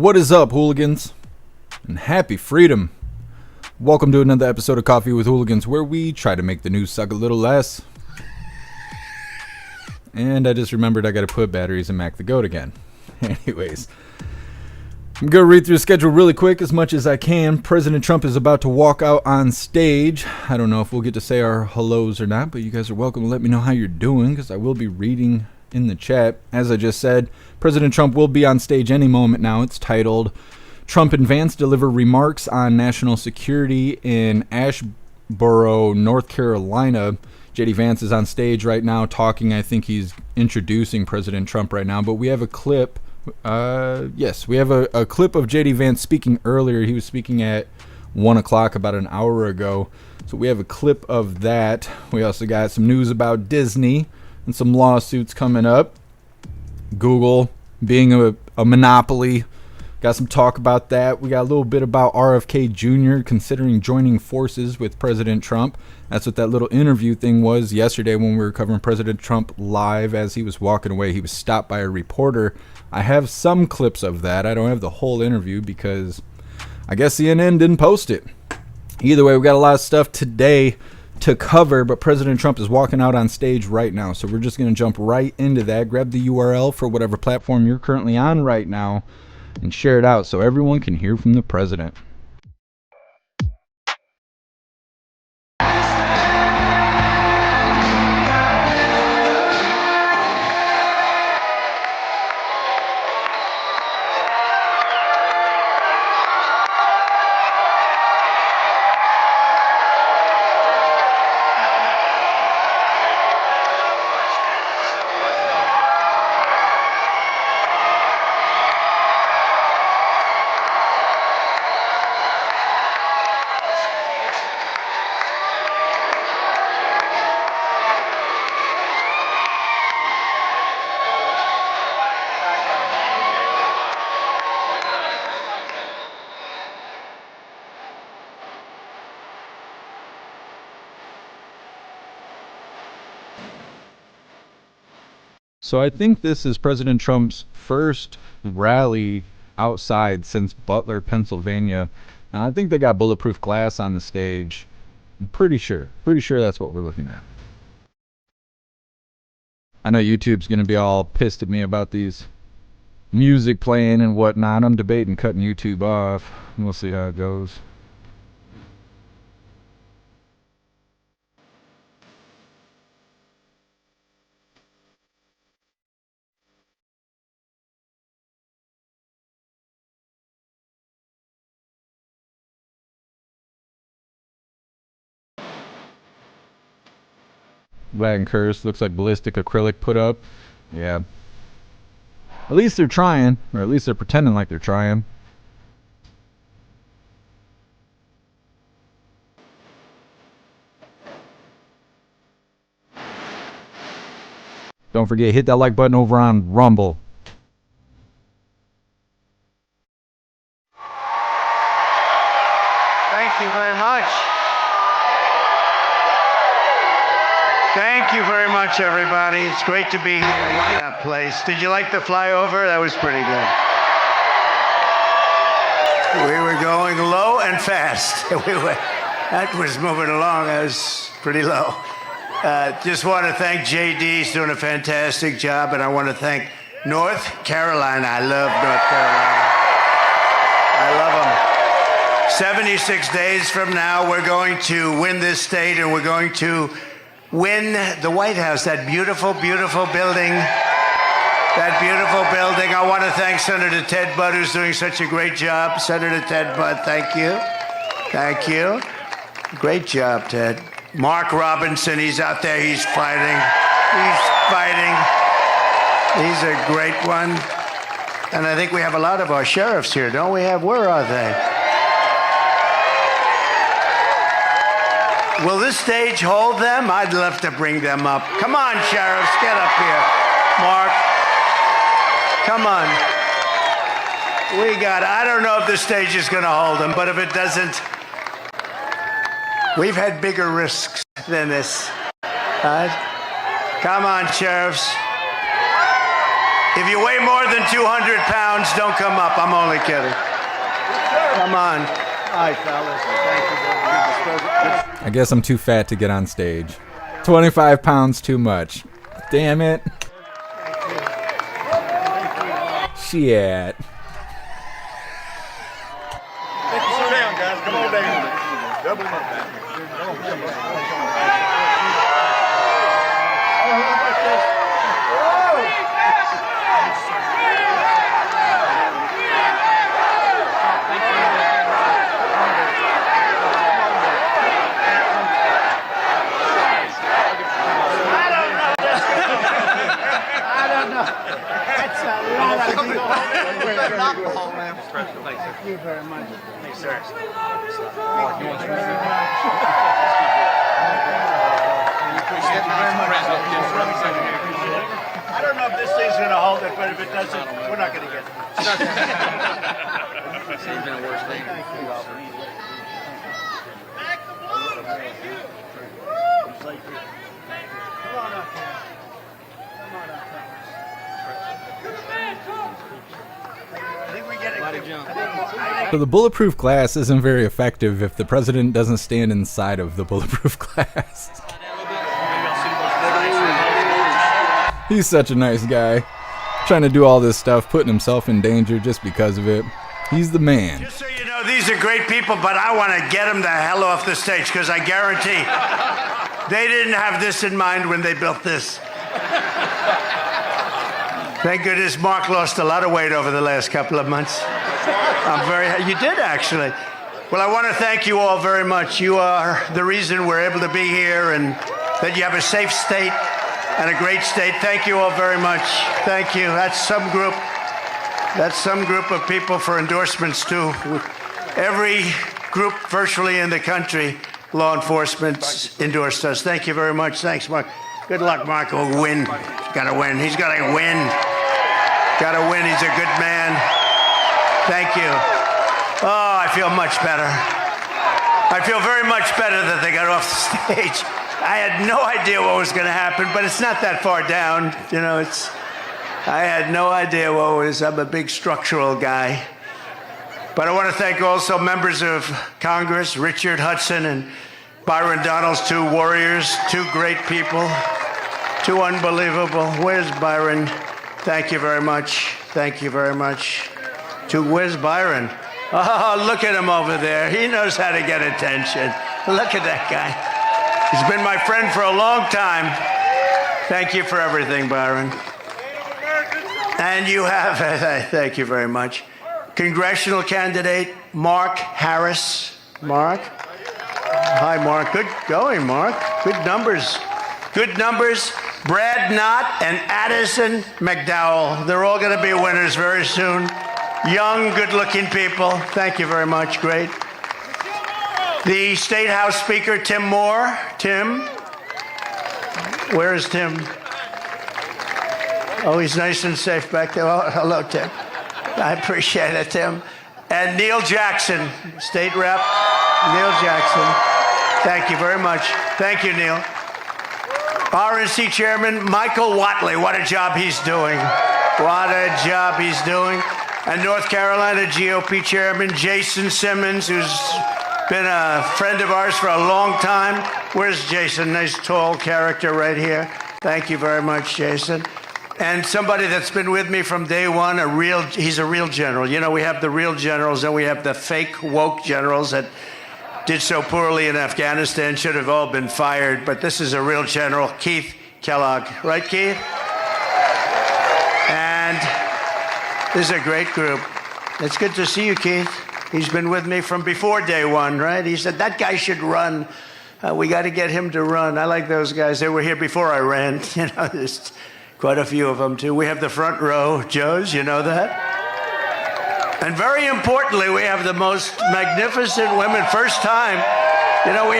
What is up, hooligans? And happy freedom. Welcome to another episode of Coffee with Hooligans, where we try to make the news suck a little less. And I just remembered I gotta put batteries in Mac the Goat again. Anyways, I'm gonna read through the schedule really quick as much as I can. President Trump is about to walk out on stage. I don't know if we'll get to say our hellos or not, but you guys are welcome to let me know how you're doing, because I will be reading in the chat. As I just said, President Trump will be on stage any moment now. It's titled, Trump and Vance deliver remarks on national security in Asheboro, North Carolina. JD Vance is on stage right now talking. I think he's introducing President Trump right now, but we have a clip. Yes, we have a clip of JD Vance speaking earlier. He was speaking at 1 o'clock about an hour ago. So we have a clip of that. We also got some news about Disney and some lawsuits coming up. Google being a monopoly. Got some talk about that. We got a little bit about RFK Jr. considering joining forces with President Trump. That's what that little interview thing was yesterday when we were covering President Trump live. As he was walking away, he was stopped by a reporter. I have some clips of that. I don't have the whole interview because I guess CNN didn't post it. Either way, we got a lot of stuff today to cover, but President Trump is walking out on stage right now. So we're just going to jump right into that. Grab the URL for whatever platform you're currently on right now and share it out so everyone can hear from the president. So I think this is President Trump's first rally outside since Butler, Pennsylvania. And I think they got bulletproof glass on the stage. I'm pretty sure that's what we're looking at. I know YouTube's going to be all pissed at me about these music playing and whatnot. I'm debating cutting YouTube off. We'll see how it goes. Latin curse. Looks like ballistic acrylic put up. Yeah. At least they're trying, or at least they're pretending like they're trying. Don't forget, hit that like button over on Rumble. Thank you very much. Thank you very much, everybody. It's great to be here in that place. Did you like the flyover? That was pretty good. We were going low and fast. That was moving along. That was pretty low. Just want to thank JD. He's doing a fantastic job. And I want to thank North Carolina. I love North Carolina. I love them. 76 days from now, we're going to win this state, and we're going to win the White House, that beautiful, beautiful building. That beautiful building. I want to thank Senator Ted Budd, who's doing such a great job. Senator Ted Budd, thank you. Thank you. Great job, Ted. Mark Robinson, he's out there. He's fighting. He's fighting. He's a great one. And I think we have a lot of our sheriffs here, don't we have? Where are they? Will this stage hold them? I'd love to bring them up. Come on, sheriffs, get up here. Mark, come on. I don't know if this stage is going to hold them, but if it doesn't, we've had bigger risks than this. Come on, sheriffs. If you weigh more than 200 pounds, don't come up. I'm only kidding. Come on. All right, fellas. Thank you. I guess I'm too fat to get on stage. 25 pounds too much. Damn it. Shit. Slow down, guys. Come on down. Double them up. Thank you very much. Thanks, sir. I don't know if this thing's going to hold it, but if it doesn't, we're not going to get it. It's been a worse thing. Thank you. Come on up here. Come on up here. I think we get it. So the bulletproof glass isn't very effective if the president doesn't stand inside of the bulletproof glass. He's such a nice guy. Trying to do all this stuff, putting himself in danger just because of it. He's the man. Just so you know, these are great people, but I want to get them the hell off the stage because I guarantee they didn't have this in mind when they built this. Thank goodness Mark lost a lot of weight over the last couple of months. You did actually. Well, I want to thank you all very much. You are the reason we're able to be here and that you have a safe state and a great state. Thank you all very much. Thank you. That's some group of people for endorsements too. Every group virtually in the country, law enforcement endorsed us. Thank you very much. Thanks, Mark. Good luck, Mark. Will win. Gotta win. He's gotta win. Gotta win. He's a good man. Thank you. Oh, I feel much better. I feel very much better that they got off the stage. I had no idea what was going to happen, but it's not that far down. You know, I had no idea what was. I'm a big structural guy. But I want to thank also members of Congress, Richard Hudson and Byron Donalds, two warriors, two great people, two unbelievable. Where's Byron? Thank you very much. Thank you very much. Where's Byron? Oh, look at him over there. He knows how to get attention. Look at that guy. He's been my friend for a long time. Thank you for everything, Byron. And you have, thank you very much, congressional candidate Mark Harris. Mark? Hi, Mark. Good going, Mark. Good numbers. Good numbers. Brad Knott and Addison McDowell. They're all going to be winners very soon. Young, good-looking people. Thank you very much. Great. The State House Speaker, Tim Moore. Tim? Where is Tim? Oh, he's nice and safe back there. Oh, hello, Tim. I appreciate it, Tim. And Neil Jackson, State Rep. Neil Jackson. Thank you very much. Thank you, Neil. RNC Chairman Michael Whatley. What a job he's doing. What a job he's doing. And North Carolina GOP Chairman Jason Simmons, who's been a friend of ours for a long time. Where's Jason? Nice tall character right here. Thank you very much, Jason. And somebody that's been with me from day one, he's a real general. You know, we have the real generals and we have the fake woke generals that did so poorly in Afghanistan, should have all been fired. But this is a real general, Keith Kellogg. Right, Keith? And this is a great group. It's good to see you, Keith. He's been with me from before day one, right? He said, that guy should run. We got to get him to run. I like those guys. They were here before I ran. You know, there's quite a few of them, too. We have the front row, Joes, you know that? And very importantly, we have the most magnificent women. First time, you know,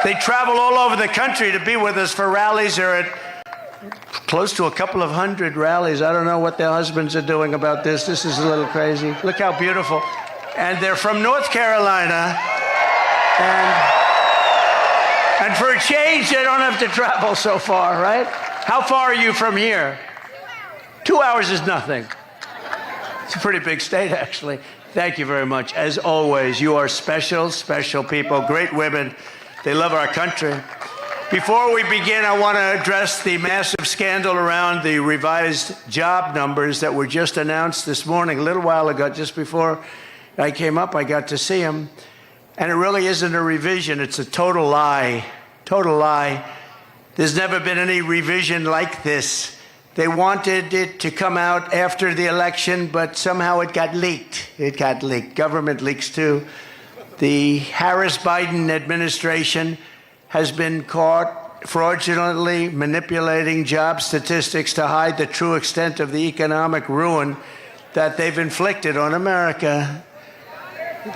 they travel all over the country to be with us for rallies. They're at close to a couple of hundred rallies. I don't know what their husbands are doing about this. This is a little crazy. Look how beautiful. And they're from North Carolina. And for a change, they don't have to travel so far, right? How far are you from here? 2 hours is nothing. It's a pretty big state, actually. Thank you very much. As always, you are special, special people, great women. They love our country. Before we begin, I want to address the massive scandal around the revised job numbers that were just announced this morning, a little while ago, just before I came up, I got to see them. And it really isn't a revision, it's a total lie. Total lie. There's never been any revision like this. They wanted it to come out after the election, but somehow it got leaked. It got leaked. Government leaks too. The Harris-Biden administration has been caught fraudulently manipulating job statistics to hide the true extent of the economic ruin that they've inflicted on America.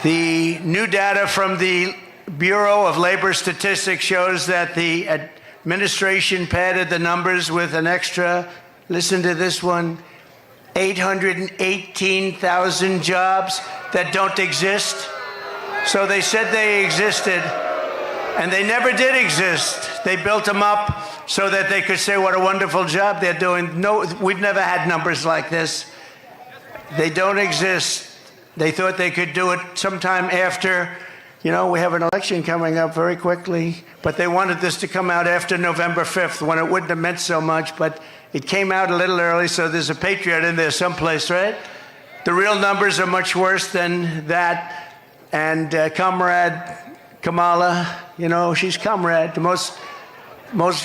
The new data from the Bureau of Labor Statistics shows that the administration padded the numbers with an extra, listen to this one, 818,000 jobs that don't exist. So they said they existed, and they never did exist. They built them up so that they could say what a wonderful job they're doing. No, we've never had numbers like this. They don't exist. They thought they could do it sometime after, we have an election coming up very quickly, but they wanted this to come out after November 5th when it wouldn't have meant so much, but it came out a little early, so there's a patriot in there someplace, right? The real numbers are much worse than that, and Comrade Kamala, she's Comrade, the most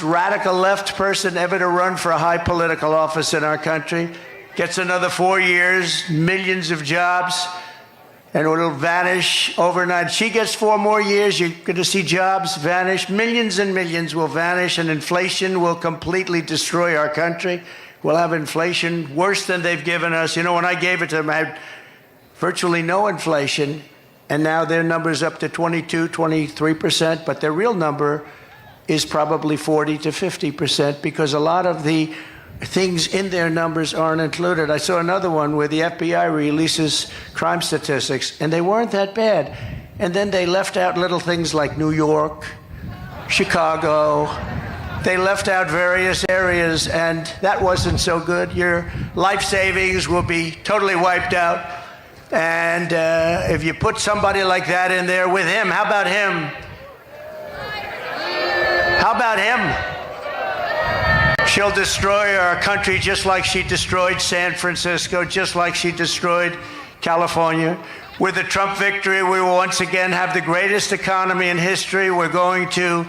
radical left person ever to run for a high political office in our country, gets another 4 years, millions of jobs, and it'll vanish overnight. She gets 4 more years, you're going to see jobs vanish. Millions and millions will vanish, and inflation will completely destroy our country. We'll have inflation worse than they've given us. When I gave it to them, I had virtually no inflation, and now their number's up to 22, 23%, but their real number is probably 40 to 50% because a lot of the things in their numbers aren't included. I saw another one where the FBI releases crime statistics, and they weren't that bad. And then they left out little things like New York, Chicago. They left out various areas, and that wasn't so good. Your life savings will be totally wiped out. And if you put somebody like that in there with him, how about him? How about him? She'll destroy our country just like she destroyed San Francisco, just like she destroyed California. With the Trump victory, we will once again have the greatest economy in history. We're going to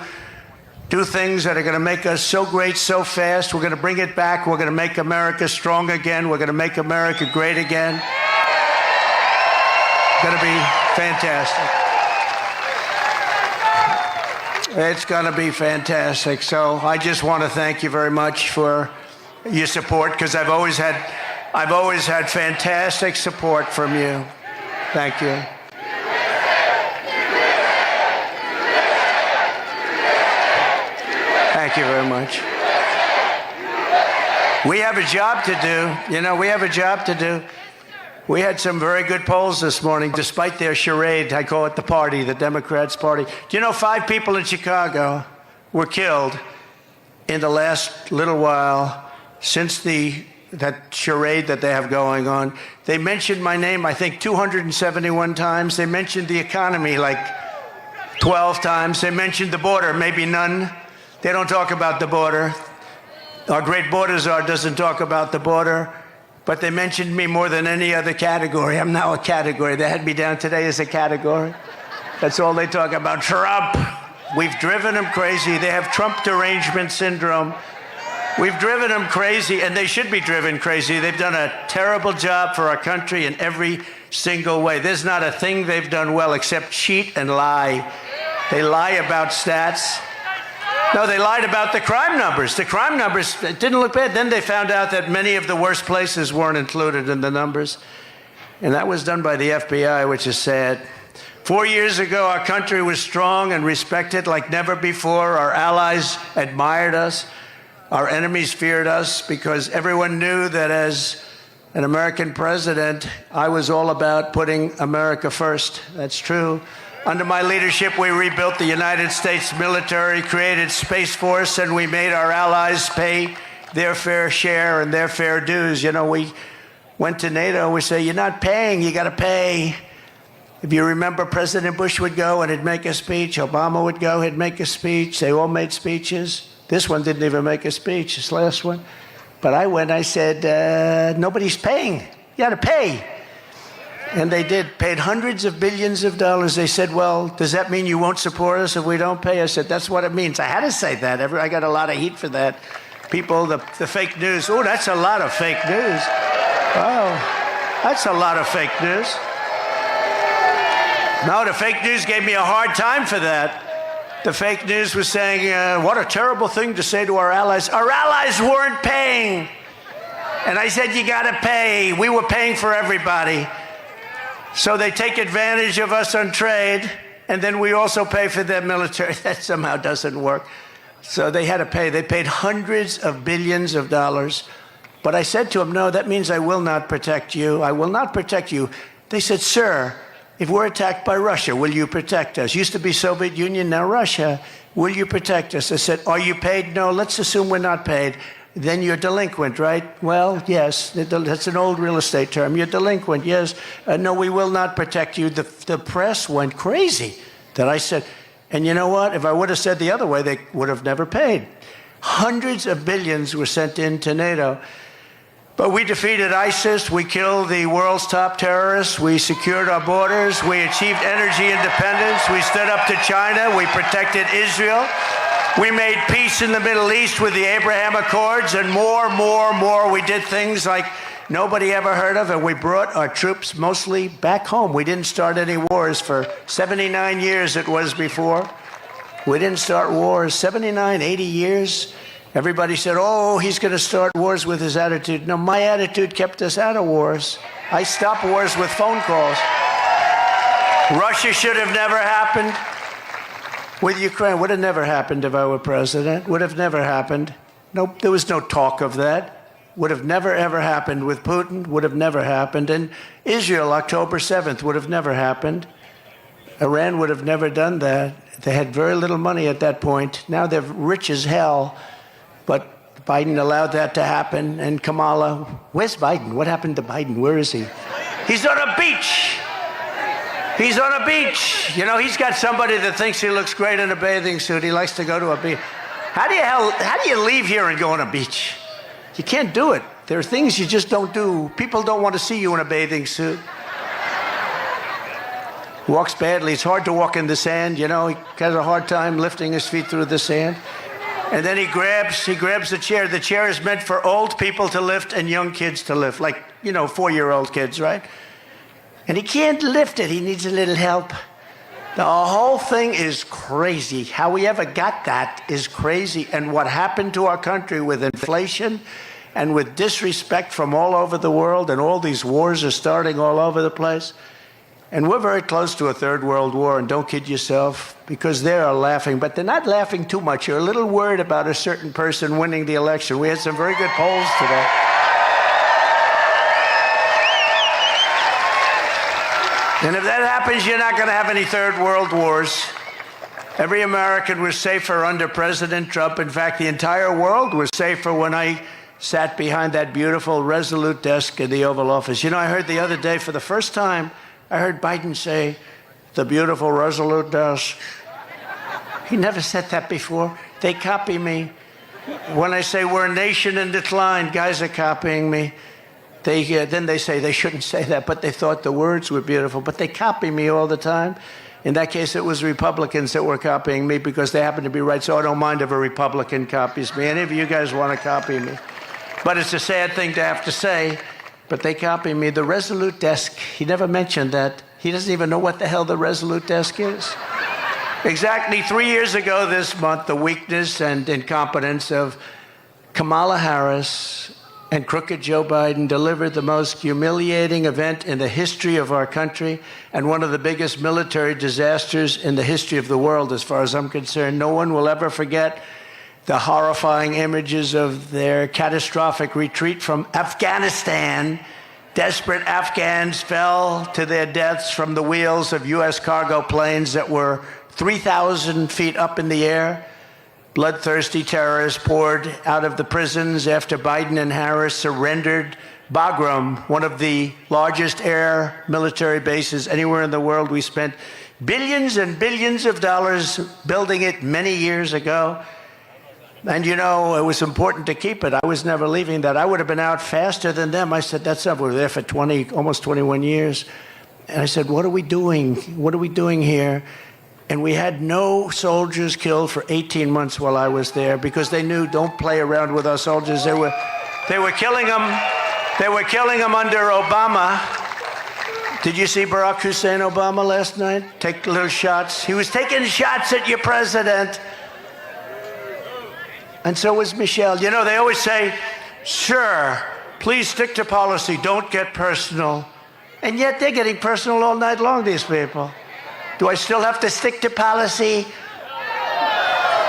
do things that are going to make us so great so fast. We're going to bring it back. We're going to make America strong again. We're going to make America great again. It's going to be fantastic. It's going to be fantastic. So I just want to thank you very much for your support, because I've always had fantastic support from you. Thank you. Thank you very much. We have a job to do. We have a job to do. We had some very good polls this morning, despite their charade. I call it the party, the Democrats' party. Do you know 5 people in Chicago were killed in the last little while since that charade that they have going on? They mentioned my name, I think, 271 times. They mentioned the economy like 12 times. They mentioned the border, maybe none. They don't talk about the border. Our great border czar doesn't talk about the border. But they mentioned me more than any other category. I'm now a category. They had me down today as a category. That's all they talk about. Trump. We've driven them crazy. They have Trump derangement syndrome. We've driven them crazy, and they should be driven crazy. They've done a terrible job for our country in every single way. There's not a thing they've done well except cheat and lie. They lie about stats. No, they lied about the crime numbers. The crime numbers didn't look bad. Then they found out that many of the worst places weren't included in the numbers. And that was done by the FBI, which is sad. 4 years ago, our country was strong and respected like never before. Our allies admired us. Our enemies feared us because everyone knew that as an American president, I was all about putting America first. That's true. Under my leadership, we rebuilt the United States military, created Space Force, and we made our allies pay their fair share and their fair dues. You know, we went to NATO, we say, you're not paying, you got to pay. If you remember, President Bush would go and he'd make a speech. Obama would go, he'd make a speech. They all made speeches. This one didn't even make a speech, this last one. But I went, I said, nobody's paying. You got to pay. And they did, paid hundreds of billions of dollars. They said, well, does that mean you won't support us if we don't pay? I said, that's what it means. I had to say that. I got a lot of heat for that. People, the fake news. Oh, that's a lot of fake news. Oh, that's a lot of fake news. No, the fake news gave me a hard time for that. The fake news was saying, what a terrible thing to say to our allies. Our allies weren't paying. And I said, you got to pay. We were paying for everybody. So they take advantage of us on trade, and then we also pay for their military. That somehow doesn't work. So they had to pay. They paid hundreds of billions of dollars. But I said to them, no, that means I will not protect you. I will not protect you. They said, sir, if we're attacked by Russia, will you protect us? Used to be Soviet Union, now Russia. Will you protect us? I said, are you paid? No, let's assume we're not paid. Then you're delinquent, right? Well, yes, that's an old real estate term. You're delinquent, yes. No, we will not protect you. The press went crazy that I said, and you know what? If I would have said the other way, they would have never paid. Hundreds of billions were sent into NATO. But we defeated ISIS, we killed the world's top terrorists, we secured our borders, we achieved energy independence, we stood up to China, we protected Israel, we made peace in the Middle East with the Abraham Accords, and more. We did things like nobody ever heard of, and we brought our troops mostly back home. We didn't start any wars for 79 years it was before. We didn't start wars, 79, 80 years. Everybody said, oh, he's going to start wars with his attitude. No, my attitude kept us out of wars. I stopped wars with phone calls. Russia should have never happened. With Ukraine, would have never happened if I were president. Would have never happened. Nope, there was no talk of that. Would have never, ever happened with Putin. Would have never happened. And Israel, October 7th, would have never happened. Iran would have never done that. They had very little money at that point. Now they're rich as hell. But Biden allowed that to happen, and Kamala, where's Biden? What happened to Biden? Where is he? He's on a beach. He's on a beach. You know, he's got somebody that thinks he looks great in a bathing suit. He likes to go to a beach. How do you leave here and go on a beach? You can't do it. There are things you just don't do. People don't want to see you in a bathing suit. Walks badly. It's hard to walk in the sand, you know. He has a hard time lifting his feet through the sand. And then he grabs the chair. The chair is meant for old people to lift and young kids to lift, like, you know, 4-year-old kids, right? And he can't lift it. He needs a little help. The whole thing is crazy. How we ever got that is crazy. And what happened to our country with inflation and with disrespect from all over the world, and all these wars are starting all over the place. And we're very close to a third world war, and don't kid yourself, because they are laughing, but they're not laughing too much. You're a little worried about a certain person winning the election. We had some very good polls today. And if that happens, you're not going to have any third world wars. Every American was safer under President Trump. In fact, the entire world was safer when I sat behind that beautiful, resolute desk in the Oval Office. You know, I heard the other day, for the first time, I heard Biden say, the beautiful, resolute desk. He never said that before. They copy me. When I say we're a nation in decline, guys are copying me. Then they say they shouldn't say that, but they thought the words were beautiful. But they copy me all the time. In that case, it was Republicans that were copying me because they happen to be right, so I don't mind if a Republican copies me. Any of you guys want to copy me. But it's a sad thing to have to say. But they copy me. The resolute desk, he never mentioned that. He doesn't even know what the hell the resolute desk is. Exactly 3 years ago this month, the weakness and incompetence of Kamala Harris and crooked Joe Biden delivered the most humiliating event in the history of our country and one of the biggest military disasters in the history of the world, as far as I'm concerned. No one will ever forget the horrifying images of their catastrophic retreat from Afghanistan. Desperate Afghans fell to their deaths from the wheels of U.S. cargo planes that were 3,000 feet up in the air. bloodthirsty terrorists poured out of the prisons after Biden and Harris surrendered Bagram, one of the largest air military bases anywhere in the world. We spent billions and billions of dollars building it many years ago. And you know, it was important to keep it. I was never leaving that. I would have been out faster than them. I said, that's up. We were there for almost 21 years. And I said, what are we doing? What are we doing here? And we had no soldiers killed for 18 months while I was there because they knew, don't play around with our soldiers. They were killing them. They were killing them under Obama. Did you see Barack Hussein Obama last night? Take little shots. He was taking shots at your president. And so was Michelle. You know, they always say, sir, please stick to policy. Don't get personal. And yet they're getting personal all night long, these people. Do I still have to stick to policy?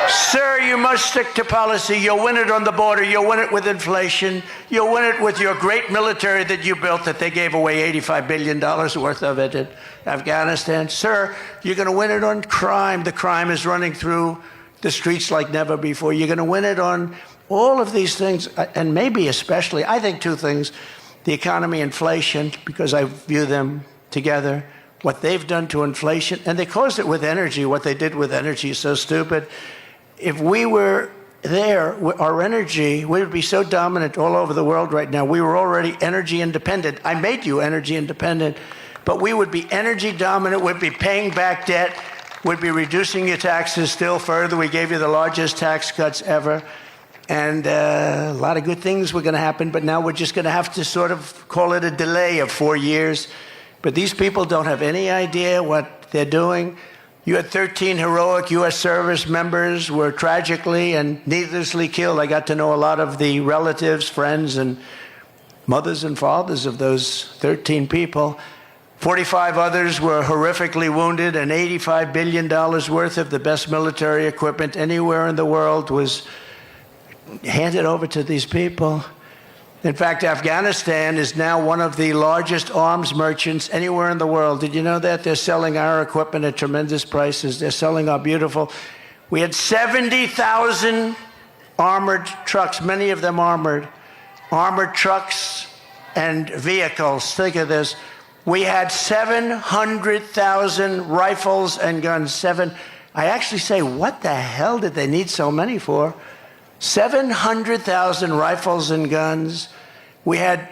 Sir, you must stick to policy. You'll win it on the border. You'll win it with inflation. You'll win it with your great military that you built that they gave away $85 billion worth of it in Afghanistan. Sir, you're going to win it on crime. The crime is running through the streets like never before. You're going to win it on all of these things, and maybe especially, I think two things, the economy, inflation, because I view them together, what they've done to inflation, and they caused it with energy. What they did with energy is so stupid. If we were there, our energy, we would be so dominant all over the world right now. We were already energy independent. I made you energy independent, but we would be energy dominant. We'd be paying back debt. We'd be reducing your taxes still further. We gave you the largest tax cuts ever. And a lot of good things were going to happen, but now we're just going to have to sort of call it a delay of 4 years. But these people don't have any idea what they're doing. You had 13 heroic U.S. service members were tragically and needlessly killed. I got to know a lot of the relatives, friends, and mothers and fathers of those 13 people. 45 others were horrifically wounded, and $85 billion worth of the best military equipment anywhere in the world was handed over to these people. In fact, Afghanistan is now one of the largest arms merchants anywhere in the world. Did you know that? They're selling our equipment at tremendous prices. They're selling our beautiful. We had 70,000 armored trucks, many of them armored trucks and vehicles. Think of this. We had 700,000 rifles and guns. I actually say, what the hell did they need so many for? 700,000 rifles and guns. We had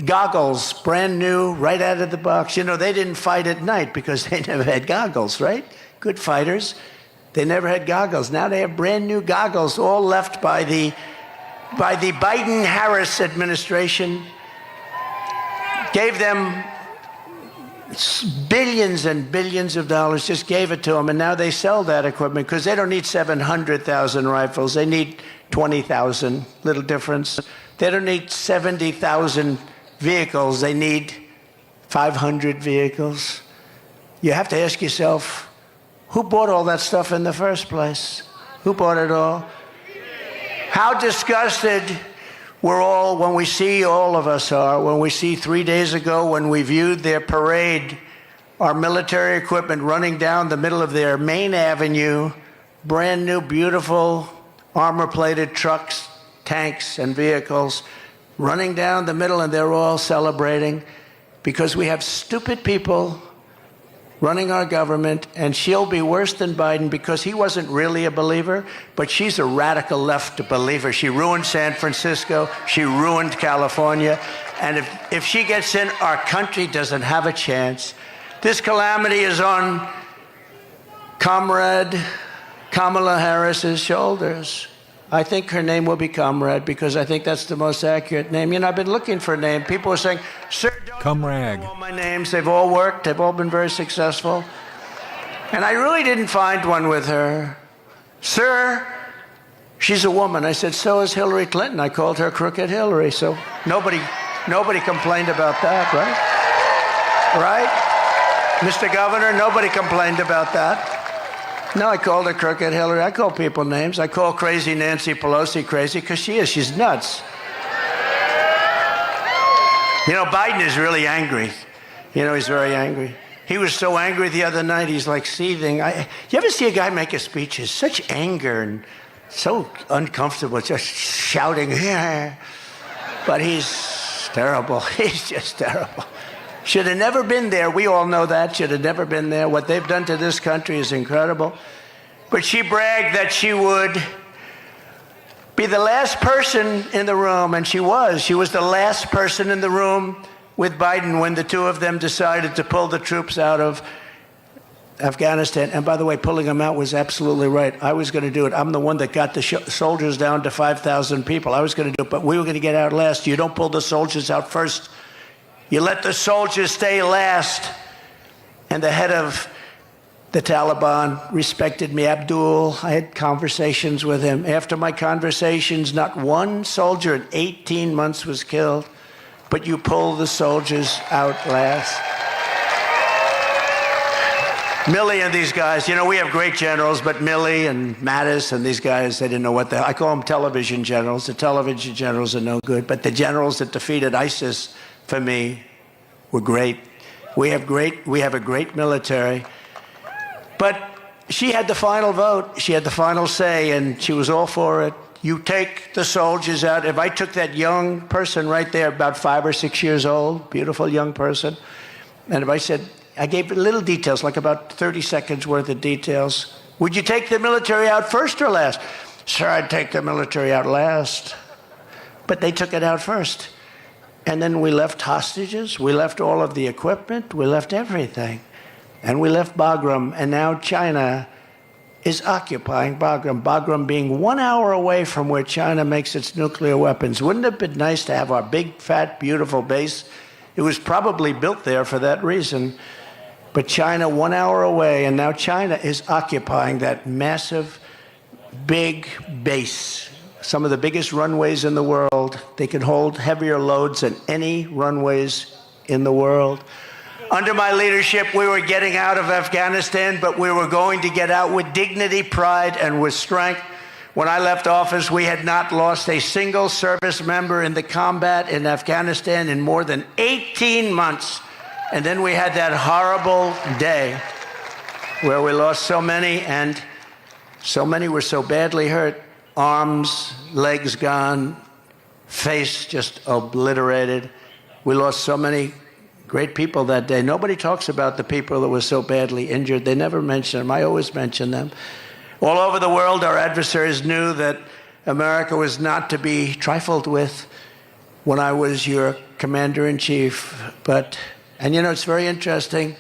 goggles, brand new, right out of the box. You know, they didn't fight at night because they never had goggles, right? Good fighters. They never had goggles. Now they have brand new goggles, all left by the Biden-Harris administration. Gave them billions and billions of dollars, just gave it to them, and now they sell that equipment because they don't need 700,000 rifles. They need 20,000, little difference. They don't need 70,000 vehicles. They need 500 vehicles. You have to ask yourself, who bought all that stuff in the first place? Who bought it all? How disgusted we're all, when we see, all of us are, when we see 3 days ago when we viewed their parade, our military equipment running down the middle of their main avenue, brand new, beautiful, armor-plated trucks, tanks, and vehicles running down the middle, and they're all celebrating because we have stupid people running our government, and she'll be worse than Biden because he wasn't really a believer, but she's a radical left believer. She ruined San Francisco. She ruined California. And if she gets in, our country doesn't have a chance. This calamity is on Comrade Kamala Harris's shoulders. I think her name will be Comrade because I think that's the most accurate name. You know, I've been looking for a name. People are saying, sir, don't Comrade. know all my names. They've all worked. They've all been very successful. And I really didn't find one with her. Sir, she's a woman. I said, so is Hillary Clinton. I called her Crooked Hillary. So nobody complained about that, right? Right? Mr. Governor, nobody complained about that. No, I called her Crooked Hillary. I call people names. I call crazy Nancy Pelosi crazy because she is. She's nuts. You know, Biden is really angry. You know, he's very angry. He was so angry the other night, he's like seething. You ever see a guy make a speech? There's such anger and so uncomfortable, just shouting, yeah. But he's terrible. He's just terrible. Should have never been there. We all know that. Should have never been there. What they've done to this country is incredible. But she bragged that she would be the last person in the room, and she was. She was the last person in the room with Biden when the two of them decided to pull the troops out of Afghanistan. And by the way, pulling them out was absolutely right. I was going to do it. I'm the one that got the soldiers down to 5,000 people. I was going to do it, but we were going to get out last. You don't pull the soldiers out first. You let the soldiers stay last. And the head of the Taliban respected me, Abdul. I had conversations with him. After my conversations, not one soldier in 18 months was killed. But you pull the soldiers out last. Milley and these guys, you know, we have great generals, but Milley and Mattis and these guys, they didn't know what I call them television generals. The television generals are no good, but the generals that defeated ISIS, for me, were great. We have a great military. But she had the final vote. She had the final say, and she was all for it. You take the soldiers out. If I took that young person right there, about 5 or 6 years old, beautiful young person, and if I said, I gave little details, like about 30 seconds worth of details. Would you take the military out first or last? Sir, I'd take the military out last. But they took it out first. And then we left hostages. We left all of the equipment. We left everything. And we left Bagram. And now China is occupying Bagram. Bagram being 1 hour away from where China makes its nuclear weapons. Wouldn't it have been nice to have our big, fat, beautiful base? It was probably built there for that reason. But China 1 hour away, and now China is occupying that massive, big base. Some of the biggest runways in the world. They can hold heavier loads than any runways in the world. Under my leadership, we were getting out of Afghanistan, but we were going to get out with dignity, pride, and with strength. When I left office, we had not lost a single service member in the combat in Afghanistan in more than 18 months. And then we had that horrible day where we lost so many, and so many were so badly hurt. Arms, legs gone, face just obliterated. We lost so many great people that day. Nobody talks about the people that were so badly injured. They never mention them. I always mention them. All over the world, our adversaries knew that America was not to be trifled with when I was your commander-in-chief. And you know, it's very interesting.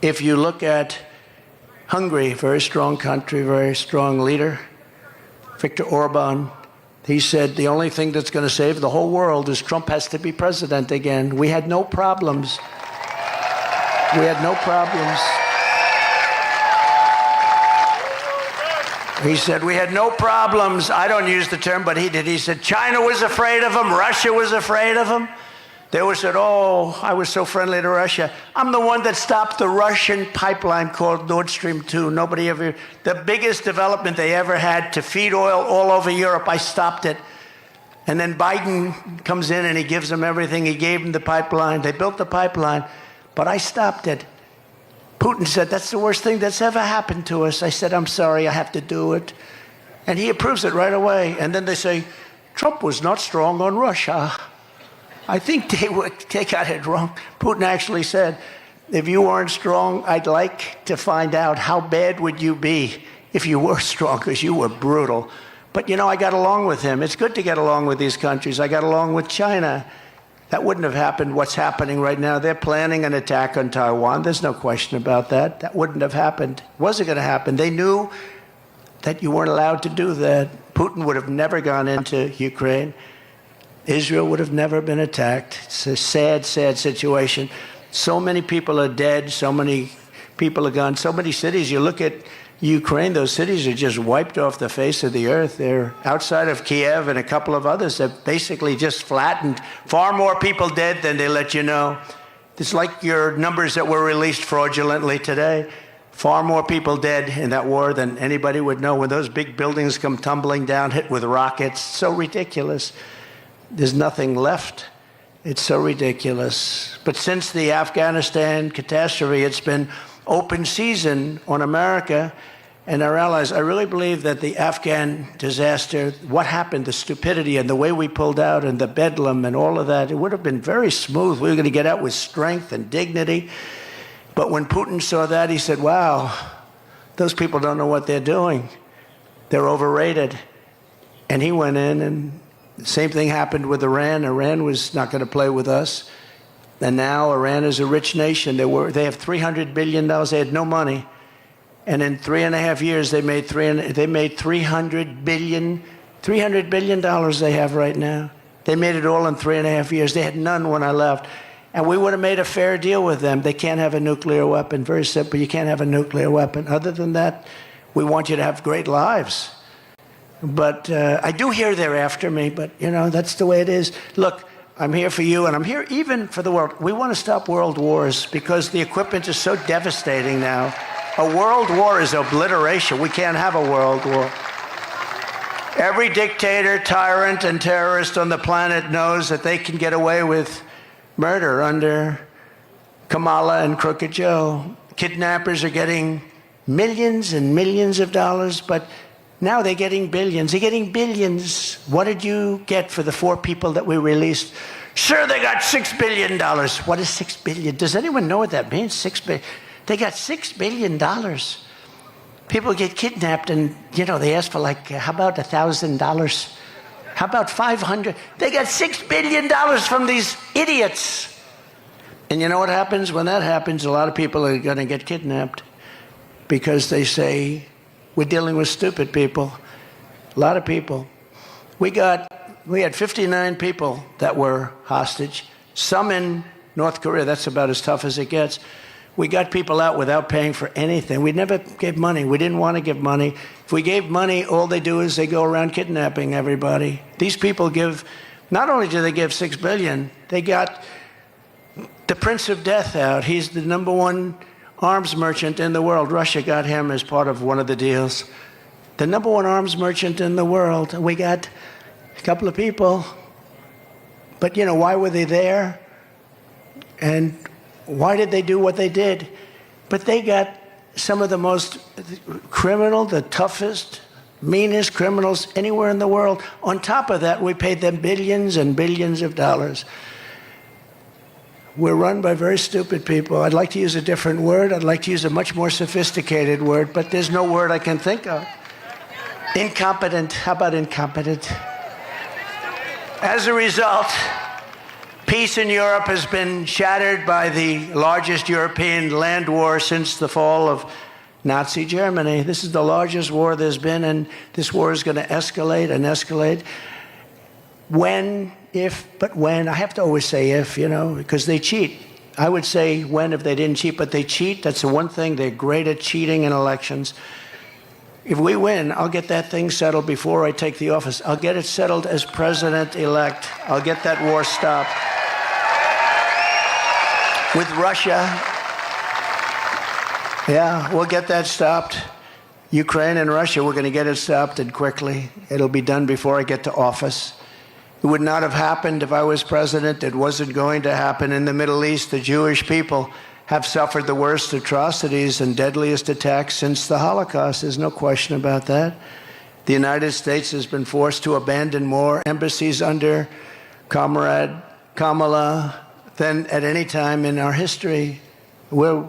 If you look at Hungary, very strong country, very strong leader, Viktor Orban, he said the only thing that's going to save the whole world is Trump has to be president again. We had no problems. We had no problems. He said, we had no problems. I don't use the term, but he did. He said, China was afraid of him. Russia was afraid of him. They always said, oh, I was so friendly to Russia. I'm the one that stopped the Russian pipeline called Nord Stream 2. Nobody ever, the biggest development they ever had to feed oil all over Europe, I stopped it. And then Biden comes in and he gives them everything. He gave them the pipeline. They built the pipeline, but I stopped it. Putin said, that's the worst thing that's ever happened to us. I said, I'm sorry, I have to do it. And he approves it right away. And then they say, Trump was not strong on Russia. I think they got it wrong. Putin actually said, if you weren't strong, I'd like to find out how bad would you be if you were strong, because you were brutal. But, you know, I got along with him. It's good to get along with these countries. I got along with China. That wouldn't have happened. What's happening right now, they're planning an attack on Taiwan. There's no question about that. That wouldn't have happened. Wasn't going to happen. They knew that you weren't allowed to do that. Putin would have never gone into Ukraine. Israel would have never been attacked. It's a sad, sad situation. So many people are dead. So many people are gone. So many cities. You look at Ukraine, those cities are just wiped off the face of the earth. They're outside of Kiev and a couple of others. They're basically just flattened. Far more people dead than they let you know. It's like your numbers that were released fraudulently today. Far more people dead in that war than anybody would know. When those big buildings come tumbling down, hit with rockets, so ridiculous. There's nothing left. It's so ridiculous. But since the Afghanistan catastrophe, it's been open season on America. and our allies. I really believe that the Afghan disaster, what happened, the stupidity and the way we pulled out and the bedlam and all of that, it would have been very smooth. We were going to get out with strength and dignity. But when Putin saw that, he said, wow, those people don't know what they're doing. They're overrated. And he went in, and the same thing happened with Iran. Iran was not going to play with us. And now Iran is a rich nation. They have $300 billion. They had no money. And in 3.5 years, they made $300 billion they have right now. They made it all in 3.5 years. They had none when I left. And we would have made a fair deal with them. They can't have a nuclear weapon. Very simple. You can't have a nuclear weapon. Other than that, we want you to have great lives. But I do hear they're after me, but, you know, that's the way it is. Look, I'm here for you, and I'm here even for the world. We want to stop world wars because the equipment is so devastating now. A world war is obliteration. We can't have a world war. Every dictator, tyrant, and terrorist on the planet knows that they can get away with murder under Kamala and Crooked Joe. Kidnappers are getting millions and millions of dollars, but now they're getting billions. They're getting billions. What did you get for the 4 people that we released? Sure, they got $6 billion. What is $6 billion? Does anyone know what that means? $6 billion. They got $6 billion. People get kidnapped and, you know, they ask for like, how about $1,000? How about 500? They got $6 billion from these idiots. And you know what happens? When that happens, a lot of people are going to get kidnapped because they say, we're dealing with stupid people. A lot of people. We had 59 people that were hostage. Some in North Korea. That's about as tough as it gets. We got people out without paying for anything. We never gave money. We didn't want to give money. If we gave money, all they do is they go around kidnapping everybody. These people give, not only do they give $6 billion, they got the Prince of Death out. He's the #1 arms merchant in the world. Russia got him as part of one of the deals. The #1 arms merchant in the world. We got a couple of people. But, you know, why were they there? And why did they do what they did? But they got some of the most criminal, the toughest, meanest criminals anywhere in the world. On top of that, we paid them billions and billions of dollars. We're run by very stupid people. I'd like to use a different word. I'd like to use a much more sophisticated word, but there's no word I can think of. Incompetent. How about incompetent? As a result, peace in Europe has been shattered by the largest European land war since the fall of Nazi Germany. This is the largest war there's been, and this war is going to escalate and escalate. When, if, but when. I have to always say if, you know, because they cheat. I would say when if they didn't cheat, but they cheat. That's the one thing. They're great at cheating in elections. If we win, I'll get that thing settled before I take the office. I'll get it settled as president-elect. I'll get that war stopped. With Russia, yeah, we'll get that stopped. Ukraine and Russia, we're going to get it stopped, and quickly. It'll be done before I get to office. It would not have happened if I was president. It wasn't going to happen in the Middle East. The Jewish people have suffered the worst atrocities and deadliest attacks since the Holocaust. There's no question about that. The United States has been forced to abandon more embassies under Kamala than at any time in our history. We're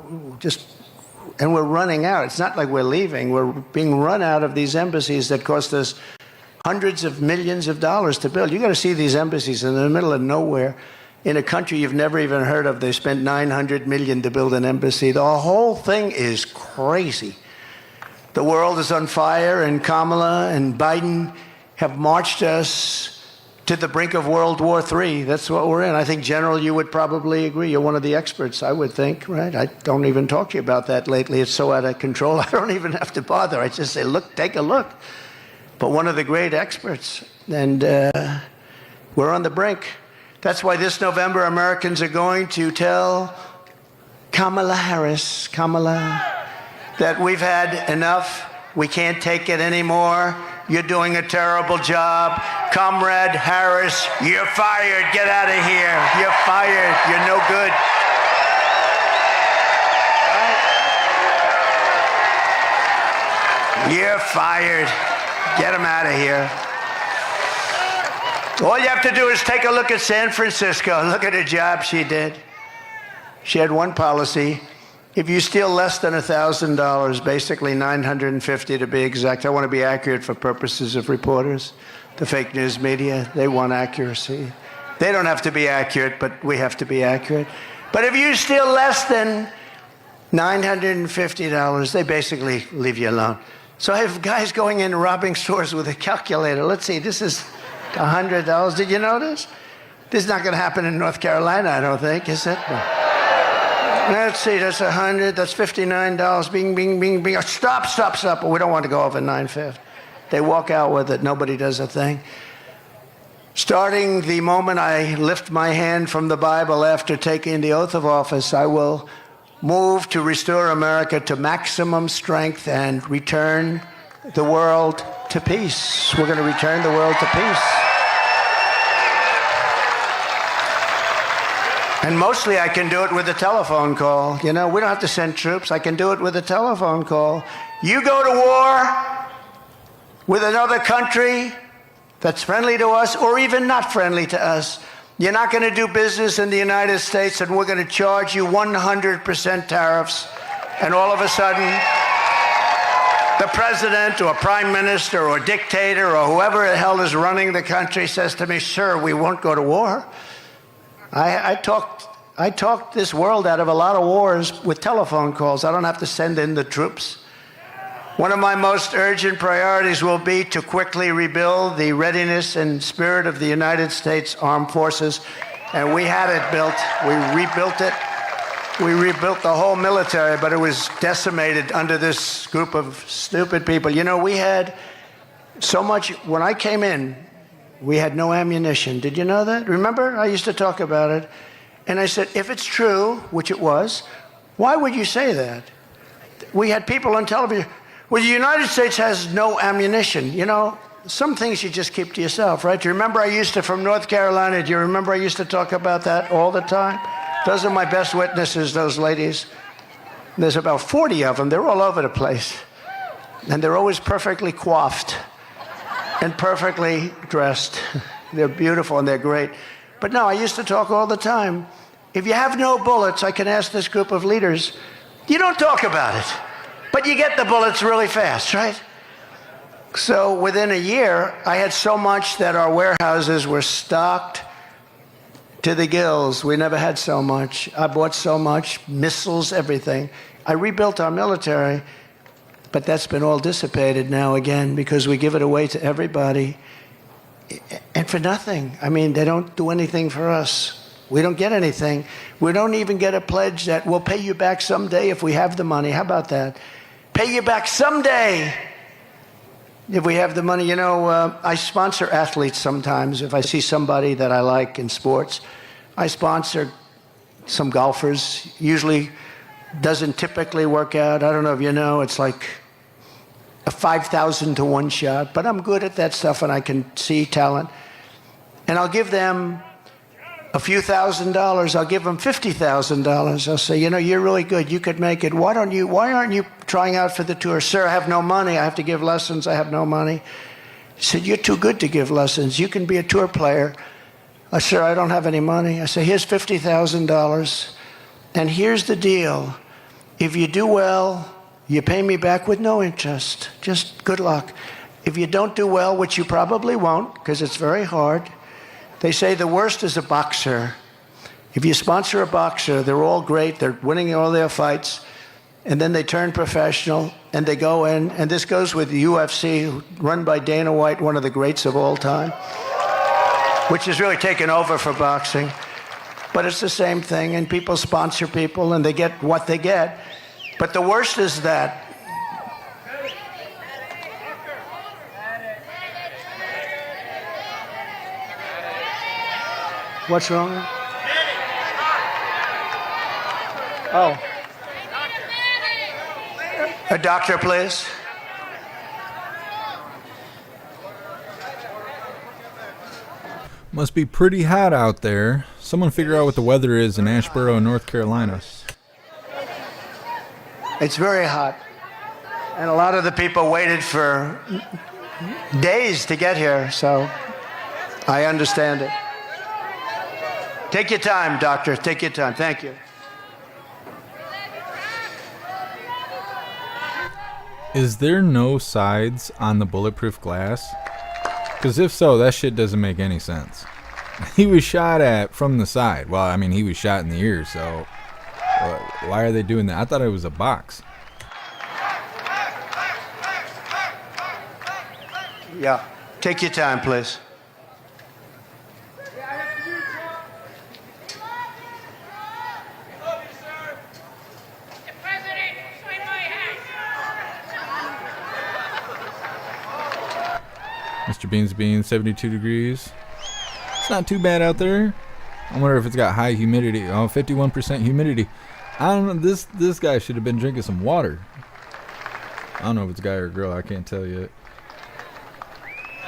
running out. It's not like we're leaving. We're being run out of these embassies that cost us hundreds of millions of dollars to build. You got to see these embassies in the middle of nowhere in a country you've never even heard of. They spent $900 million to build an embassy. The whole thing is crazy. The world is on fire, and Kamala and Biden have marched us to the brink of World War III. That's what we're in. I think, General, you would probably agree. You're one of the experts, I would think, right? I don't even talk to you about that lately. It's so out of control. I don't even have to bother. I just say, look, take a look. But one of the great experts, and we're on the brink. That's why this November Americans are going to tell Kamala Harris, that we've had enough. We can't take it anymore. You're doing a terrible job. Comrade Harris, you're fired. Get out of here. You're fired. You're no good. You're fired. Get him out of here. All you have to do is take a look at San Francisco. Look at the job she did. She had one policy. If you steal less than $1,000, basically $950 to be exact, I want to be accurate for purposes of reporters. The fake news media, they want accuracy. They don't have to be accurate, but we have to be accurate. But if you steal less than $950, they basically leave you alone. So I have guys going in and robbing stores with a calculator. Let's see, this is $100. Did you notice? This is not going to happen in North Carolina, I don't think, is it? No. Let's see, that's $100, that's $59. Bing, bing, bing, bing. Stop. But we don't want to go over $950. They walk out with it. Nobody does a thing. Starting the moment I lift my hand from the Bible after taking the oath of office, I will move to restore America to maximum strength and return the world to peace. We're going to return the world to peace. And mostly I can do it with a telephone call. You know, we don't have to send troops. I can do it with a telephone call. You go to war with another country that's friendly to us or even not friendly to us. You're not going to do business in the United States and we're going to charge you 100% tariffs. And all of a sudden, the president or prime minister or dictator or whoever the hell is running the country says to me, sir, we won't go to war. I talked this world out of a lot of wars with telephone calls. I don't have to send in the troops. One of my most urgent priorities will be to quickly rebuild the readiness and spirit of the United States Armed Forces. And we had it built. We rebuilt it. We rebuilt the whole military, but it was decimated under this group of stupid people. You know, we had so much, when I came in, we had no ammunition. Did you know that? Remember? I used to talk about it. And I said, if it's true, which it was, why would you say that? We had people on television, well, the United States has no ammunition. You know, some things you just keep to yourself, right? Do you remember I used to, from North Carolina, do you remember I used to talk about that all the time? Those are my best witnesses, those ladies. There's about 40 of them. They're all over the place. And they're always perfectly coiffed and perfectly dressed. They're beautiful and they're great. But no, I used to talk all the time. If you have no bullets, I can ask this group of leaders, you don't talk about it, but you get the bullets really fast, right? So within a year, I had so much that our warehouses were stocked to the gills. We never had so much. I bought so much, missiles, everything. I rebuilt our military. But that's been all dissipated now again because we give it away to everybody and for nothing. I mean, they don't do anything for us. We don't get anything. We don't even get a pledge that we'll pay you back someday if we have the money. How about that? Pay you back someday if we have the money. You know, I sponsor athletes sometimes. If I see somebody that I like in sports, I sponsor some golfers. Usually doesn't typically work out. I don't know if you know, it's like a 5,000 to 1 shot, but I'm good at that stuff and I can see talent. And I'll give them a few $1,000s. I'll give them $50,000. I'll say, you know, you're really good. You could make it. Why aren't you trying out for the tour? Sir, I have no money. I have to give lessons. I have no money. He said, you're too good to give lessons. You can be a tour player. I said, sir, I don't have any money. I say, here's $50,000. And here's the deal. If you do well, you pay me back with no interest. Just good luck. If you don't do well, which you probably won't, because it's very hard, they say the worst is a boxer. If you sponsor a boxer, they're all great, they're winning all their fights, and then they turn professional, and they go in, and this goes with the UFC, run by Dana White, one of the greats of all time, which has really taken over for boxing. But it's the same thing, and people sponsor people, and they get what they get. But the worst is that what's wrong? Oh. A doctor, please. Must be pretty hot out there. Someone figure out what the weather is in Asheboro, North Carolina. It's very hot. And a lot of the people waited for days to get here, so I understand it. Take your time, doctor. Take your time. Thank you. Is there no sides on the bulletproof glass? Because if so, that shit doesn't make any sense. He was shot at from the side. Well, I mean, he was shot in the ear, so why are they doing that? I thought it was a box. Yeah. Take your time, please. Mr. Beans Beans, 72 degrees. It's not too bad out there. I wonder if it's got high humidity. Oh, 51% humidity. I don't know. This guy should have been drinking some water. I don't know if it's a guy or a girl. I can't tell yet.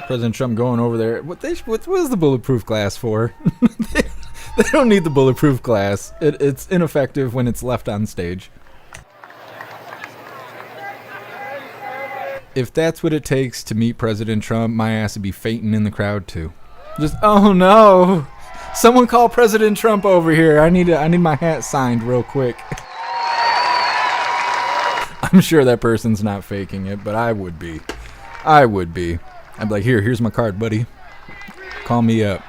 President Trump going over there. What is the bulletproof glass for? They don't need the bulletproof glass. It's ineffective when it's left on stage. If that's what it takes to meet President Trump, my ass would be fainting in the crowd too. Just, oh no, someone call President Trump over here. I need my hat signed real quick. I'm sure that person's not faking it, but I would be. I'd be like, here's my card, buddy. Call me up.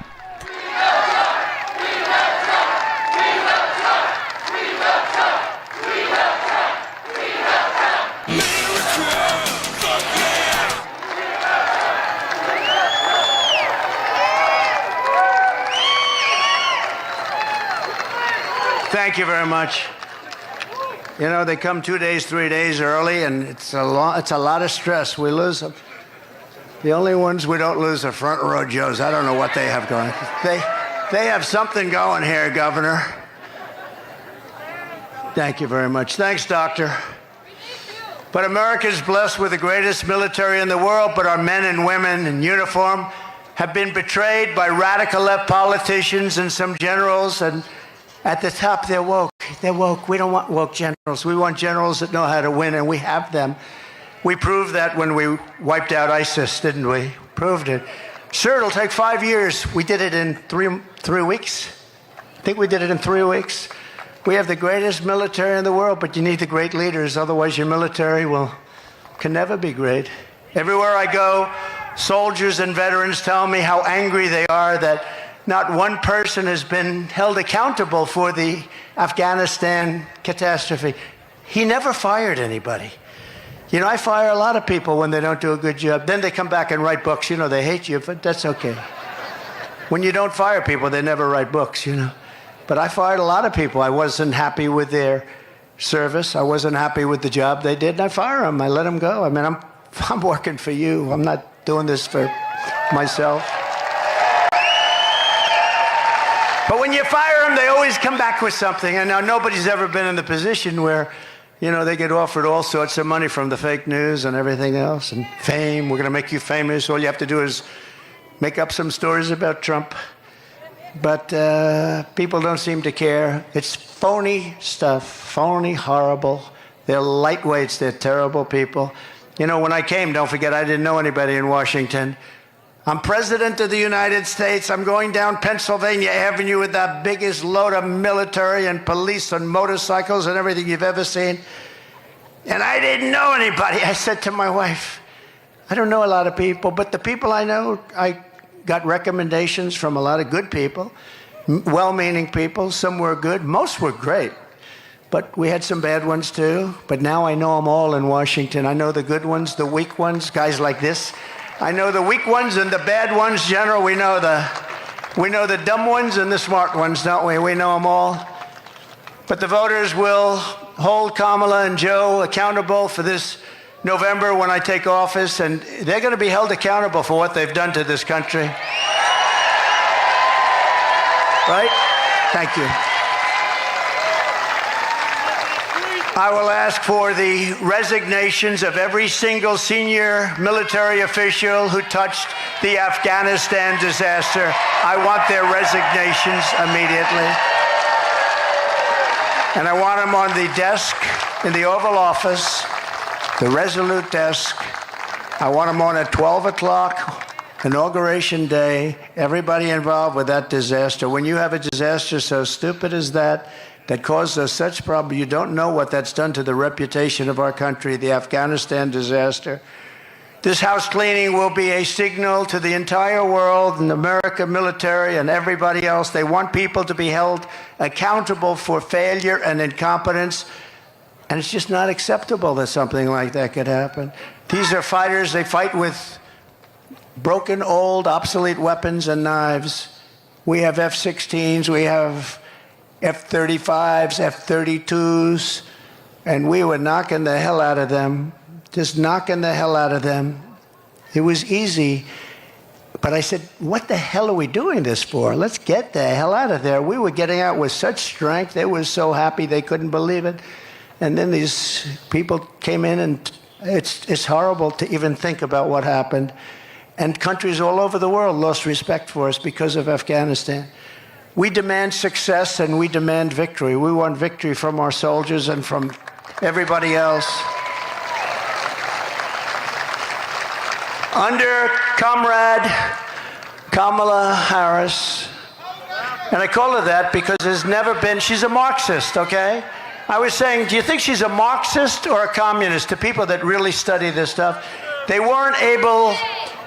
Thank you very much. You know, they come 2 days, 3 days early, and it's a lot of stress. We lose them. The only ones we don't lose are front row Joes. I don't know what they have going. They have something going here, Governor. Thank you very much. Thanks, Doctor. But America is blessed with the greatest military in the world, but our men and women in uniform have been betrayed by radical left politicians and some generals, and at the top, they're woke. They're woke. We don't want woke generals. We want generals that know how to win, and we have them. We proved that when we wiped out ISIS, didn't we? Proved it. Sure, it'll take 5 years. We did it in three weeks. I think we did it in 3 weeks. We have the greatest military in the world, but you need the great leaders. Otherwise, your military can never be great. Everywhere I go, soldiers and veterans tell me how angry they are that not one person has been held accountable for the Afghanistan catastrophe. He never fired anybody. You know, I fire a lot of people when they don't do a good job. Then they come back and write books. You know, they hate you, but that's okay. When you don't fire people, they never write books, you know. But I fired a lot of people. I wasn't happy with their service. I wasn't happy with the job they did, and I fire them. I let them go. I mean, I'm working for you. I'm not doing this for myself. But when you fire them, they always come back with something. And now nobody's ever been in the position where, you know, they get offered all sorts of money from the fake news and everything else, and fame. We're going to make you famous. All you have to do is make up some stories about Trump. But people don't seem to care. It's phony stuff, phony, horrible. They're lightweights. They're terrible people. You know, when I came, don't forget, I didn't know anybody in Washington. I'm president of the United States. I'm going down Pennsylvania Avenue with the biggest load of military and police and motorcycles and everything you've ever seen. And I didn't know anybody. I said to my wife, I don't know a lot of people, but the people I know, I got recommendations from a lot of good people, well-meaning people. Some were good. Most were great. But we had some bad ones too. But now I know them all in Washington. I know the good ones, the weak ones, guys like this. I know the weak ones and the bad ones, General. We know the dumb ones and the smart ones, don't we? We know them all. But the voters will hold Kamala and Joe accountable for this November when I take office, and they're going to be held accountable for what they've done to this country. Right? Thank you. I will ask for the resignations of every single senior military official who touched the Afghanistan disaster. I want their resignations immediately. And I want them on the desk in the Oval Office The Resolute desk, I want them on at 12 o'clock, Inauguration Day, everybody involved with that disaster. When you have a disaster so stupid as that caused us such problems, you don't know what that's done to the reputation of our country, the Afghanistan disaster. This house cleaning will be a signal to the entire world and America military and everybody else. They want people to be held accountable for failure and incompetence. And it's just not acceptable that something like that could happen. These are fighters. They fight with broken, old, obsolete weapons and knives. We have F-16s. We have F-35s, F-32s. And we were knocking the hell out of them. Just knocking the hell out of them. It was easy. But I said, what the hell are we doing this for? Let's get the hell out of there. We were getting out with such strength. They were so happy they couldn't believe it. And then these people came in, and it's horrible to even think about what happened. And countries all over the world lost respect for us because of Afghanistan. We demand success and we demand victory. We want victory from our soldiers and from everybody else. Under Comrade Kamala Harris, and I call her that because there's never been, she's a Marxist, okay? I was saying, do you think she's a Marxist or a communist? To people that really study this stuff, they weren't able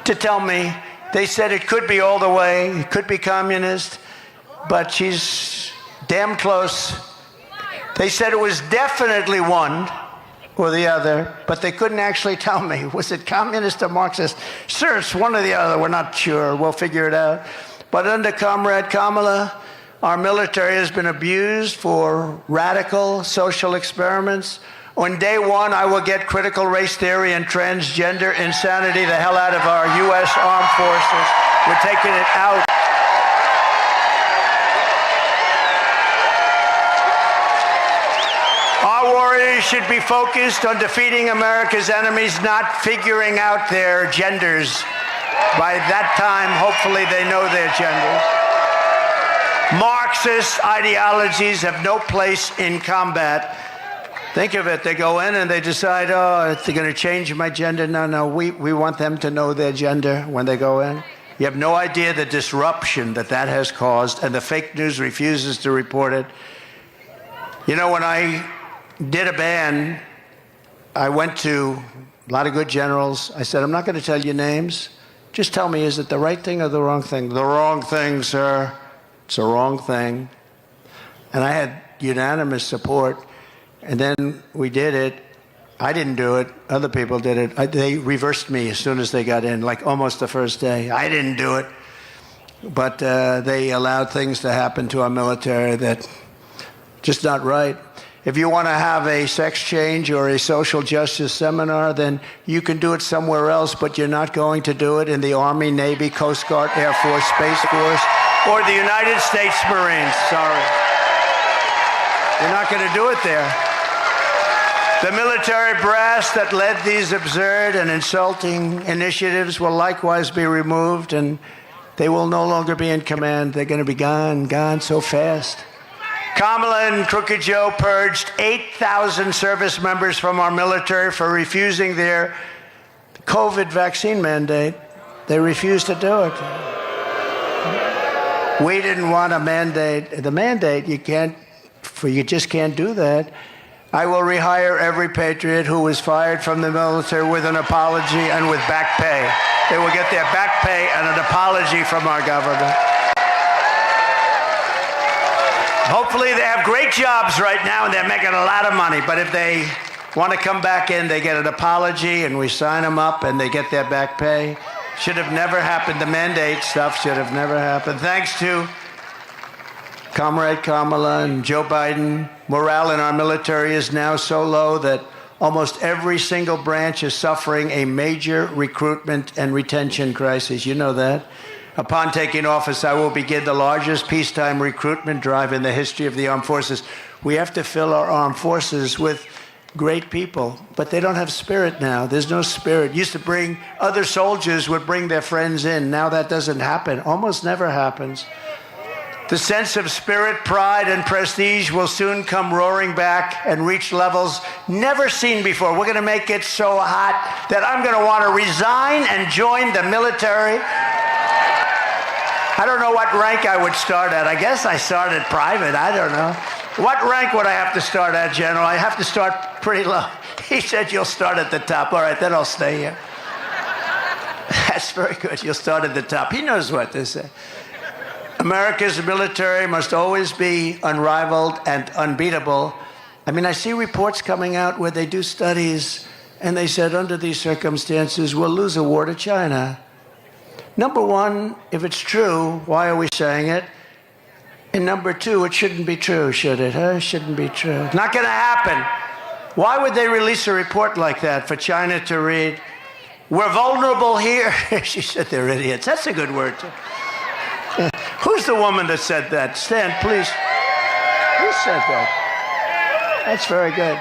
to tell me. They said it could be all the way, it could be communist, but she's damn close. They said it was definitely one or the other, but they couldn't actually tell me. Was it communist or Marxist? Sir, it's one or the other. We're not sure. We'll figure it out. But under Comrade Kamala, our military has been abused for radical social experiments. On day one, I will get critical race theory and transgender insanity the hell out of our U.S. armed forces. We're taking it out. Our warriors should be focused on defeating America's enemies, not figuring out their genders. By that time, hopefully, they know their genders. Marxist ideologies have no place in combat. Think of it, they go in and they decide, oh, they're going to change my gender. No, we want them to know their gender when they go in. You have no idea the disruption that has caused, and the fake news refuses to report it. You know, when I did a ban, I went to a lot of good generals. I said, I'm not going to tell you names. Just tell me, is it the right thing or the wrong thing? The wrong thing, sir. It's the wrong thing. And I had unanimous support. And then we did it. I didn't do it. Other people did it. They reversed me as soon as they got in, like almost the first day. I didn't do it. But they allowed things to happen to our military that just not right. If you want to have a sex change or a social justice seminar, then you can do it somewhere else, but you're not going to do it in the Army, Navy, Coast Guard, Air Force, Space Force, or the United States Marines. Sorry. You're not going to do it there. The military brass that led these absurd and insulting initiatives will likewise be removed, and they will no longer be in command. They're going to be gone so fast. Kamala and Crooked Joe purged 8,000 service members from our military for refusing their COVID vaccine mandate. They refused to do it. We didn't want a mandate. The mandate, you just can't do that. I will rehire every patriot who was fired from the military with an apology and with back pay. They will get their back pay and an apology from our government. Hopefully they have great jobs right now and they're making a lot of money, but if they want to come back in, they get an apology and we sign them up and they get their back pay. Should have never happened. The mandate stuff should have never happened. Thanks to Comrade Kamala and Joe Biden, morale in our military is now so low that almost every single branch is suffering a major recruitment and retention crisis. You know that. Upon taking office, I will begin the largest peacetime recruitment drive in the history of the armed forces. We have to fill our armed forces with great people, but they don't have spirit now. There's no spirit. Used to other soldiers would bring their friends in. Now that doesn't happen. Almost never happens. The sense of spirit, pride, and prestige will soon come roaring back and reach levels never seen before. We're going to make it so hot that I'm going to want to resign and join the military. I don't know what rank I would start at. I guess I started private. I don't know. What rank would I have to start at, General? I have to start pretty low. He said, you'll start at the top. All right, then I'll stay here. That's very good. You'll start at the top. He knows what to say. America's military must always be unrivaled and unbeatable. I mean, I see reports coming out where they do studies, and they said under these circumstances, we'll lose a war to China. Number one, if it's true, why are we saying it? And number two, it shouldn't be true, should it? Huh? It shouldn't be true. Not going to happen. Why would they release a report like that for China to read? We're vulnerable here. She said they're idiots. That's a good word, too. Who's the woman that said that? Stand, please. Who said that? That's very good.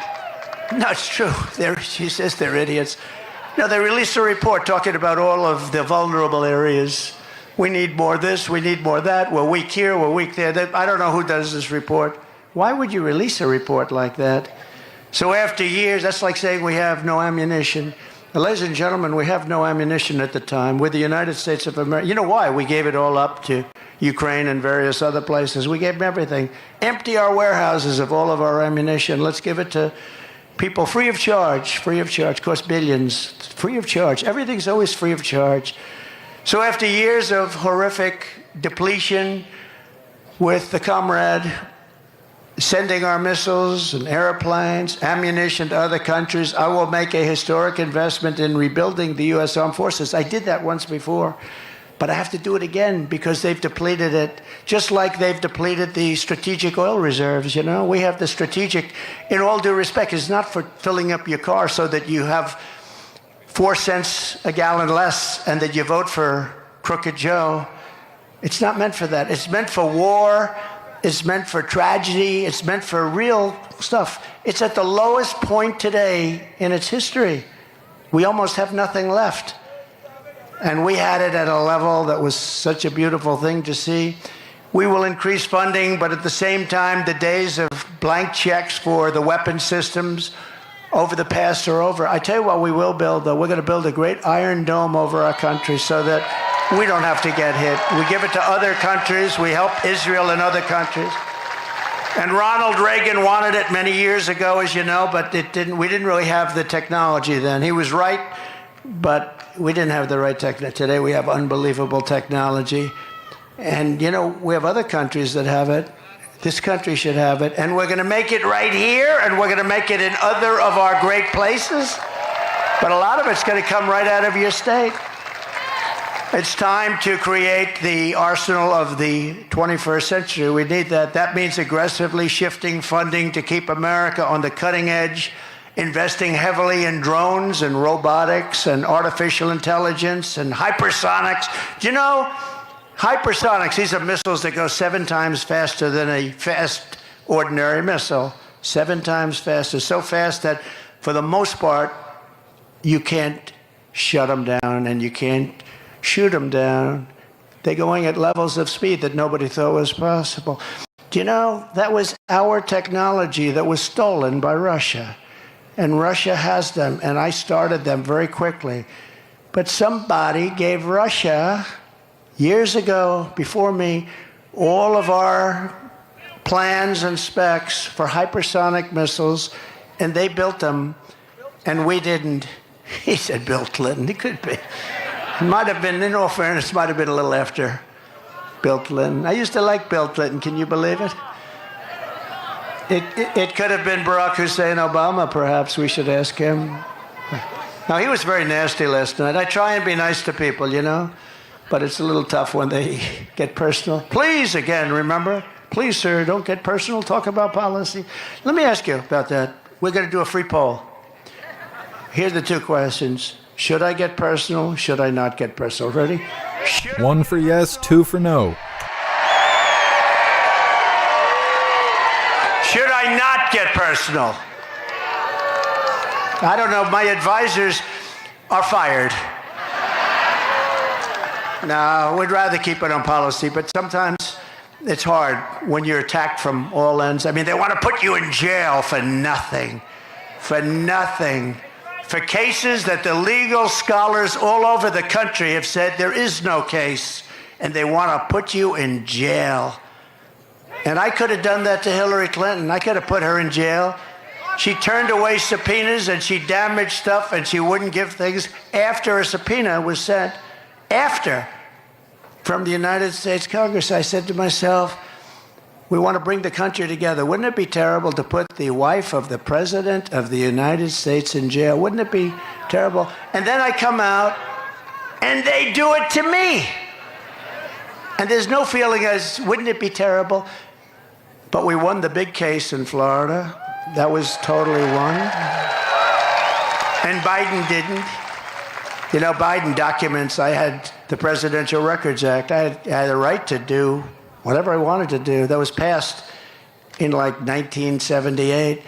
No, it's true. She says they're idiots. No, they released a report talking about all of the vulnerable areas. We need more this, we need more that. We're weak here, we're weak there. I don't know who does this report. Why would you release a report like that? So after years, that's like saying we have no ammunition. Ladies and gentlemen, we have no ammunition at the time. We're the United States of America. You know why? We gave it all up to Ukraine and various other places. We gave them everything. Empty our warehouses of all of our ammunition. Let's give it to people free of charge. Free of charge. Costs billions. Free of charge. Everything's always free of charge. So after years of horrific depletion with the comrade, sending our missiles and airplanes, ammunition to other countries, I will make a historic investment in rebuilding the U.S. Armed Forces. I did that once before, but I have to do it again because they've depleted it, just like they've depleted the strategic oil reserves, you know? We have the strategic, in all due respect, it's not for filling up your car so that you have 4 cents a gallon less and that you vote for Crooked Joe. It's not meant for that. It's meant for war. It's meant for tragedy. It's meant for real stuff. It's at the lowest point today in its history. We almost have nothing left. And we had it at a level that was such a beautiful thing to see. We will increase funding, but at the same time, the days of blank checks for the weapon systems over the past are over. I tell you what we will build, though. We're going to build a great iron dome over our country so that we don't have to get hit. We give it to other countries. We help Israel and other countries. And Ronald Reagan wanted it many years ago, as you know, but we didn't really have the technology then. He was right, but we didn't have the right technology. Today we have unbelievable technology. And, you know, we have other countries that have it. This country should have it. And we're going to make it right here, and we're going to make it in other of our great places. But a lot of it's going to come right out of your state. It's time to create the arsenal of the 21st century. We need that. That means aggressively shifting funding to keep America on the cutting edge, investing heavily in drones and robotics and artificial intelligence and hypersonics. Do you know, hypersonics, these are missiles that go 7 times faster than a fast ordinary missile. 7 times faster. So fast that for the most part, you can't shut them down and you can't shoot them down. They're going at levels of speed that nobody thought was possible. Do you know, that was our technology that was stolen by Russia. And Russia has them, and I started them very quickly. But somebody gave Russia, years ago, before me, all of our plans and specs for hypersonic missiles, and they built them, and we didn't. He said Bill Clinton. It could be. It might have been, in all fairness, might have been a little after Bill Clinton. I used to like Bill Clinton. Can you believe it? It could have been Barack Hussein Obama, perhaps. We should ask him. Now, he was very nasty last night. I try and be nice to people, you know, but it's a little tough when they get personal. Please, again, remember, please, sir, don't get personal. Talk about policy. Let me ask you about that. We're going to do a free poll. Here's the 2 questions. Should I get personal? Should I not get personal? Ready? 1 for yes, 2 for no. Should I not get personal? I don't know. My advisors are fired. No, we'd rather keep it on policy, but sometimes it's hard when you're attacked from all ends. I mean, they want to put you in jail for nothing. For nothing. For cases that the legal scholars all over the country have said there is no case, and they want to put you in jail. And I could have done that to Hillary Clinton. I could have put her in jail. She turned away subpoenas and she damaged stuff and she wouldn't give things after a subpoena was sent. After. From the United States Congress, I said to myself, we want to bring the country together. Wouldn't it be terrible to put the wife of the President of the United States in jail? Wouldn't it be terrible? And then I come out and they do it to me. And there's no feeling as, wouldn't it be terrible? But we won the big case in Florida. That was totally won. And Biden didn't. You know, Biden documents, I had the Presidential Records Act. I had a right to do whatever I wanted to do. That was passed in like 1978.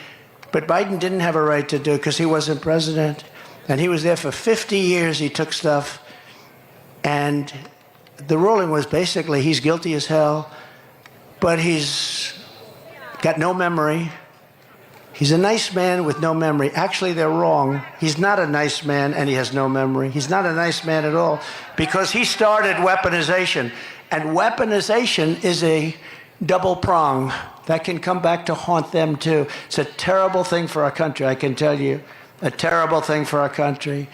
But Biden didn't have a right to do it because he wasn't president. And he was there for 50 years. He took stuff. And the ruling was basically he's guilty as hell, but he's got no memory. He's a nice man with no memory. Actually, they're wrong. He's not a nice man and he has no memory. He's not a nice man at all because he started weaponization. And weaponization is a double prong that can come back to haunt them too. It's a terrible thing for our country, I can tell you. A terrible thing for our country.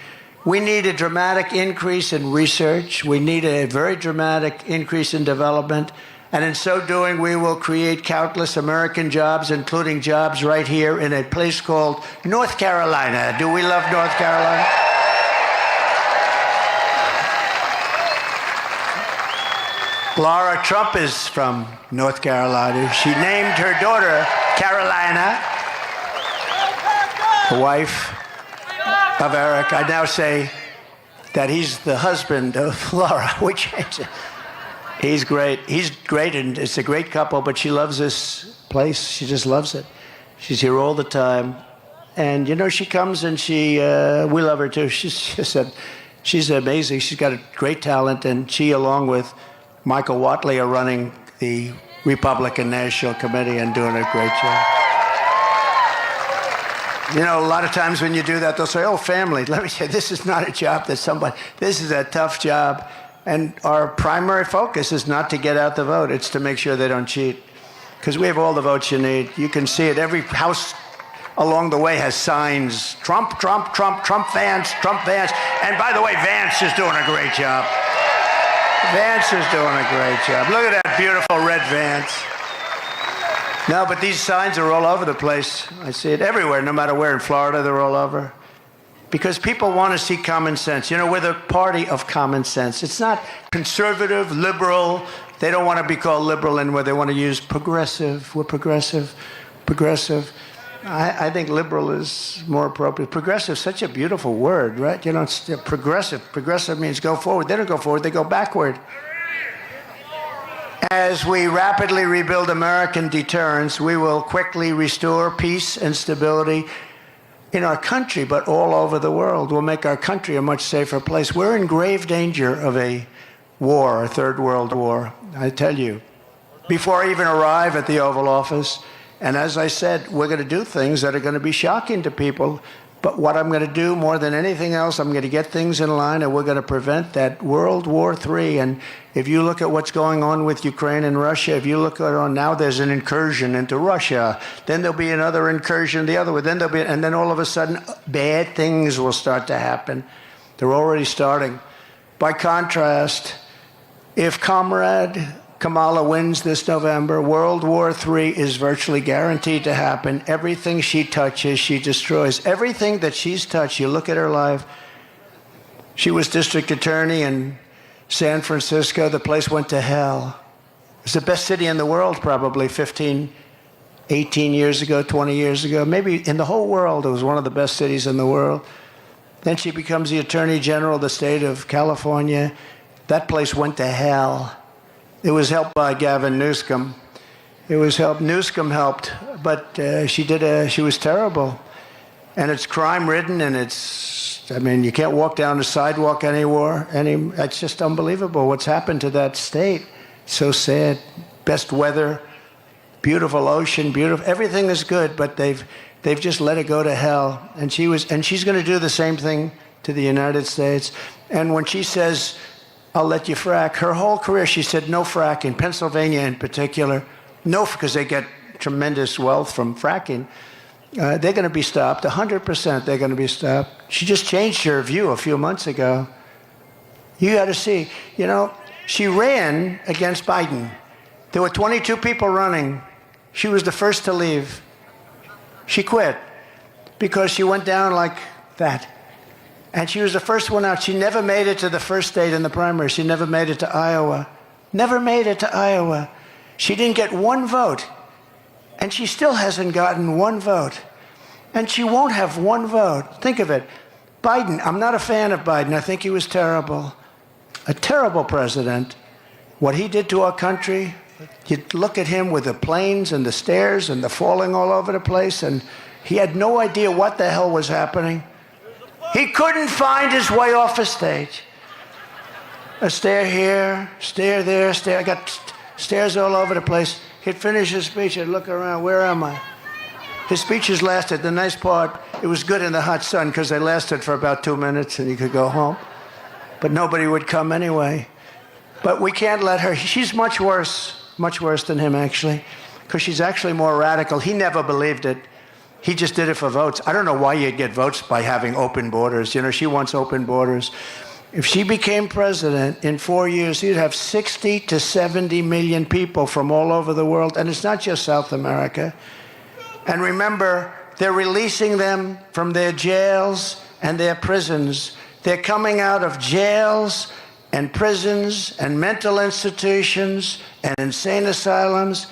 We need a dramatic increase in research. We need a very dramatic increase in development. And in so doing, we will create countless American jobs, including jobs right here in a place called North Carolina. Do we love North Carolina? Laura Trump is from North Carolina. She named her daughter Carolina, the wife of Eric. I now say that he's the husband of Laura. We changed it. He's great. He's great, and it's a great couple, but she loves this place. She just loves it. She's here all the time. And, you know, she comes and we love her too. She's amazing. She's got a great talent, and she, along with Michael Watley, are running the Republican National Committee and doing a great job. You know, a lot of times when you do that, they'll say, oh, family. Let me say, this is not a job that this is a tough job. And our primary focus is not to get out the vote. It's to make sure they don't cheat. Because we have all the votes you need. You can see it. Every house along the way has signs. Trump, Trump, Trump, Trump, Vance, Trump, Vance. And by the way, Vance is doing a great job. Vance is doing a great job. Look at that beautiful red Vance. No, but these signs are all over the place. I see it everywhere, no matter where. In Florida, they're all over. Because people want to see common sense. You know, we're the party of common sense. It's not conservative, liberal. They don't want to be called liberal anymore. They want to use progressive. We're progressive. Progressive. I think liberal is more appropriate. Progressive is such a beautiful word, right? You know, it's progressive. Progressive means go forward. They don't go forward. They go backward. As we rapidly rebuild American deterrence, we will quickly restore peace and stability in our country, but all over the world. Will make our country a much safer place. We're in grave danger of a war, a third world war, I tell you, before I even arrive at the Oval Office. And as I said, we're going to do things that are going to be shocking to people. But what I'm going to do more than anything else, I'm going to get things in line, and we're going to prevent that World War III. And if you look at what's going on with Ukraine and Russia, if you look at now there's an incursion into Russia, then there'll be another incursion the other way, then and then all of a sudden bad things will start to happen. They're already starting. By contrast, if Comrade Kamala wins this November, World War III is virtually guaranteed to happen. Everything she touches, she destroys. Everything that she's touched, you look at her life. She was district attorney in San Francisco. The place went to hell. It's the best city in the world, probably 15, 18 years ago, 20 years ago. Maybe in the whole world, it was one of the best cities in the world. Then she becomes the Attorney General of the state of California. That place went to hell. It was helped by Gavin Newsom. Newsom helped, but she was terrible. And it's crime-ridden, and you can't walk down the sidewalk anymore. It's just unbelievable what's happened to that state. So sad. best weather, beautiful ocean, beautiful, everything is good, but they've just let it go to hell. And she's going to do the same thing to the United States. And when she says, I'll let you frack, her whole career she said no fracking, Pennsylvania in particular, no, because they get tremendous wealth from fracking. They're going to be stopped, 100% they're going to be stopped. She just changed her view a few months ago. You got to see, she ran against Biden. There were 22 people running. She was the first to leave. She quit because she went down like that. And she was the first one out. She never made it to the first state in the primary. She never made it to Iowa. Never made it to Iowa. She didn't get one vote. And she still hasn't gotten one vote. And she won't have one vote. Think of it. Biden, I'm not a fan of Biden. I think he was terrible. A terrible president. What he did to our country, you look at him with the planes and the stairs and the falling all over the place, and he had no idea what the hell was happening. He couldn't find his way off a stage. A stair here, stair there, stair. I got stairs all over the place. He'd finish his speech, he'd look around, where am I? His speeches lasted, the nice part, it was good in the hot sun because they lasted for about 2 minutes and he could go home. But nobody would come anyway. But we can't let her, she's much worse than him actually, because she's actually more radical. He never believed it. He just did it for votes. I don't know why you'd get votes by having open borders. She wants open borders. If she became president in 4 years, you'd have 60 to 70 million people from all over the world. And it's not just South America. And remember, they're releasing them from their jails and their prisons. They're coming out of jails and prisons and mental institutions and insane asylums.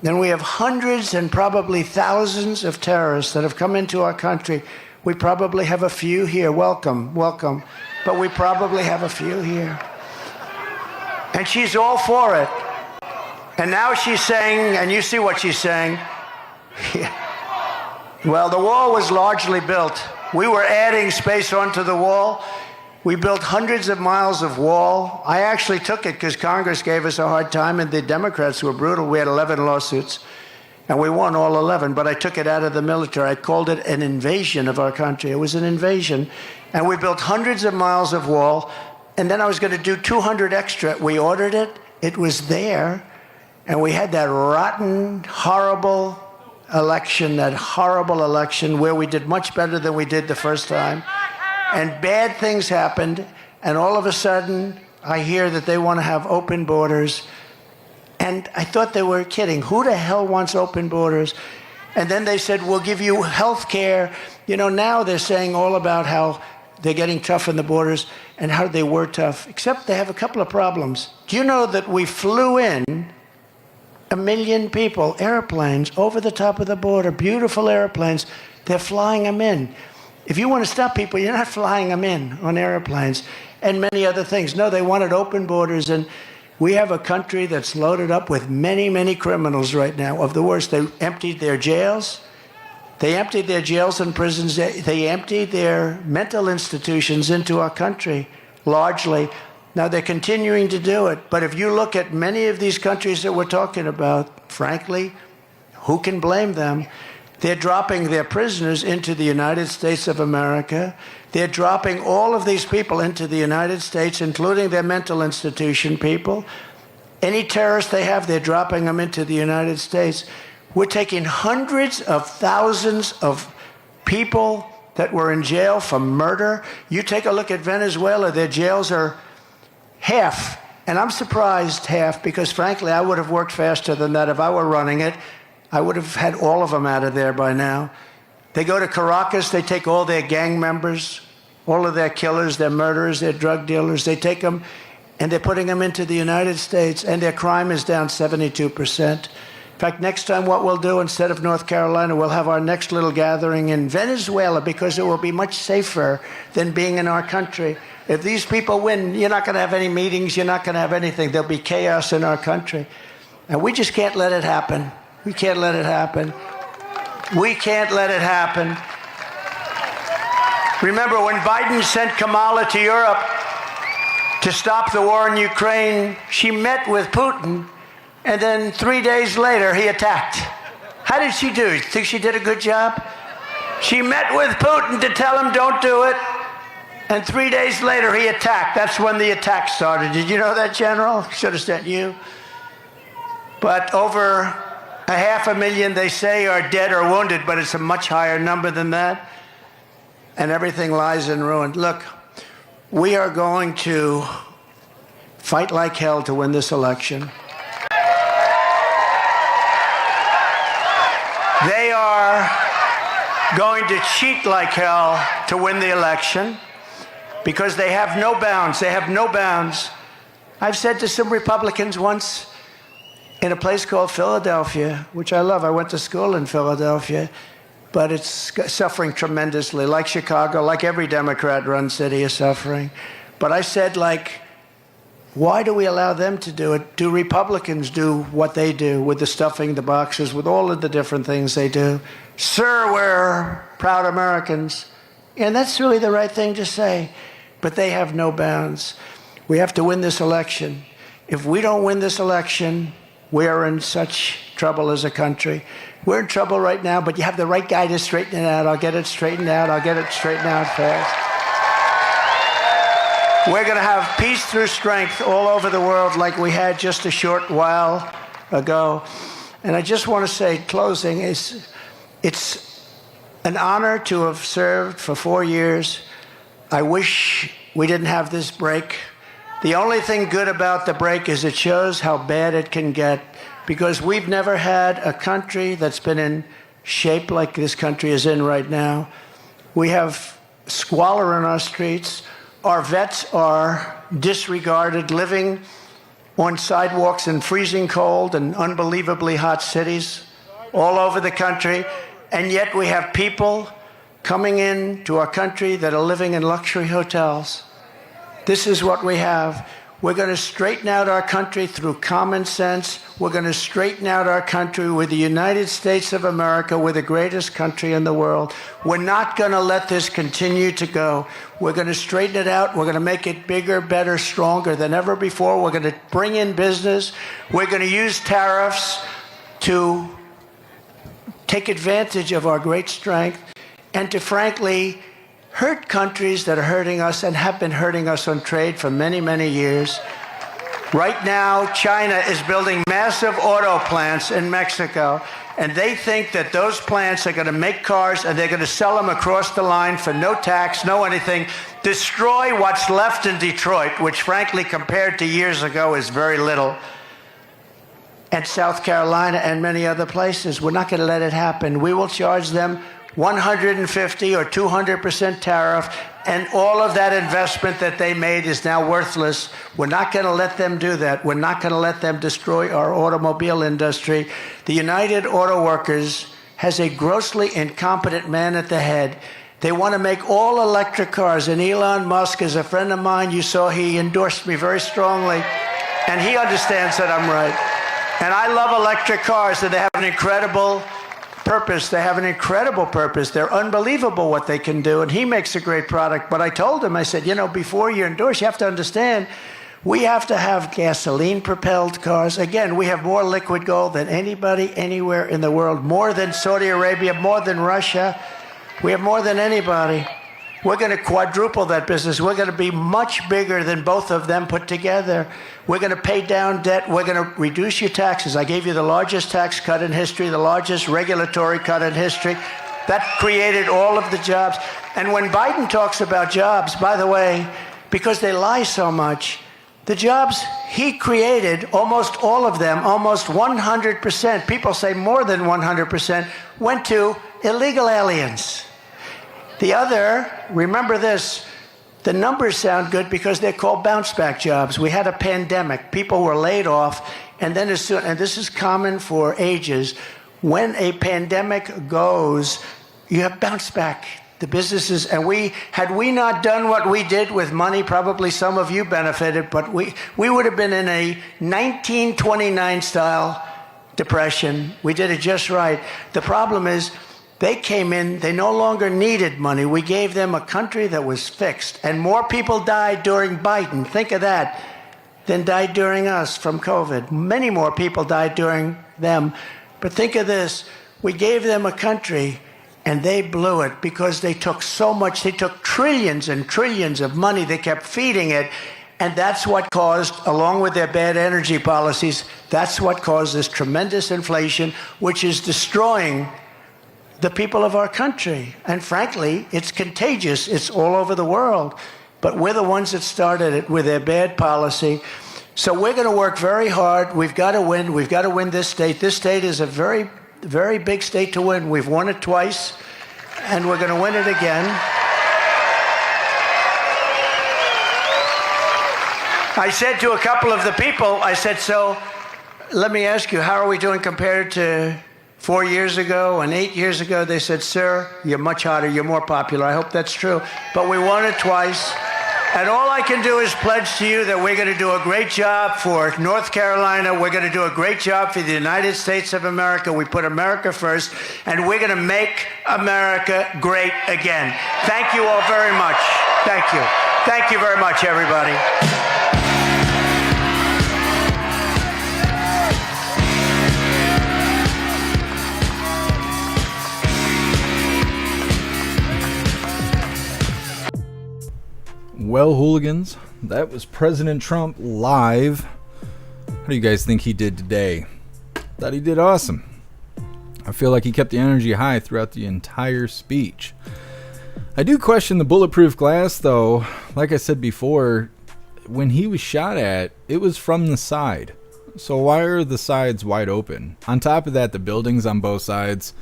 Then we have hundreds and probably thousands of terrorists that have come into our country. We probably have a few here. Welcome, welcome. But we probably have a few here. And she's all for it. And now she's saying, and you see what she's saying, well, the wall was largely built. We were adding space onto the wall. We built hundreds of miles of wall. I actually took it because Congress gave us a hard time and the Democrats were brutal. We had 11 lawsuits and we won all 11, but I took it out of the military. I called it an invasion of our country. It was an invasion. And we built hundreds of miles of wall. And then I was going to do 200 extra. We ordered it. It was there. And we had that rotten, horrible election, where we did much better than we did the first time. And bad things happened, and all of a sudden, I hear that they want to have open borders. And I thought they were kidding. Who the hell wants open borders? And then they said, we'll give you health care. Now they're saying all about how they're getting tough on the borders and how they were tough, except they have a couple of problems. Do you know that we flew in 1 million people, airplanes, over the top of the border, beautiful airplanes. They're flying them in. If you want to stop people, you're not flying them in on airplanes and many other things. No, they wanted open borders, and we have a country that's loaded up with many, many criminals right now, of the worst. They emptied their jails. They emptied their jails and prisons. They emptied their mental institutions into our country, largely. Now, they're continuing to do it. But if you look at many of these countries that we're talking about, frankly, who can blame them? They're dropping their prisoners into the United States of America. They're dropping all of these people into the United States, including their mental institution people. Any terrorists they have, they're dropping them into the United States. We're taking hundreds of thousands of people that were in jail for murder. You take a look at Venezuela, their jails are half. And I'm surprised half, because frankly, I would have worked faster than that if I were running it. I would have had all of them out of there by now. They go to Caracas, they take all their gang members, all of their killers, their murderers, their drug dealers, they take them and they're putting them into the United States, and their crime is down 72%. In fact, next time what we'll do, instead of North Carolina, we'll have our next little gathering in Venezuela, because it will be much safer than being in our country. If these people win, you're not going to have any meetings, you're not going to have anything. There'll be chaos in our country. And we just can't let it happen. We can't let it happen. We can't let it happen. Remember, when Biden sent Kamala to Europe to stop the war in Ukraine, she met with Putin. And then 3 days later, he attacked. How did she do? You think she did a good job? She met with Putin to tell him don't do it. And 3 days later, he attacked. That's when the attack started. Did you know that, General? Should have sent you. But over 500,000, they say, are dead or wounded, but it's a much higher number than that. And everything lies in ruin. Look, we are going to fight like hell to win this election. They are going to cheat like hell to win the election because they have no bounds. They have no bounds. I've said to some Republicans once in a place called Philadelphia, which I love. I went to school in Philadelphia, but it's suffering tremendously, like Chicago, like every Democrat-run city is suffering. But I said, why do we allow them to do it? Do Republicans do what they do with the stuffing the boxes, with all of the different things they do? Sir, we're proud Americans. And that's really the right thing to say. But they have no bounds. We have to win this election. If we don't win this election, we are in such trouble as a country. We're in trouble right now, but you have the right guy to straighten it out. I'll get it straightened out. I'll get it straightened out fast. We're going to have peace through strength all over the world like we had just a short while ago. And I just want to say, closing, it's an honor to have served for 4 years. I wish we didn't have this break. The only thing good about the break is it shows how bad it can get, because we've never had a country that's been in shape like this country is in right now. We have squalor in our streets. Our vets are disregarded, living on sidewalks in freezing cold and unbelievably hot cities all over the country. And yet we have people coming into our country that are living in luxury hotels. This is what we have. We're going to straighten out our country through common sense. We're going to straighten out our country with the United States of America. We're the greatest country in the world. We're not going to let this continue to go. We're going to straighten it out. We're going to make it bigger, better, stronger than ever before. We're going to bring in business. We're going to use tariffs to take advantage of our great strength and to, frankly, hurt countries that are hurting us and have been hurting us on trade for many, many years. Right now, China is building massive auto plants in Mexico, and they think that those plants are going to make cars and they're going to sell them across the line for no tax, no anything, destroy what's left in Detroit, which frankly, compared to years ago, is very little, and South Carolina and many other places. We're not going to let it happen. We will charge them 150 or 200% tariff, and all of that investment that they made is now worthless. We're not going to let them do that. We're not going to let them destroy our automobile industry. The United Auto Workers has a grossly incompetent man at the head. They want to make all electric cars, and Elon Musk is a friend of mine. You saw he endorsed me very strongly, and he understands that I'm right. And I love electric cars, and they have an incredible purpose. They have an incredible purpose. They're unbelievable what they can do, and he makes a great product. But I told him, I said, before you endorse, you have to understand, we have to have gasoline-propelled cars. Again, we have more liquid gold than anybody anywhere in the world, more than Saudi Arabia, more than Russia. We have more than anybody. We're going to quadruple that business. We're going to be much bigger than both of them put together. We're going to pay down debt. We're going to reduce your taxes. I gave you the largest tax cut in history, the largest regulatory cut in history. That created all of the jobs. And when Biden talks about jobs, by the way, because they lie so much, the jobs he created, almost all of them, almost 100%, people say more than 100%, went to illegal aliens. The other, remember this, the numbers sound good because they're called bounce-back jobs. We had a pandemic. People were laid off, and then and this is common for ages, when a pandemic goes, you have bounce-back. The businesses, and had we not done what we did with money, probably some of you benefited, but we would have been in a 1929-style depression. We did it just right. The problem is, they came in, they no longer needed money. We gave them a country that was fixed, and more people died during Biden. Think of that than died during us from COVID. Many more people died during them. But think of this. We gave them a country, and they blew it because they took so much. They took trillions and trillions of money. They kept feeding it. And that's what caused, along with their bad energy policies, that's what caused this tremendous inflation, which is destroying the people of our country. And frankly, it's contagious. It's all over the world. But we're the ones that started it with their bad policy. So we're going to work very hard. We've got to win. We've got to win this state. This state is a very, very big state to win. We've won it twice, and we're going to win it again. I said to a couple of the people, I said, so let me ask you, how are we doing compared to 4 years ago and 8 years ago? They said, sir, you're much hotter, you're more popular. I hope that's true. But we won it twice. And all I can do is pledge to you that we're going to do a great job for North Carolina. We're going to do a great job for the United States of America. We put America first, and we're going to make America great again. Thank you all very much. Thank you. Thank you very much, everybody. Well, hooligans, that was President Trump live. How do you guys think he did today? Thought he did awesome. I feel like he kept the energy high throughout the entire speech. I do question the bulletproof glass, though. Like I said before, when he was shot at, it was from the side. So why are the sides wide open? On top of that, the buildings on both sides.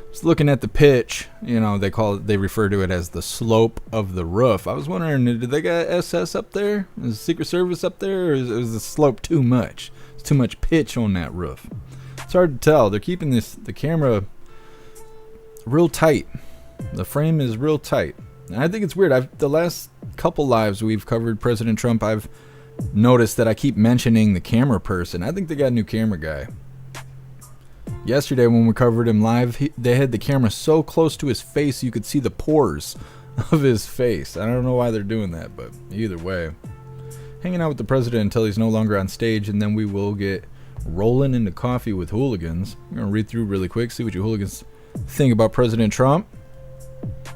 Just looking at the pitch, you know, they refer to it as the slope of the roof. I was wondering, did they got SS up there? Is the Secret Service up there? Or is the slope too much? It's too much pitch on that roof. It's hard to tell. They're keeping the camera real tight. The frame is real tight. And I think it's weird. The last couple lives we've covered President Trump, I've noticed that I keep mentioning the camera person. I think they got a new camera guy. Yesterday when we covered him live, they had the camera so close to his face you could see the pores of his face. I don't know why they're doing that, but either way. Hanging out with the president until he's no longer on stage, and then we will get rolling into coffee with hooligans. I'm going to read through really quick, see what you hooligans think about President Trump.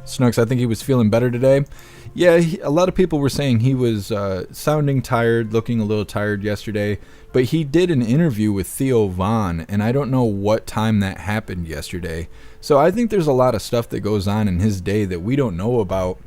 Snooks, I think he was feeling better today. Yeah, a lot of people were saying he was sounding tired, looking a little tired yesterday. But he did an interview with Theo Von, and I don't know what time that happened yesterday. So I think there's a lot of stuff that goes on in his day that we don't know about.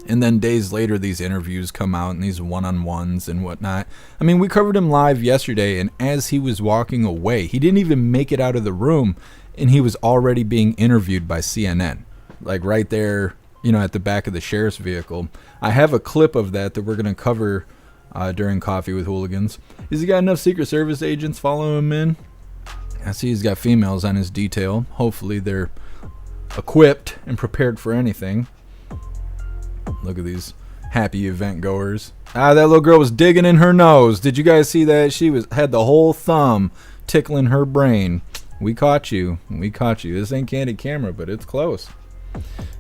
And then days later, these interviews come out and these one-on-ones and whatnot. I mean, we covered him live yesterday, and as he was walking away, he didn't even make it out of the room, and he was already being interviewed by CNN. Like right there, you know, at the back of the sheriff's vehicle. I have a clip of that we're going to cover during Coffee with Hooligans. Has he got enough Secret Service agents following him in? I see he's got females on his detail. Hopefully they're equipped and prepared for anything. Look at these happy event goers. That little girl was digging in her nose. Did you guys see that? She had the whole thumb tickling her brain. We caught you. We caught you. This ain't candid camera, but it's close.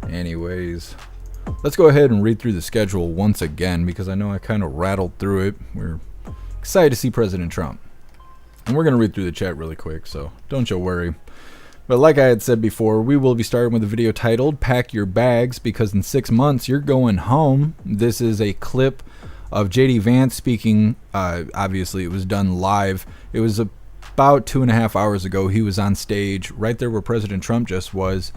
Anyways, let's go ahead and read through the schedule once again because I know I kind of rattled through it. We're excited to see President Trump. And we're going to read through the chat really quick, so don't you worry. But like I had said before, we will be starting with a video titled Pack Your Bags because in 6 months you're going home. This is a clip of J.D. Vance speaking. Obviously, it was done live. It was about 2.5 hours ago. He was on stage right there where President Trump just was.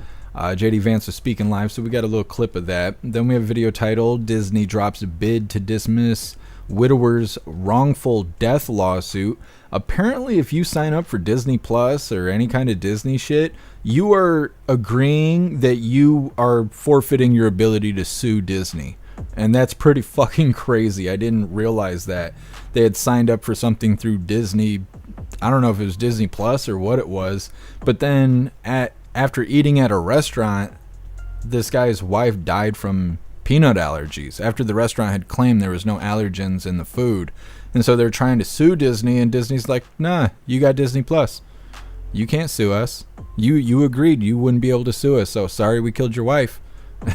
J.D. Vance was speaking live, so we got a little clip of that. Then we have a video titled Disney Drops a Bid to Dismiss Widower's Wrongful Death Lawsuit. Apparently, if you sign up for Disney Plus or any kind of Disney shit, you are agreeing that you are forfeiting your ability to sue Disney. And that's pretty fucking crazy. I didn't realize that. They had signed up for something through Disney. I don't know if it was Disney Plus or what it was. But then after eating at a restaurant, this guy's wife died from peanut allergies after the restaurant had claimed there was no allergens in the food. And so they're trying to sue Disney, and Disney's like, nah, you got Disney Plus. You can't sue us. You agreed you wouldn't be able to sue us, so sorry we killed your wife.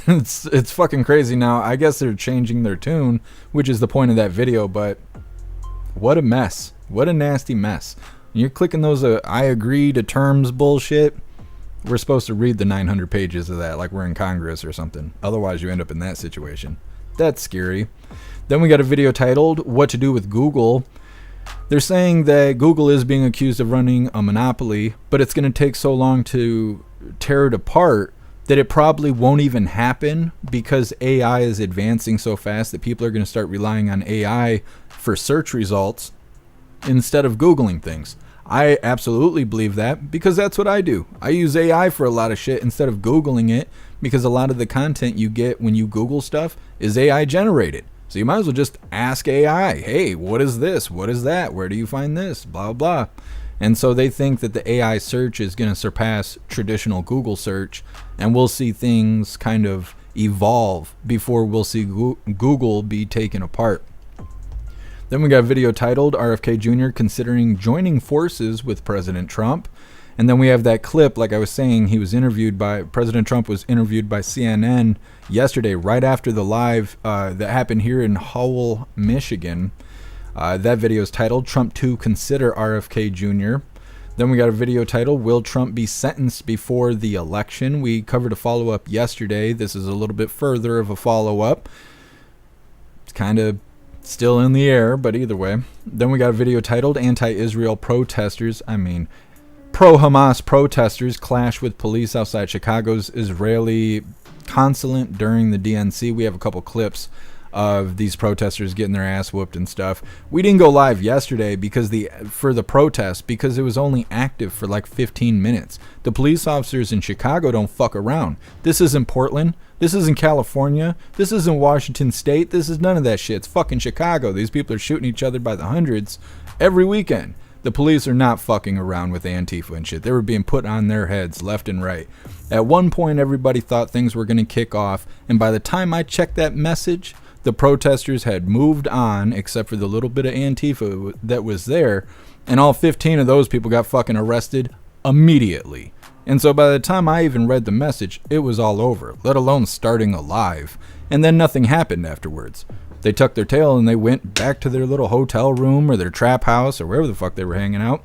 It's fucking crazy. Now, I guess they're changing their tune, which is the point of that video, but What a mess. What a nasty mess. When you're clicking those I agree to terms bullshit, we're supposed to read the 900 pages of that like we're in Congress or something. Otherwise, you end up in that situation. That's scary. Then we got a video titled, What to Do with Google. They're saying that Google is being accused of running a monopoly, but it's going to take so long to tear it apart that it probably won't even happen because AI is advancing so fast that people are going to start relying on AI for search results instead of Googling things. I absolutely believe that because that's what I do. I use AI for a lot of shit instead of Googling it because a lot of the content you get when you Google stuff is AI generated. So you might as well just ask AI, hey, what is this? What is that? Where do you find this? Blah, blah. And so they think that the AI search is going to surpass traditional Google search, and we'll see things kind of evolve before we'll see Google be taken apart. Then we got a video titled RFK Jr. considering joining forces with President Trump. And then we have that clip, like I was saying, President Trump was interviewed by CNN yesterday, right after the live that happened here in Howell, Michigan. That video is titled Trump to Consider RFK Jr. Then we got a video titled Will Trump Be Sentenced Before the Election? We covered a follow-up yesterday. This is a little bit further of a follow-up. It's kind of still in the air, but either way. Then we got a video titled Pro-Hamas protesters clash with police outside Chicago's Israeli consulate during the DNC. We have a couple clips of these protesters getting their ass whooped and stuff. We didn't go live yesterday for the protest because it was only active for like 15 minutes. The police officers in Chicago don't fuck around. This isn't Portland. This isn't California. This isn't Washington State. This is none of that shit. It's fucking Chicago. These people are shooting each other by the hundreds every weekend. The police are not fucking around with Antifa and shit. They were being put on their heads left and right. At one point, everybody thought things were going to kick off, and by the time I checked that message, the protesters had moved on, except for the little bit of Antifa that was there, and all 15 of those people got fucking arrested immediately. And so by the time I even read the message, it was all over, let alone starting a live. And then nothing happened afterwards. They tucked their tail and they went back to their little hotel room or their trap house or wherever the fuck they were hanging out.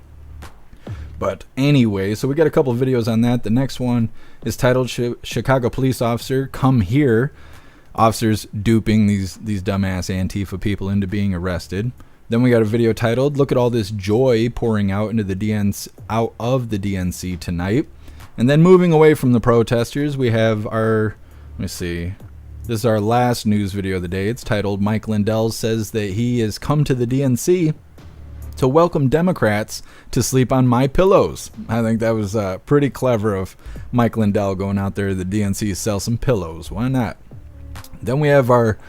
But anyway, so we got a couple of videos on that. The next one is titled Chicago Police Officer Come Here. Officers duping these dumbass Antifa people into being arrested. Then we got a video titled Look at all this joy pouring out of the DNC tonight. And then moving away from the protesters, we have our, let me see, this is our last news video of the day. It's titled Mike Lindell says that he has come to the DNC to welcome Democrats to sleep on my pillows. I think that was pretty clever of Mike Lindell going out there to the DNC to sell some pillows. Why not? Then we have our,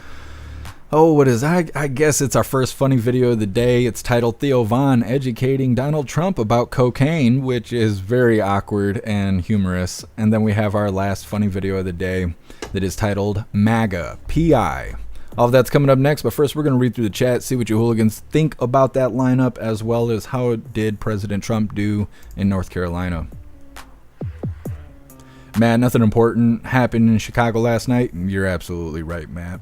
I guess it's our first funny video of the day. It's titled Theo Von educating Donald Trump about cocaine, which is very awkward and humorous. And then we have our last funny video of the day that is titled MAGA, P-I. All of that's coming up next, but first we're going to read through the chat, see what you hooligans think about that lineup, as well as how did President Trump do in North Carolina. Matt, nothing important happened in Chicago last night? You're absolutely right, Matt.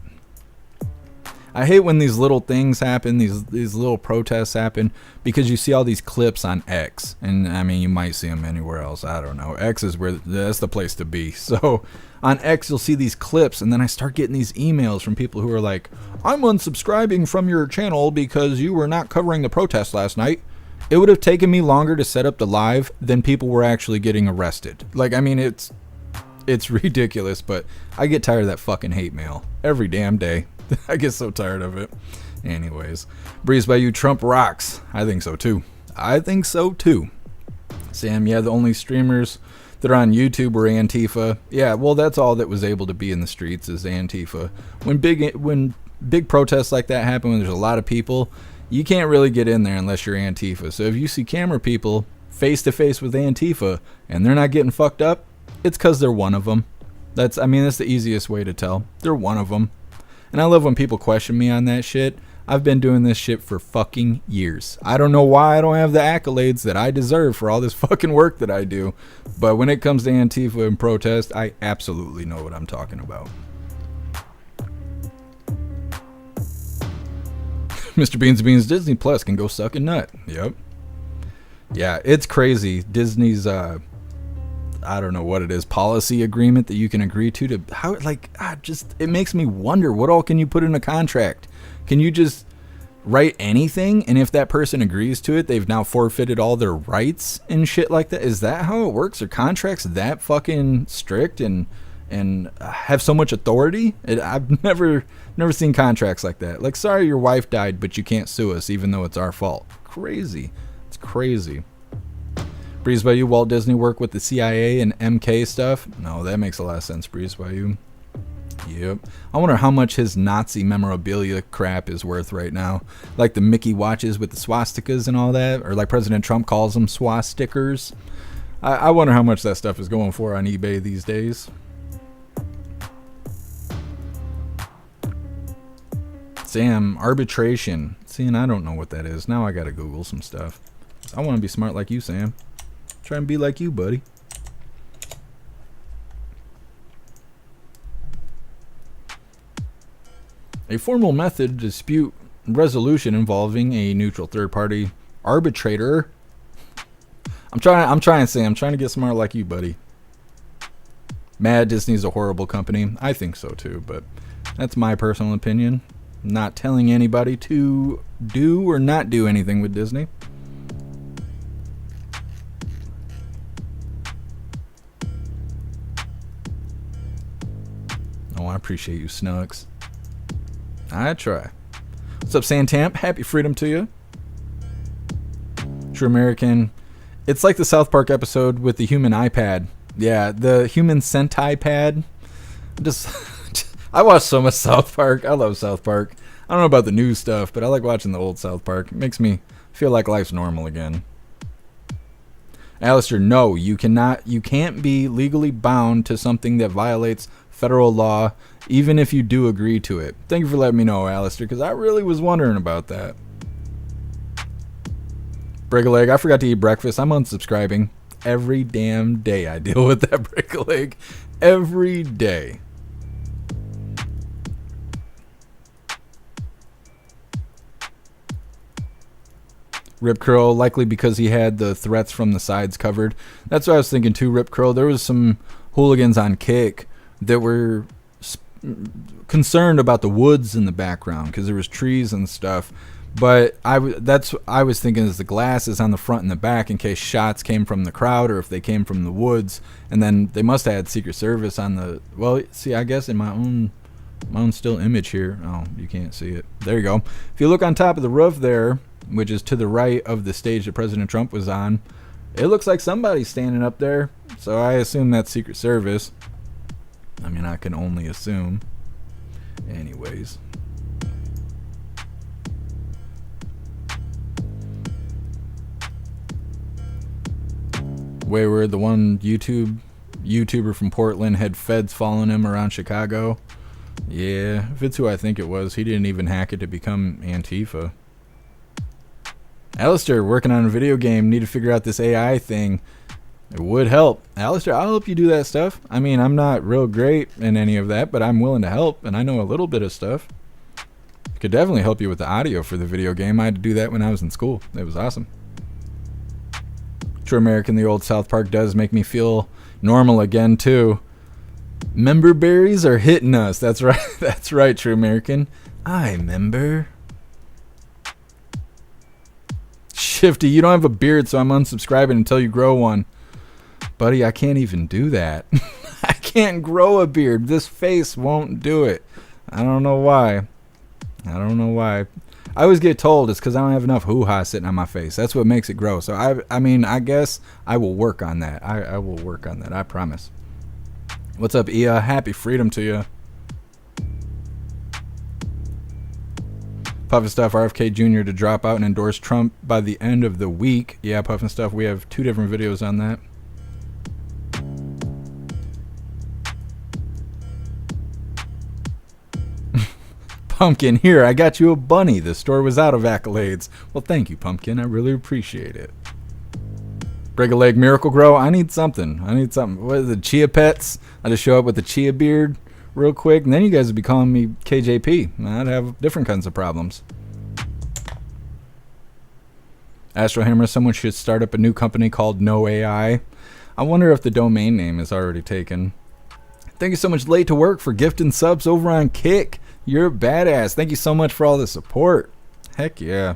I hate when these little things happen, these little protests happen, because you see all these clips on X. And, I mean, you might see them anywhere else. I don't know. X is that's the place to be. So, on X, you'll see these clips, and then I start getting these emails from people who are like, I'm unsubscribing from your channel because you were not covering the protest last night. It would have taken me longer to set up the live than people were actually getting arrested. Like, I mean, it's ridiculous, but I get tired of that fucking hate mail every damn day. I get so tired of it. Anyways, Breeze by You, Trump rocks. I think so too. Sam, yeah, the only streamers that are on YouTube were Antifa. Yeah, well, that's all that was able to be in the streets is Antifa. When big protests like that happen, when there's a lot of people, you can't really get in there unless you're Antifa. So if you see camera people face to face with Antifa and they're not getting fucked up, it's because they're one of them. That's the easiest way to tell. They're one of them. And I love when people question me on that shit. I've been doing this shit for fucking years. I don't know why I don't have the accolades that I deserve for all this fucking work that I do. But when it comes to Antifa and protest, I absolutely know what I'm talking about. Mr. Beans and Beans Disney Plus can go suck a nut. Yep. Yeah, it's crazy. Disney's I don't know what it is, policy agreement that you can agree to how, like, just, it makes me wonder, what all can you put in a contract? Can you just write anything, and if that person agrees to it, they've now forfeited all their rights and shit like that? Is that how it works? Are contracts that fucking strict and have so much authority? I've never seen contracts like that. Like, sorry your wife died, but you can't sue us even though it's our fault. Crazy. It's crazy. Breeze by You, Walt Disney work with the CIA and MK stuff? No, that makes a lot of sense, Breeze by You. Yep. I wonder how much his Nazi memorabilia crap is worth right now. Like the Mickey watches with the swastikas and all that, or like President Trump calls them swastickers. I wonder how much that stuff is going for on eBay these days. Sam, arbitration. See, and I don't know what that is. Now I gotta Google some stuff. I want to be smart like you, Sam. Try and be like you, buddy. A formal method of dispute resolution involving a neutral third-party arbitrator. I'm trying, Sam. I'm trying to get smart like you, buddy. Mad Disney's a horrible company. I think so too, but that's my personal opinion. Not telling anybody to do or not do anything with Disney. Oh, I appreciate you, Snugs. I try. What's up, Santamp? Happy freedom to you. True American. It's like the South Park episode with the human iPad. Yeah, the human Sentai pad. I watch so much South Park. I love South Park. I don't know about the new stuff, but I like watching the old South Park. It makes me feel like life's normal again. Alistair, no, you can't be legally bound to something that violates federal law, even if you do agree to it. Thank you for letting me know, Alistair, because I really was wondering about that. Break a leg. I forgot to eat breakfast. I'm unsubscribing. Every damn day I deal with that break a leg. Every day. Rip Curl, likely because he had the threats from the sides covered. That's what I was thinking too, Rip Curl. There was some hooligans on Kick that were concerned about the woods in the background because there was trees and stuff. But I was thinking is the glasses on the front and the back in case shots came from the crowd or if they came from the woods. And then they must have had Secret Service on the, well, see, I guess in my own still image here. Oh, you can't see it. There you go. If you look on top of the roof there, which is to the right of the stage that President Trump was on, it looks like somebody's standing up there. So I assume that's Secret Service. I mean, I can only assume. Anyways. Wayward, the one YouTuber from Portland, had feds following him around Chicago. Yeah, if it's who I think it was, he didn't even hack it to become Antifa. Alistair, working on a video game, need to figure out this AI thing. It would help. Alistair, I'll help you do that stuff. I mean, I'm not real great in any of that, but I'm willing to help, and I know a little bit of stuff. Could definitely help you with the audio for the video game. I had to do that when I was in school. It was awesome. True American, the old South Park does make me feel normal again, too. Member berries are hitting us. That's right. That's right, True American. I member. Shifty, you don't have a beard, so I'm unsubscribing until you grow one. Buddy, I can't even do that. I can't grow a beard. This face won't do it. I don't know why. I always get told it's because I don't have enough hoo-ha sitting on my face. That's what makes it grow. So, I mean, I guess I will work on that. I will work on that. I promise. What's up, Ia? Happy freedom to you. Puffin Stuff, RFK Jr. to drop out and endorse Trump by the end of the week. Yeah, Puffin Stuff, we have 2 different videos on that. Pumpkin, here, I got you a bunny. The store was out of accolades. Well, thank you, Pumpkin. I really appreciate it. Break a leg, Miracle Grow. I need something. What is it, Chia Pets? I just show up with the Chia beard real quick, and then you guys would be calling me KJP. I'd have different kinds of problems. Astrohammer, someone should start up a new company called No AI. I wonder if the domain name is already taken. Thank you so much, Late to Work, for gifting subs over on Kick. You're a badass. Thank you so much for all the support. Heck yeah.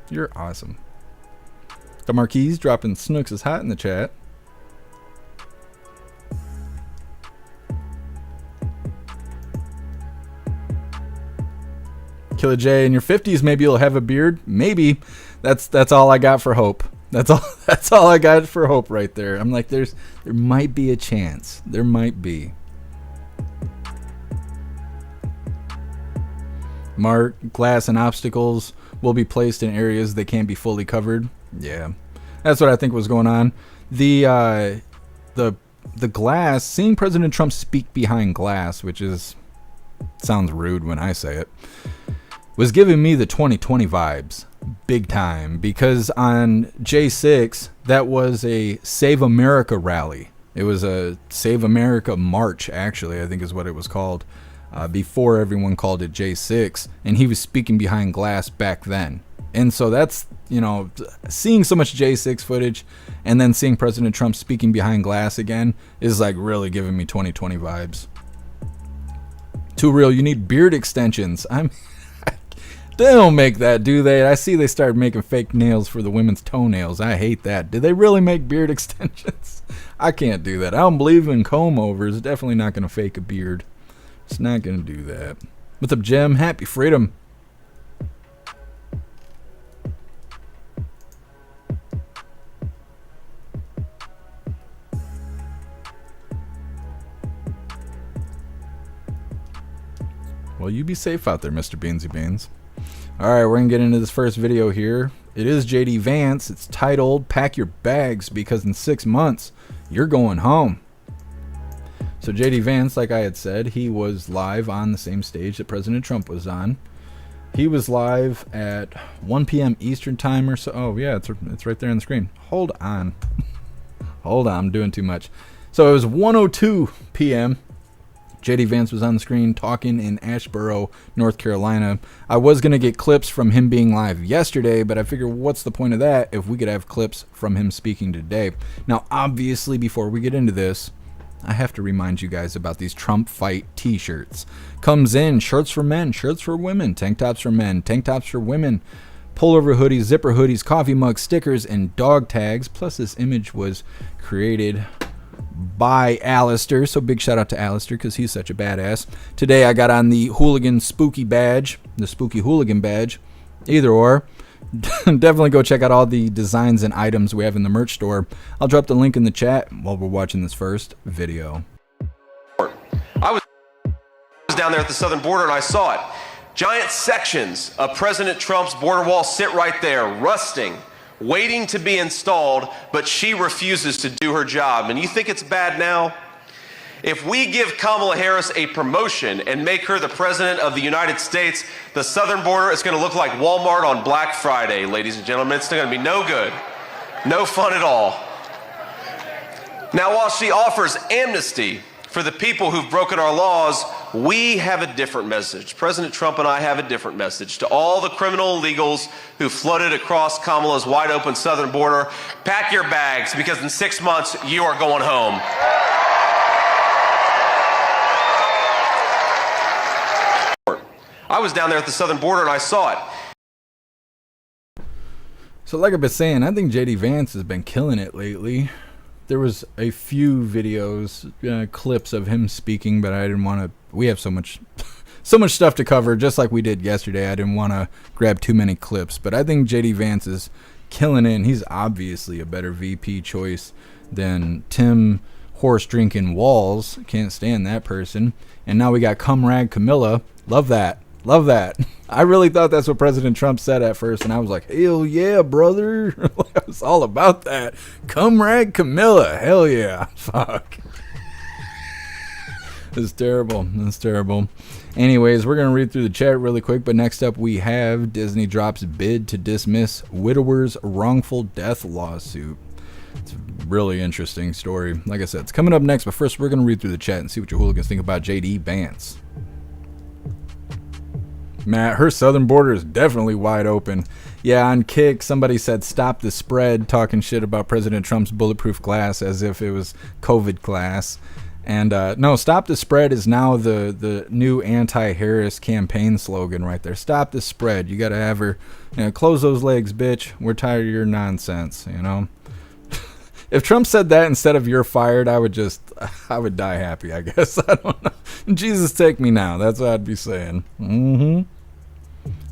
You're awesome. The Marquise dropping Snooks is hot in the chat. Killer J, in your 50s, maybe you'll have a beard. Maybe. That's all I got for hope. That's all I got for hope right there. I'm like, there might be a chance. There might be. Mark, glass and obstacles will be placed in areas they can't be fully covered. Yeah, that's what I think was going on. The glass, seeing President Trump speak behind glass, which sounds rude when I say it, was giving me the 2020 vibes big time, because on J6 that was a Save America rally. It was a Save America march, actually, I think is what it was called. Before everyone called it J6, and he was speaking behind glass back then. And so that's, seeing so much J6 footage and then seeing President Trump speaking behind glass again is like really giving me 2020 vibes. Too real, you need beard extensions. They don't make that, do they? I see they started making fake nails for the women's toenails. I hate that. Did they really make beard extensions? I can't do that. I don't believe in comb overs. Definitely not going to fake a beard. It's not going to do that. What's up, Jim? Happy freedom. Well, you be safe out there, Mr. Beansy Beans. All right, we're going to get into this first video here. It is JD Vance. It's titled, Pack Your Bags, because in 6 months, you're going home. So JD Vance, like I had said, he was live on the same stage that President Trump was on. He was live at 1 p.m. Eastern time or so. Oh, yeah, it's right there on the screen. Hold on. Hold on, I'm doing too much. So it was 1:02 p.m. JD Vance was on the screen talking in Asheboro, North Carolina. I was going to get clips from him being live yesterday, but I figured what's the point of that if we could have clips from him speaking today? Now, obviously, before we get into this, I have to remind you guys about these Trump Fight t-shirts. Comes in shirts for men, shirts for women, tank tops for men, tank tops for women, pullover hoodies, zipper hoodies, coffee mugs, stickers, and dog tags. Plus, this image was created by Alistair, so big shout out to Alistair because he's such a badass. Today I got on the Hooligan Spooky badge, the Spooky Hooligan badge. Either or. Definitely go check out all the designs and items we have in the merch store. I'll drop the link in the chat while we're watching this first video. I was down there at the southern border and I saw it. Giant sections of President Trump's border wall sit right there, rusting, waiting to be installed, but she refuses to do her job. And you think it's bad now? If we give Kamala Harris a promotion and make her the president of the United States, the southern border is going to look like Walmart on Black Friday, ladies and gentlemen. It's going to be no good. No fun at all. Now, while she offers amnesty for the people who've broken our laws, we have a different message. President Trump and I have a different message. To all the criminal illegals who flooded across Kamala's wide open southern border, pack your bags because in 6 months, you are going home. I was down there at the southern border and I saw it. So like I've been saying, I think JD Vance has been killing it lately. There was a few videos, clips of him speaking, but I didn't want to. We have so much stuff to cover, just like we did yesterday. I didn't want to grab too many clips, but I think JD Vance is killing it. And he's obviously a better VP choice than Tim Horse Drinking Walls. Can't stand that person. And now we got Comrade Camilla. Love that. Love that. I really thought that's what President Trump said at first, and I was like, hell yeah, brother. I was all about that. Comrade Camilla. Hell yeah. Fuck. That's terrible. That's terrible. Anyways, we're going to read through the chat really quick, but next up we have Disney drops bid to dismiss widower's wrongful death lawsuit. It's a really interesting story. Like I said, it's coming up next, but first we're going to read through the chat and see what your hooligans think about JD Vance. Matt, her southern border is definitely wide open. Yeah, on Kick, somebody said stop the spread, talking shit about President Trump's bulletproof glass as if it was COVID glass. And no, stop the spread is now the new anti-Harris campaign slogan right there. Stop the spread. You got to have her, close those legs, bitch. We're tired of your nonsense, If Trump said that instead of you're fired, I would die happy, I guess. I don't know. Jesus, take me now. That's what I'd be saying.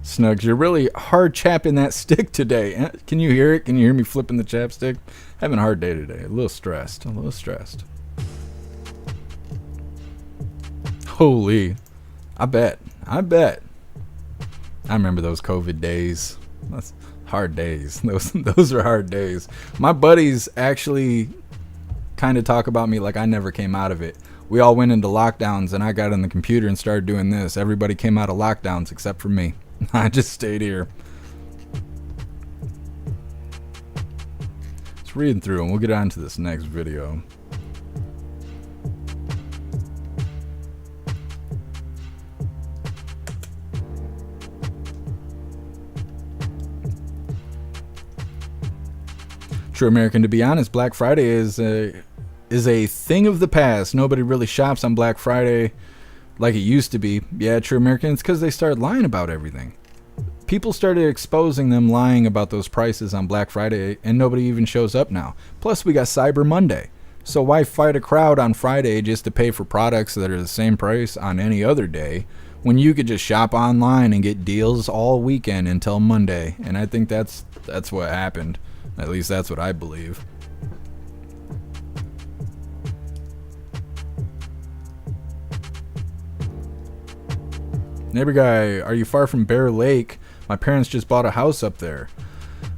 Snugs, you're really hard chapping that stick today. Can you hear it? Can you hear me flipping the chapstick? Having a hard day today. A little stressed. Holy. I bet. I remember those COVID days. That's hard days. Those are hard days. My buddies actually kind of talk about me like I never came out of it. We all went into lockdowns and I got on the computer and started doing this. Everybody came out of lockdowns except for me. I just stayed here. Let's read through and we'll get on to this next video. True American, to be honest, Black Friday is a thing of the past. Nobody really shops on Black Friday like it used to be. Yeah, True American, it's because they started lying about everything. People started exposing them lying about those prices on Black Friday, and nobody even shows up now. Plus, we got Cyber Monday. So why fight a crowd on Friday just to pay for products that are the same price on any other day when you could just shop online and get deals all weekend until Monday? And I think that's what happened. At least that's what I believe. Neighbor guy, are you far from Bear Lake? My parents just bought a house up there.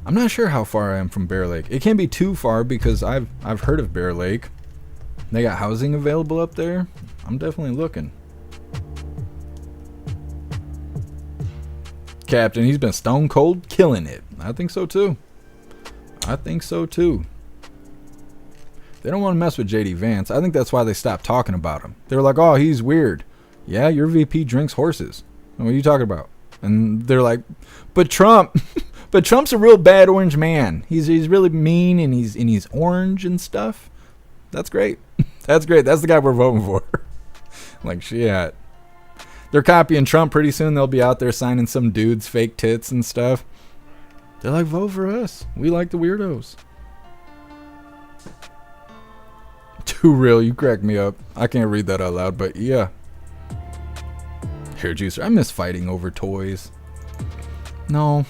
I'm not sure how far I am from Bear Lake. It can't be too far because I've heard of Bear Lake. They got housing available up there. I'm definitely looking. Captain, he's been stone cold killing it. I think so too. They don't want to mess with JD Vance. I think that's why they stopped talking about him. They were like, oh, he's weird. Yeah, your VP drinks horses. What are you talking about? And they're like, but Trump's a real bad orange man. He's really mean and he's orange and stuff. That's great. That's great. That's the guy we're voting for. Like, shit. They're copying Trump. Pretty soon they'll be out there signing some dude's fake tits and stuff. They're like, vote for us. We like the weirdos. Too real. You crack me up. I can't read that out loud, but yeah. Hair juicer. I miss fighting over toys. No.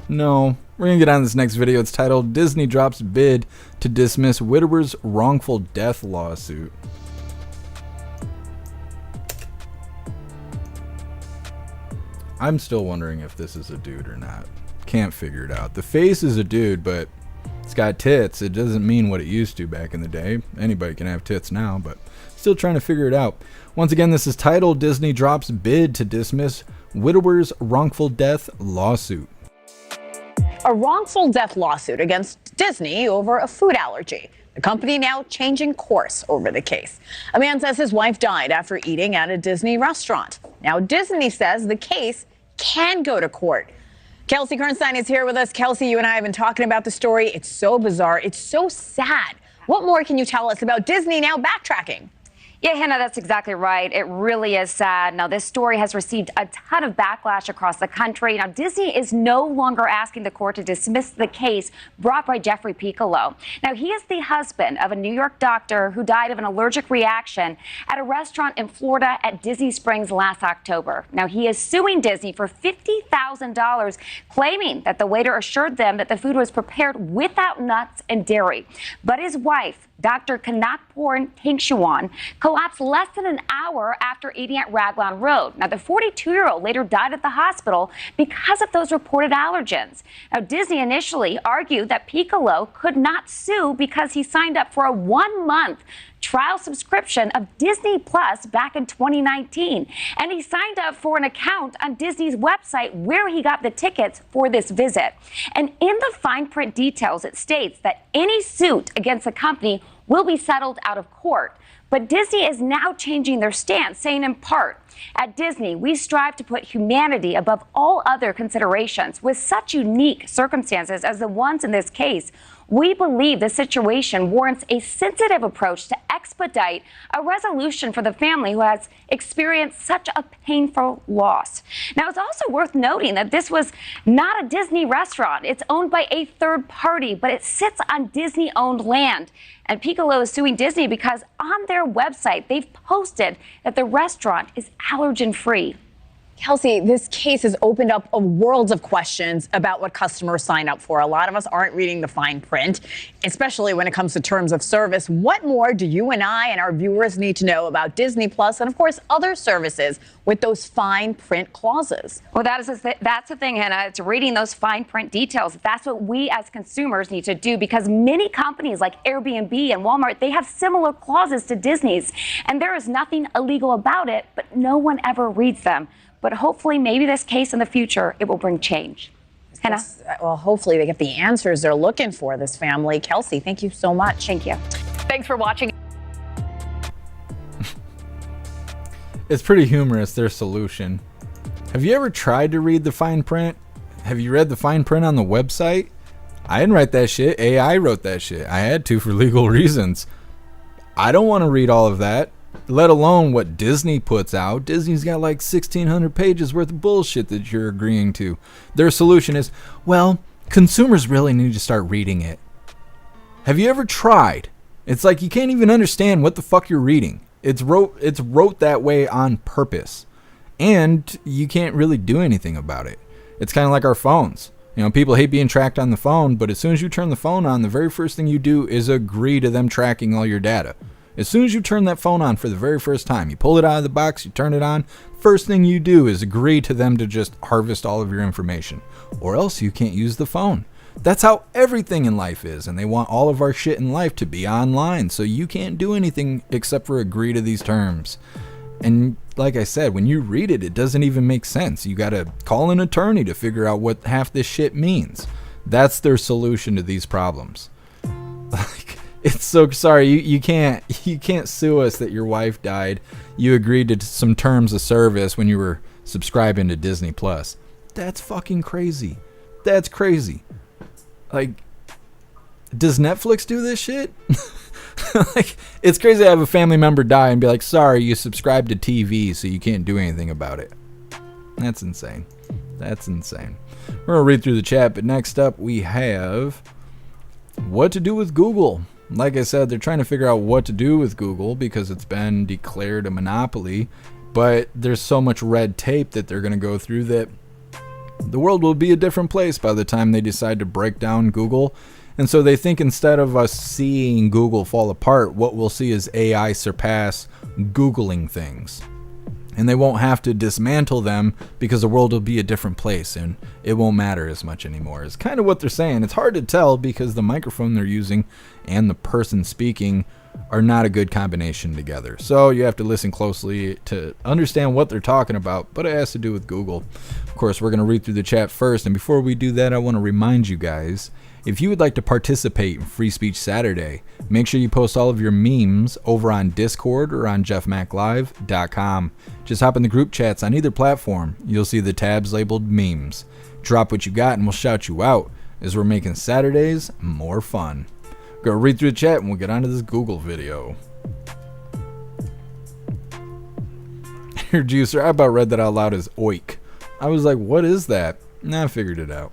We're going to get on this next video. It's titled, Disney Drops Bid to Dismiss Widower's Wrongful Death Lawsuit. I'm still wondering if this is a dude or not. Can't figure it out. The face is a dude, but it's got tits. It doesn't mean what it used to back in the day. Anybody can have tits now, but still trying to figure it out. Once again, this is titled, Disney Drops Bid to Dismiss Widower's Wrongful Death Lawsuit. A wrongful death lawsuit against Disney over a food allergy. The company now changing course over the case. A man says his wife died after eating at a Disney restaurant. Now, Disney says the case can go to court. Kelsey Kernstein is here with us. Kelsey, you and I have been talking about the story. It's so bizarre. It's so sad. What more can you tell us about Disney now backtracking? Yeah, Hannah, that's exactly right. It really is sad. Now, this story has received a ton of backlash across the country. Now, Disney is no longer asking the court to dismiss the case brought by Jeffrey Piccolo. Now, he is the husband of a New York doctor who died of an allergic reaction at a restaurant in Florida at Disney Springs last October. Now, he is suing Disney for $50,000, claiming that the waiter assured them that the food was prepared without nuts and dairy. But his wife, Dr. Kanakporn Tengchuan, collapsed less than an hour after eating at Raglan Road. Now, the 42-year-old later died at the hospital because of those reported allergens. Now, Disney initially argued that Piccolo could not sue because he signed up for a 1-month trial subscription of Disney Plus back in 2019. And he signed up for an account on Disney's website where he got the tickets for this visit. And in the fine print details, it states that any suit against the company will be settled out of court. But Disney is now changing their stance, saying in part, at Disney, we strive to put humanity above all other considerations. With such unique circumstances as the ones in this case, we believe the situation warrants a sensitive approach to expedite a resolution for the family who has experienced such a painful loss. Now, it's also worth noting that this was not a Disney restaurant. It's owned by a third party, but it sits on Disney-owned land. And Piccolo is suing Disney because on their website, they've posted that the restaurant is allergen-free. Kelsey, this case has opened up a world of questions about what customers sign up for. A lot of us aren't reading the fine print, especially when it comes to terms of service. What more do you and I and our viewers need to know about Disney Plus and, of course, other services with those fine print clauses? Well, that's the thing, Hannah. It's reading those fine print details. That's what we as consumers need to do, because many companies like Airbnb and Walmart, they have similar clauses to Disney's, and there is nothing illegal about it, but no one ever reads them. But hopefully, maybe this case in the future, it will bring change. Hannah? Well, hopefully they get the answers they're looking for, this family. Kelsey, thank you so much. Thank you. Thanks for watching. It's pretty humorous, their solution. Have you ever tried to read the fine print? Have you read the fine print on the website? I didn't write that shit. AI wrote that shit. I had to for legal reasons. I don't want to read all of that, let alone what Disney puts out. Disney's got like 1,600 pages worth of bullshit that you're agreeing to. Their solution is, well, consumers really need to start reading it. Have you ever tried? It's like you can't even understand what the fuck you're reading. It's wrote that way on purpose. And you can't really do anything about it. It's kind of like our phones. You know, people hate being tracked on the phone, but as soon as you turn the phone on, the very first thing you do is agree to them tracking all your data. As soon as you turn that phone on for the very first time, you pull it out of the box, you turn it on, first thing you do is agree to them to just harvest all of your information. Or else you can't use the phone. That's how everything in life is, and they want all of our shit in life to be online, so you can't do anything except for agree to these terms. And like I said, when you read it, it doesn't even make sense. You gotta call an attorney to figure out what half this shit means. That's their solution to these problems. Like, it's so sorry, you can't sue us that your wife died. You agreed to some terms of service when you were subscribing to Disney Plus. That's fucking crazy. That's crazy. Like, does Netflix do this shit? Like, it's crazy to have a family member die and be like, sorry, you subscribe to TV, so you can't do anything about it. That's insane. That's insane. We're going to read through the chat, but next up we have what to do with Google. Like I said, they're trying to figure out what to do with Google because it's been declared a monopoly, but there's so much red tape that they're going to go through that the world will be a different place by the time they decide to break down Google. And so they think instead of us seeing Google fall apart, what we'll see is AI surpass Googling things. And they won't have to dismantle them because the world will be a different place and it won't matter as much anymore. It's kind of what they're saying. It's hard to tell because the microphone they're using and the person speaking are not a good combination together. So you have to listen closely to understand what they're talking about, but it has to do with Google. Of course, we're going to read through the chat first. And before we do that, I want to remind you guys, if you would like to participate in Free Speech Saturday, make sure you post all of your memes over on Discord or on jeffmaclive.com. Just hop in the group chats on either platform. You'll see the tabs labeled memes. Drop what you got and we'll shout you out as we're making Saturdays more fun. Go read through the chat and we'll get onto this Google video. Here, Juicer, I about read that out loud as oik. I was like, what is that? Nah, I figured it out.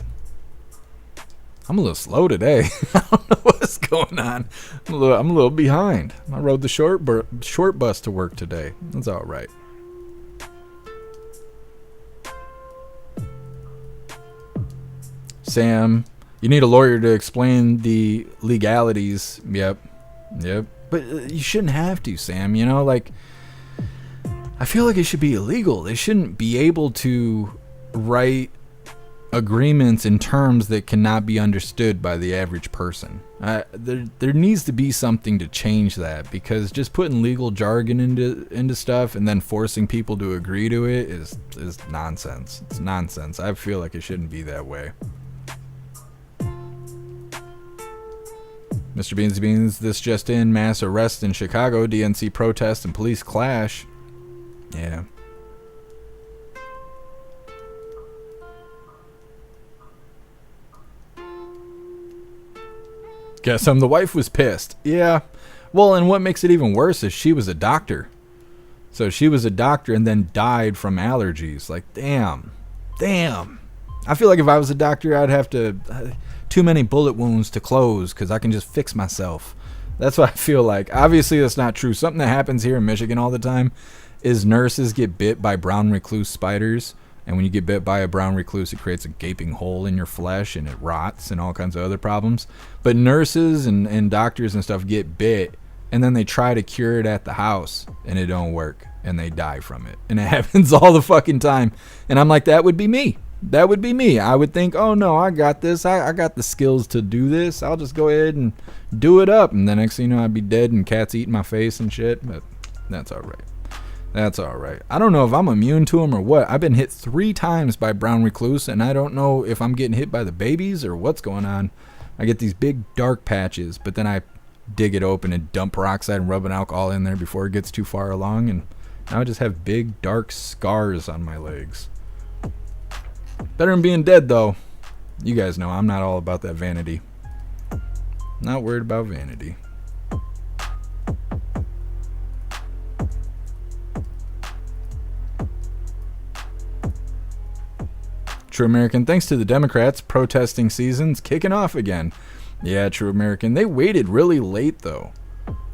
I'm a little slow today. I don't know what's going on. I'm a little behind. I rode the short bus to work today. That's all right. Sam, you need a lawyer to explain the legalities. Yep. But you shouldn't have to, Sam. You know, like, I feel like it should be illegal. They shouldn't be able to write agreements in terms that cannot be understood by the average person. There needs to be something to change that, because just putting legal jargon into stuff and then forcing people to agree to it is nonsense. It's nonsense. I feel like it shouldn't be that way. Mr. Beans Beans, this just in, mass arrest in Chicago, DNC protest and police clash. Yeah. Guess the wife was pissed. Yeah. Well, and what makes it even worse is she was a doctor. So she was a doctor and then died from allergies. Like, damn. Damn. I feel like if I was a doctor, I'd have to... too many bullet wounds to close because I can just fix myself. That's what I feel like. Obviously, that's not true. Something that happens here in Michigan all the time is nurses get bit by brown recluse spiders. And when you get bit by a brown recluse, it creates a gaping hole in your flesh and it rots and all kinds of other problems. But nurses and doctors and stuff get bit and then they try to cure it at the house and it don't work and they die from it. And it happens all the fucking time. And I'm like, that would be me. That would be me. I would think, oh no, I got this. I got the skills to do this. I'll just go ahead and do it up. And the next thing you know, I'd be dead and cats eating my face and shit. But that's all right. That's all right. I don't know if I'm immune to them or what. I've been hit 3 times by brown recluse, and I don't know if I'm getting hit by the babies or what's going on. I get these big dark patches, but then I dig it open and dump peroxide and rubbing alcohol in there before it gets too far along, and now I just have big dark scars on my legs. Better than being dead, though. You guys know I'm not all about that vanity. Not worried about vanity. True American, thanks to the Democrats, protesting season's kicking off again. Yeah, True American. They waited really late, though.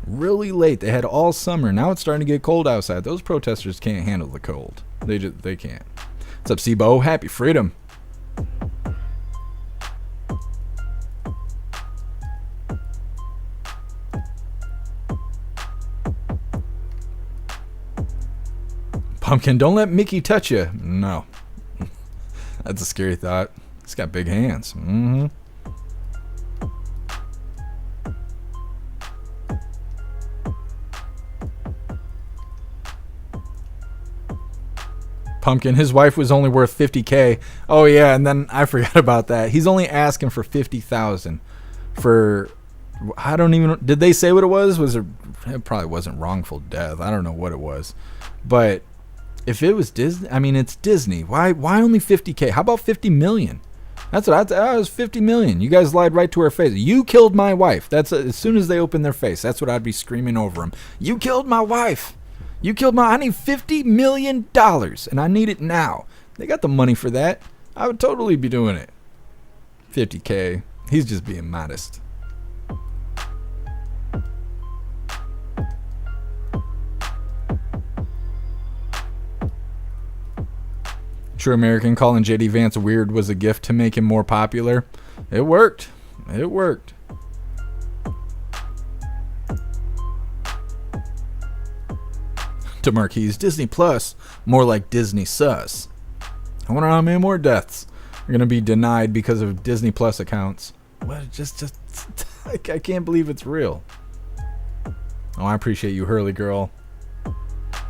Really late. They had all summer. Now it's starting to get cold outside. Those protesters can't handle the cold. They can't. What's up, Sibo? Happy freedom. Pumpkin, don't let Mickey touch you. No. That's a scary thought. He's got big hands. Mm-hmm. Pumpkin, his wife was only worth $50K. Oh yeah, and then I forgot about that. He's only asking for $50,000 for, I don't even know, did they say what it was? It probably wasn't wrongful death. I don't know what it was. But if it was Disney, I mean, it's Disney. Why only $50K? How about $50 million? That's what I thought. It was $50 million. You guys lied right to her face. You killed my wife. That's as soon as they open their face. That's what I'd be screaming over them. You killed my wife. You killed I need $50 million and I need it now. They got the money for that. I would totally be doing it. $50K. He's just being modest. True American, calling JD Vance weird was a gift to make him more popular. It worked. It worked. To Marquise, Disney Plus, more like Disney Sus. I wonder how many more deaths are going to be denied because of Disney Plus accounts. What? Just I can't believe it's real. Oh, I appreciate you, Hurley Girl.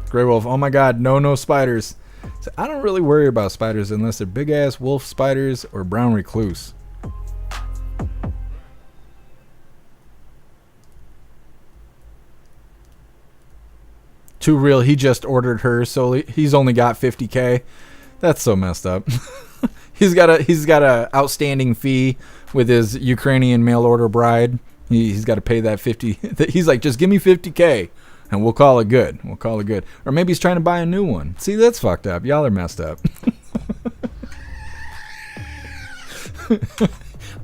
Grey Wolf, oh my God, no spiders. So I don't really worry about spiders unless they're big-ass wolf spiders or brown recluse. Too real, he just ordered her, so he's only got $50K. That's so messed up. he's got a outstanding fee with his Ukrainian mail order bride. He's got to pay that 50. He's like, just give me $50K. And we'll call it good. We'll call it good. Or maybe he's trying to buy a new one. See, that's fucked up. Y'all are messed up.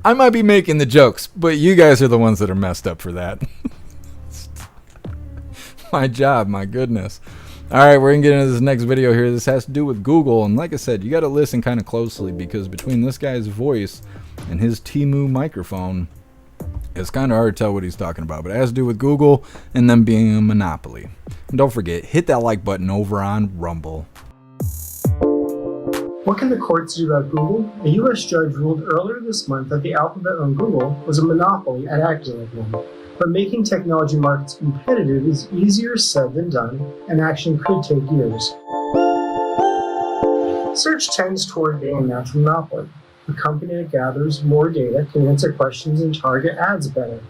I might be making the jokes, but you guys are the ones that are messed up for that. My job, my goodness. All right, we're going to get into this next video here. This has to do with Google. And like I said, you got to listen kind of closely because between this guy's voice and his Temu microphone, it's kind of hard to tell what he's talking about, but it has to do with Google and them being a monopoly. And don't forget, hit that like button over on Rumble. What can the courts do about Google? A U.S. judge ruled earlier this month that the alphabet on Google was a monopoly and acted like one. But making technology markets competitive is easier said than done, and action could take years. Search tends toward being a natural monopoly. A company that gathers more data can answer questions and target ads better.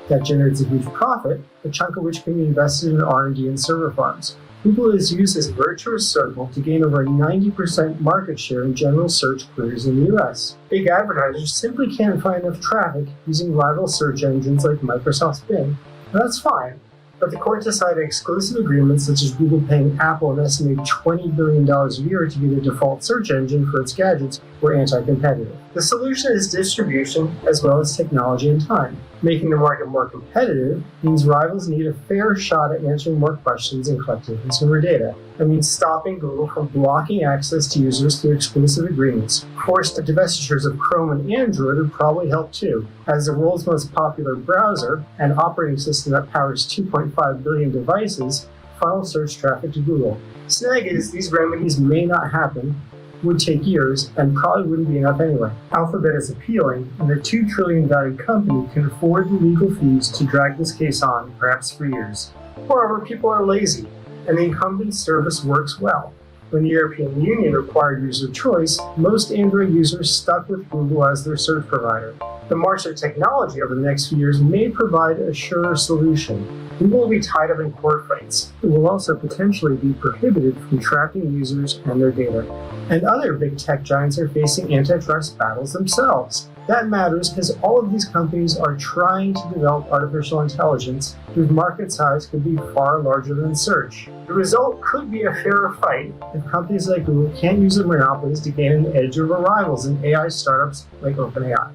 That generates a huge profit, a chunk of which can be invested in R&D and server farms. Google is used as a virtuous circle to gain over 90% market share in general search queries in the US. Big advertisers simply can't find enough traffic using rival search engines like Microsoft's Bing. And that's fine, but the court decided exclusive agreements such as Google paying Apple an estimated $20 billion a year to be the default search engine for its gadgets were anti-competitive. The solution is distribution as well as technology and time. Making the market more competitive means rivals need a fair shot at answering more questions and collecting consumer data. That means stopping Google from blocking access to users through exclusive agreements. Forced divestitures of Chrome and Android would probably help too. As the world's most popular browser and operating system that powers 2.5 billion devices, funnel search traffic to Google. Snag is these remedies may not happen, would take years, and probably wouldn't be enough anyway. Alphabet is appealing, and the $2 trillion value company can afford the legal fees to drag this case on, perhaps for years. Moreover, people are lazy, and the incumbent service works well. When the European Union required user choice, most Android users stuck with Google as their search provider. The march of technology over the next few years may provide a surer solution. Google will be tied up in court fights. It will also potentially be prohibited from tracking users and their data. And other big tech giants are facing antitrust battles themselves. That matters because all of these companies are trying to develop artificial intelligence whose market size could be far larger than search. The result could be a fairer fight if companies like Google can't use their monopolies to gain an edge over rivals in AI startups like OpenAI.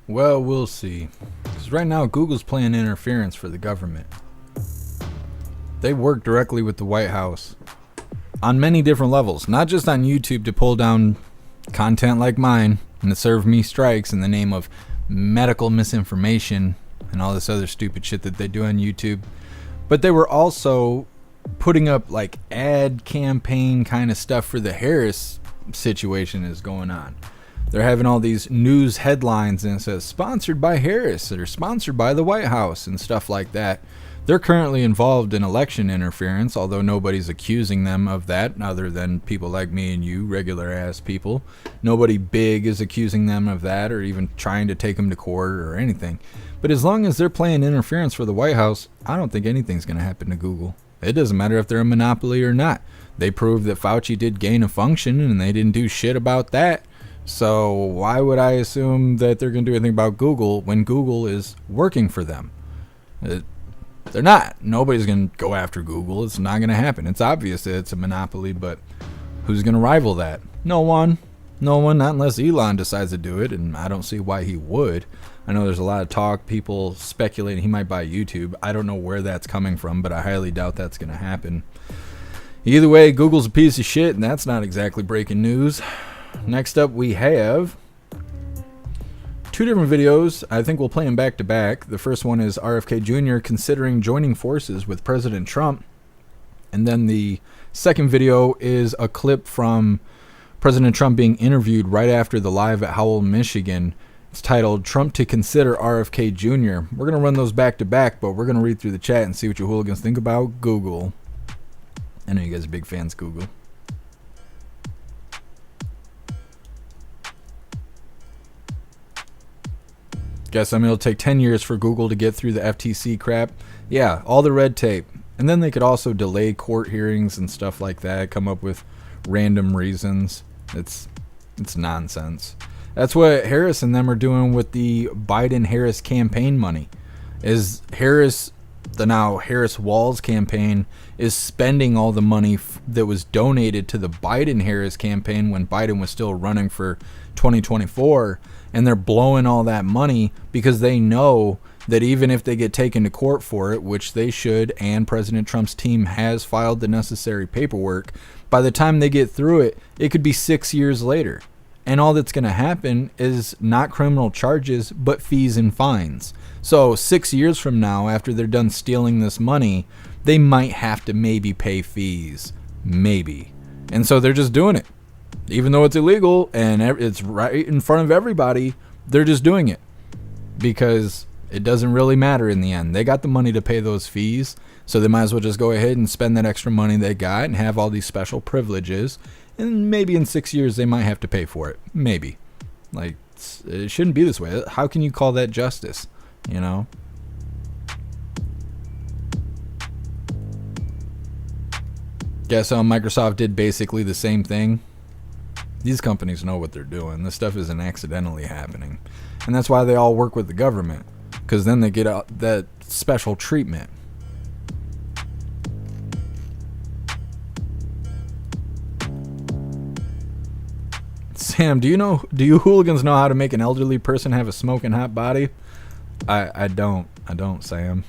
Well, we'll see. Because right now, Google's playing interference for the government. They work directly with the White House on many different levels, not just on YouTube to pull down content like mine and to serve me strikes in the name of medical misinformation and all this other stupid shit that they do on YouTube, but they were also putting up like ad campaign kind of stuff for the Harris situation is going on. They're having all these news headlines and it says sponsored by Harris or sponsored by the White House and stuff like that. They're currently involved in election interference, although nobody's accusing them of that other than people like me and you, regular ass people. Nobody big is accusing them of that or even trying to take them to court or anything. But as long as they're playing interference for the White House, I don't think anything's going to happen to Google. It doesn't matter if they're a monopoly or not. They proved that Fauci did gain a function and they didn't do shit about that. So why would I assume that they're going to do anything about Google when Google is working for them? They're not. Nobody's going to go after Google. It's not going to happen. It's obvious that it's a monopoly, but who's going to rival that? No one. No one, not unless Elon decides to do it, and I don't see why he would. I know there's a lot of talk, people speculating he might buy YouTube. I don't know where that's coming from, but I highly doubt that's going to happen. Either way, Google's a piece of shit, and that's not exactly breaking news. Next up, we have two different videos. I think we'll play them back to back. The first one is RFK Jr. considering joining forces with President Trump. And then the second video is a clip from President Trump being interviewed right after the live at Howell, Michigan. It's titled, Trump to Consider RFK Jr. We're going to run those back to back, but we're going to read through the chat and see what you hooligans think about Google. I know you guys are big fans of Google. Guess it'll take 10 years for Google to get through the FTC crap. Yeah, all the red tape. And then they could also delay court hearings and stuff like that, come up with random reasons. It's nonsense. That's what Harris and them are doing with the Biden-Harris campaign money. Is Harris, the now Harris-Walz campaign, is spending all the money that was donated to the Biden-Harris campaign when Biden was still running for 2024, and they're blowing all that money because they know that even if they get taken to court for it, which they should, and President Trump's team has filed the necessary paperwork, by the time they get through it, it could be 6 years later. And all that's going to happen is not criminal charges, but fees and fines. So 6 years from now, after they're done stealing this money, they might have to maybe pay fees. Maybe. And so they're just doing it. Even though it's illegal and it's right in front of everybody, they're just doing it. Because it doesn't really matter in the end. They got the money to pay those fees, so they might as well just go ahead and spend that extra money they got and have all these special privileges. And maybe in 6 years they might have to pay for it. Maybe. Like, it shouldn't be this way. How can you call that justice? You know? Guess Microsoft did basically the same thing. These companies know what they're doing. This stuff isn't accidentally happening. And that's why they all work with the government. Because then they get that special treatment. Sam, do you hooligans know how to make an elderly person have a smoking hot body? I don't, Sam.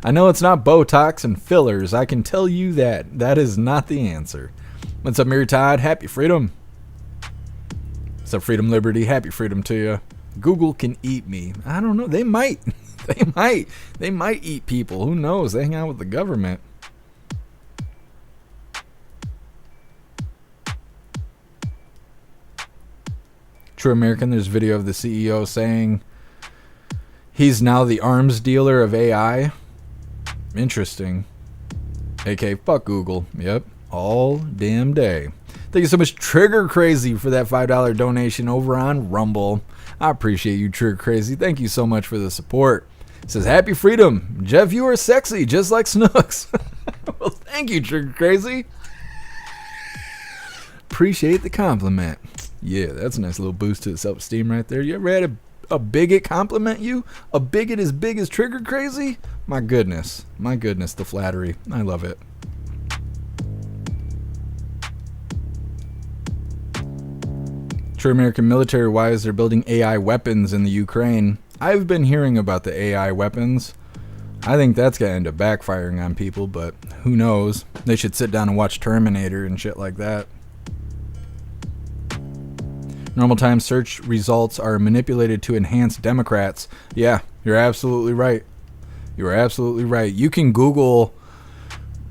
I know it's not Botox and fillers. I can tell you that. That is not the answer. What's up, Mary Todd? Happy freedom. What's up, freedom, liberty? Happy freedom to you. Google can eat me. I don't know. They might. They might eat people. Who knows? They hang out with the government. True American, there's video of the CEO saying he's now the arms dealer of AI. Interesting. AK, fuck Google. Yep. All damn day. Thank you so much, Trigger Crazy, for that $5 donation over on Rumble. I appreciate you, Trigger Crazy. Thank you so much for the support. It says, happy freedom. Jeff, you are sexy, just like Snooks. Well, thank you, Trigger Crazy. Appreciate the compliment. Yeah, that's a nice little boost to the self-esteem right there. You ever had a bigot compliment you? A bigot as big as Trigger Crazy? My goodness, the flattery. I love it. True American military-wise, they're building AI weapons in the Ukraine. I've been hearing about the AI weapons. I think that's going to end up backfiring on people, but who knows? They should sit down and watch Terminator and shit like that. Normal time search results are manipulated to enhance Democrats. Yeah, you're absolutely right. You are absolutely right. You can Google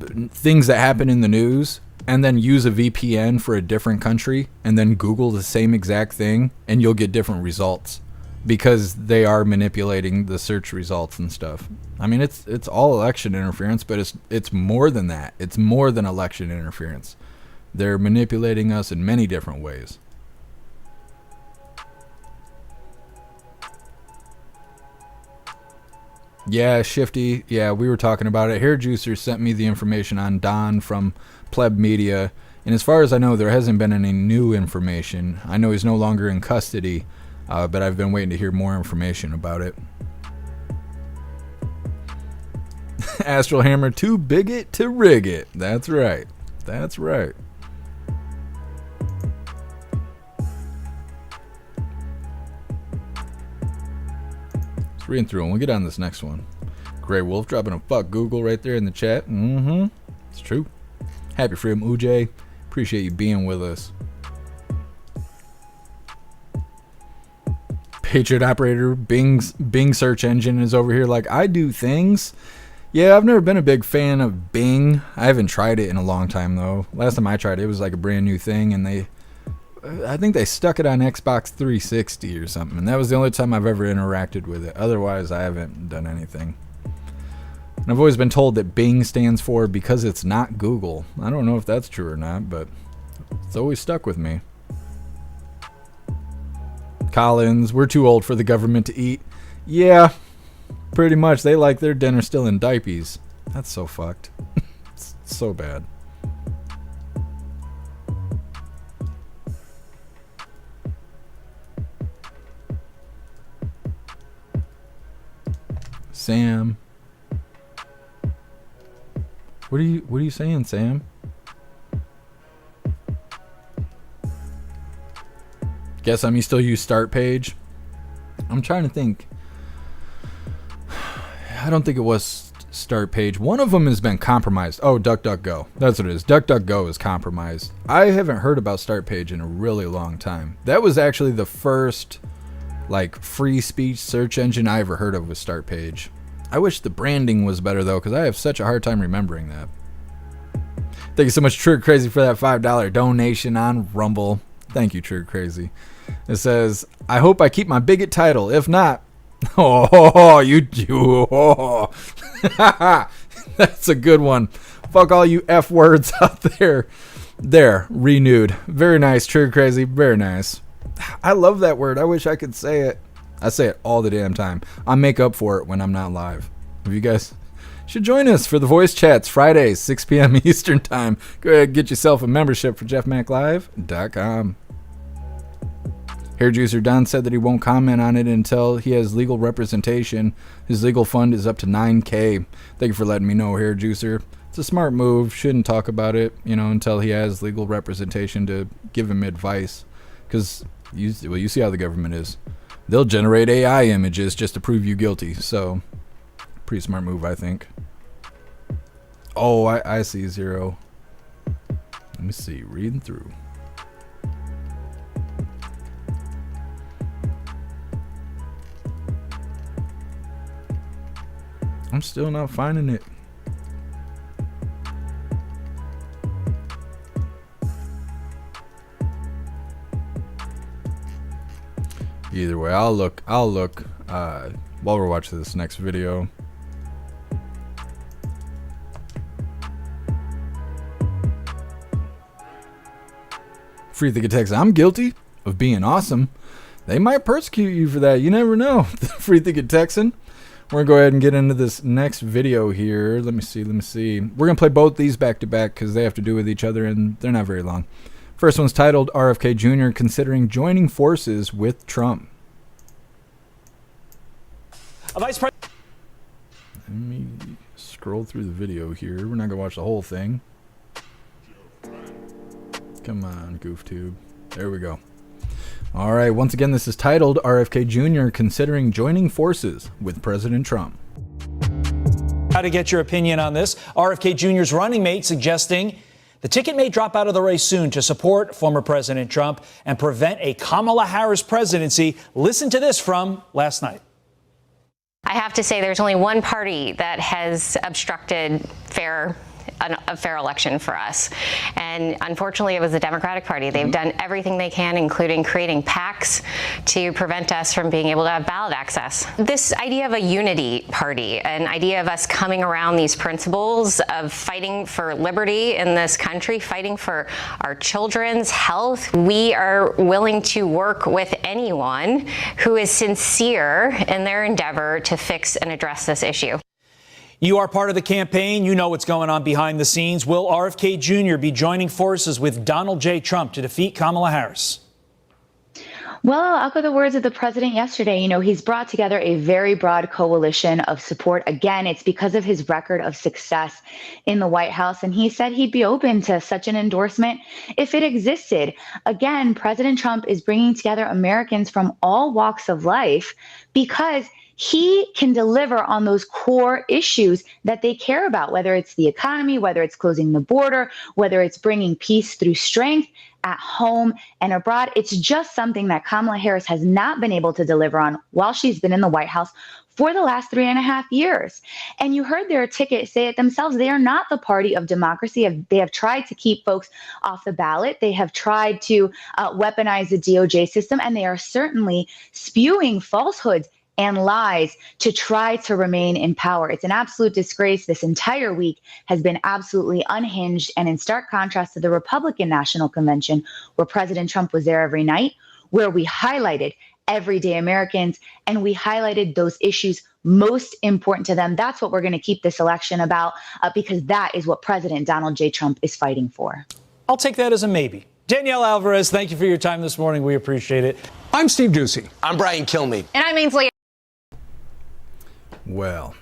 things that happen in the news and then use a VPN for a different country and then Google the same exact thing and you'll get different results because they are manipulating the search results and stuff. I mean, it's all election interference, but it's more than that. It's more than election interference. They're manipulating us in many different ways. Yeah, Shifty. Yeah, we were talking about it. Hair Juicer sent me the information on Don from Pleb Media. And as far as I know, there hasn't been any new information. I know he's no longer in custody, but I've been waiting to hear more information about it. Astral Hammer, too bigot to rig it. That's right. That's right. Reading through and we'll get on this next one. Grey Wolf dropping a fuck Google right there in the chat. It's true. Happy freedom, Uj. Appreciate you being with us. Patriot Operator, Bing search engine is over here like, I do things. Yeah, I've never been a big fan of Bing. I haven't tried it in a long time though. Last time I tried it was like a brand new thing and I think they stuck it on Xbox 360 or something, and that was the only time I've ever interacted with it. Otherwise, I haven't done anything. And I've always been told that Bing stands for because it's not Google. I don't know if that's true or not, but it's always stuck with me. Collins, we're too old for the government to eat. Yeah, pretty much. They like their dinner still in diapers. That's so fucked. It's so bad. Sam, what are you saying, Sam? Guess I'm still use start page. I'm trying to think. I don't think it was start page. One of them has been compromised. Oh, DuckDuckGo. That's what it is. DuckDuckGo is compromised. I haven't heard about start page in a really long time. That was actually the first like free speech search engine I ever heard of was start page. I wish the branding was better though, because I have such a hard time remembering that. Thank you so much, Trigger Crazy, for that $5 donation on Rumble. Thank you, Trigger Crazy. It says, I hope I keep my bigot title. If not, oh. That's a good one. Fuck all you F words out there. There, renewed. Very nice, Trigger Crazy. Very nice. I love that word. I wish I could say it. I say it all the damn time. I make up for it when I'm not live. If you guys should join us for the voice chats Fridays, 6 p.m. Eastern time. Go ahead and get yourself a membership for jeffmaclive.com. Hair Juicer Don said that he won't comment on it until he has legal representation. His legal fund is up to $9,000. Thank you for letting me know, Hair Juicer. It's a smart move. Shouldn't talk about it, until he has legal representation to give him advice. Because you see how the government is. They'll generate AI images just to prove you guilty. So, pretty smart move, I think. Oh, I see Zero. Let me see. Reading through. I'm still not finding it. Either way, I'll look while we're watching this next video. Free Thinking Text, I'm guilty of being awesome. They might persecute you for that. You never know. Free Thinking Texan. We're going to go ahead and get into this next video here. Let me see. We're going to play both these back to back because they have to do with each other and they're not very long. First one's titled RFK Jr. considering joining forces with Trump. Vice President. Let me scroll through the video here. We're not going to watch the whole thing. Come on, GoofTube. There we go. All right, once again, this is titled RFK Jr. considering joining forces with President Trump. How to get your opinion on this? RFK Jr.'s running mate suggesting the ticket may drop out of the race soon to support former President Trump and prevent a Kamala Harris presidency. Listen to this from last night. I have to say there's only one party that has obstructed a fair election for us. And unfortunately, it was the Democratic Party. They've done everything they can, including creating PACs to prevent us from being able to have ballot access. This idea of a unity party, an idea of us coming around these principles of fighting for liberty in this country, fighting for our children's health. We are willing to work with anyone who is sincere in their endeavor to fix and address this issue. You are part of the campaign. You know what's going on behind the scenes. Will RFK Jr. be joining forces with Donald J. Trump to defeat Kamala Harris? Well, I'll echo the words of the president yesterday. He's brought together a very broad coalition of support. Again, it's because of his record of success in the White House. And he said he'd be open to such an endorsement if it existed. Again, President Trump is bringing together Americans from all walks of life because he can deliver on those core issues that they care about, whether it's the economy, whether it's closing the border, whether it's bringing peace through strength at home and abroad. It's just something that Kamala Harris has not been able to deliver on while she's been in the White House for the last 3.5 years. And you heard their ticket say it themselves. They are not the party of democracy. They have tried to keep folks off the ballot. They have tried to weaponize the DOJ system, and they are certainly spewing falsehoods and lies to try to remain in power. It's an absolute disgrace. This entire week has been absolutely unhinged and in stark contrast to the Republican National Convention, where President Trump was there every night, where we highlighted everyday Americans and we highlighted those issues most important to them. That's what we're going to keep this election about because that is what President Donald J. Trump is fighting for. I'll take that as a maybe. Danielle Alvarez, thank you for your time this morning. We appreciate it. I'm Steve Doocy. I'm Brian Kilmeade. And I'm Ainsley. Well,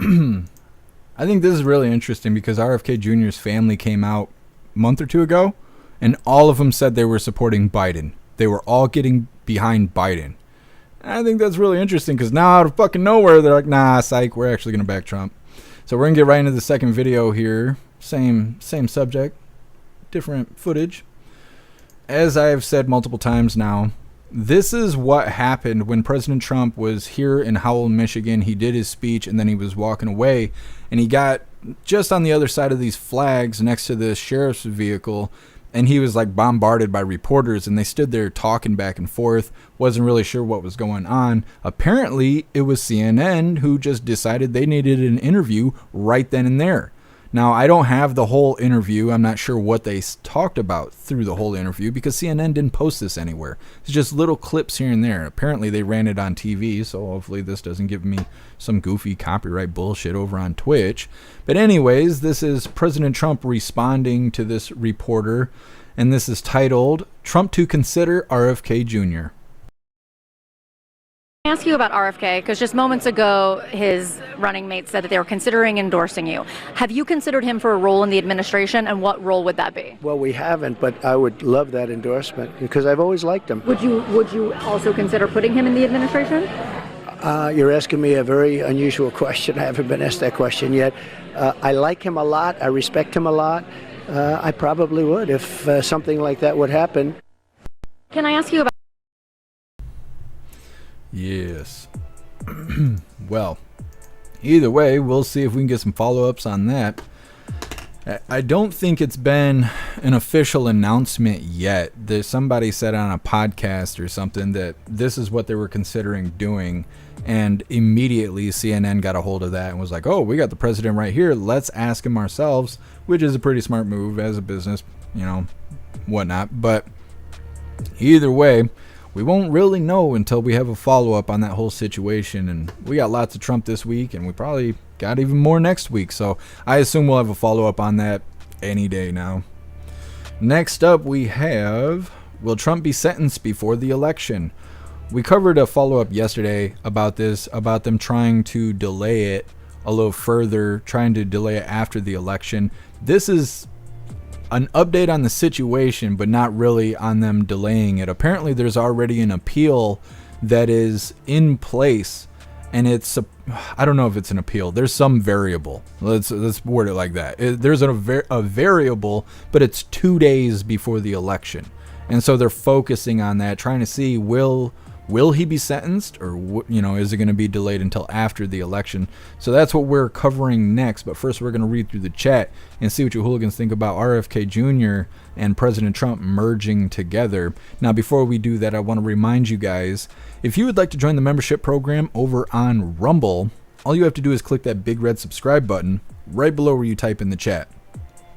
I think this is really interesting because RFK Jr.'s family came out a month or two ago, and all of them said they were supporting Biden. They were all getting behind Biden. And I think that's really interesting because now out of fucking nowhere, they're like, nah, psych, we're actually going to back Trump. So we're going to get right into the second video here. Same subject, different footage. As I have said multiple times now, this is what happened when President Trump was here in Howell, Michigan. He did his speech and then he was walking away and he got just on the other side of these flags next to the sheriff's vehicle and he was like bombarded by reporters and they stood there talking back and forth. Wasn't really sure what was going on. Apparently it was CNN who just decided they needed an interview right then and there. Now, I don't have the whole interview. I'm not sure what they talked about through the whole interview because CNN didn't post this anywhere. It's just little clips here and there. Apparently, they ran it on TV, so hopefully this doesn't give me some goofy copyright bullshit over on Twitch. But anyways, this is President Trump responding to this reporter, and this is titled, Trump to Consider RFK Jr. Ask you about RFK because just moments ago his running mate said that they were considering endorsing you. Have you considered him for a role in the administration, and what role would that be? Well, we haven't, but I would love that endorsement because I've always liked him. Would you also consider putting him in the administration? You're asking me a very unusual question. I haven't been asked that question yet. I like him a lot. I respect him a lot. I probably would if something like that would happen. Can I ask you about? Yes. Well, either way, we'll see if we can get some follow-ups on that. I don't think it's been an official announcement yet. Somebody said on a podcast or something that this is what they were considering doing, and immediately CNN got a hold of that and was like, oh, we got the president right here. Let's ask him ourselves, which is a pretty smart move as a business, whatnot. But either way, we won't really know until we have a follow-up on that whole situation. And we got lots of Trump this week, and we probably got even more next week. So I assume we'll have a follow-up on that any day now. Next up, we have, will Trump be sentenced before the election? We covered a follow-up yesterday about this, about them trying to delay it a little further, trying to delay it after the election. This is an update on the situation, but not really on them delaying it. Apparently, there's already an appeal that is in place, and I don't know if it's an appeal. There's some variable. Let's word it like that. There's a variable, but it's 2 days before the election, and so they're focusing on that, trying to see will he be sentenced, or is it going to be delayed until after the election? So that's what we're covering next. But first, we're going to read through the chat and see what you hooligans think about RFK Jr. and President Trump merging together. Now, before we do that, I want to remind you guys, if you would like to join the membership program over on Rumble, all you have to do is click that big red subscribe button right below where you type in the chat.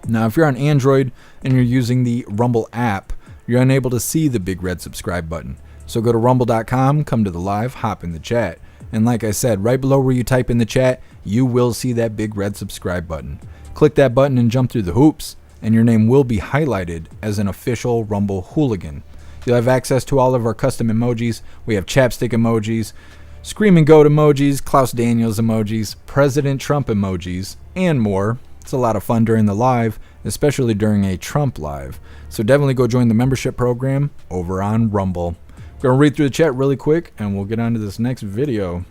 Now, if you're on Android and you're using the Rumble app, you're unable to see the big red subscribe button. So go to rumble.com, come to the live, hop in the chat. And like I said, right below where you type in the chat, you will see that big red subscribe button. Click that button and jump through the hoops, and your name will be highlighted as an official Rumble hooligan. You'll have access to all of our custom emojis. We have chapstick emojis, screaming goat emojis, Klaus Daniels emojis, President Trump emojis, and more. It's a lot of fun during the live, especially during a Trump live. So definitely go join the membership program over on Rumble. We're going to read through the chat really quick, and we'll get on to this next video.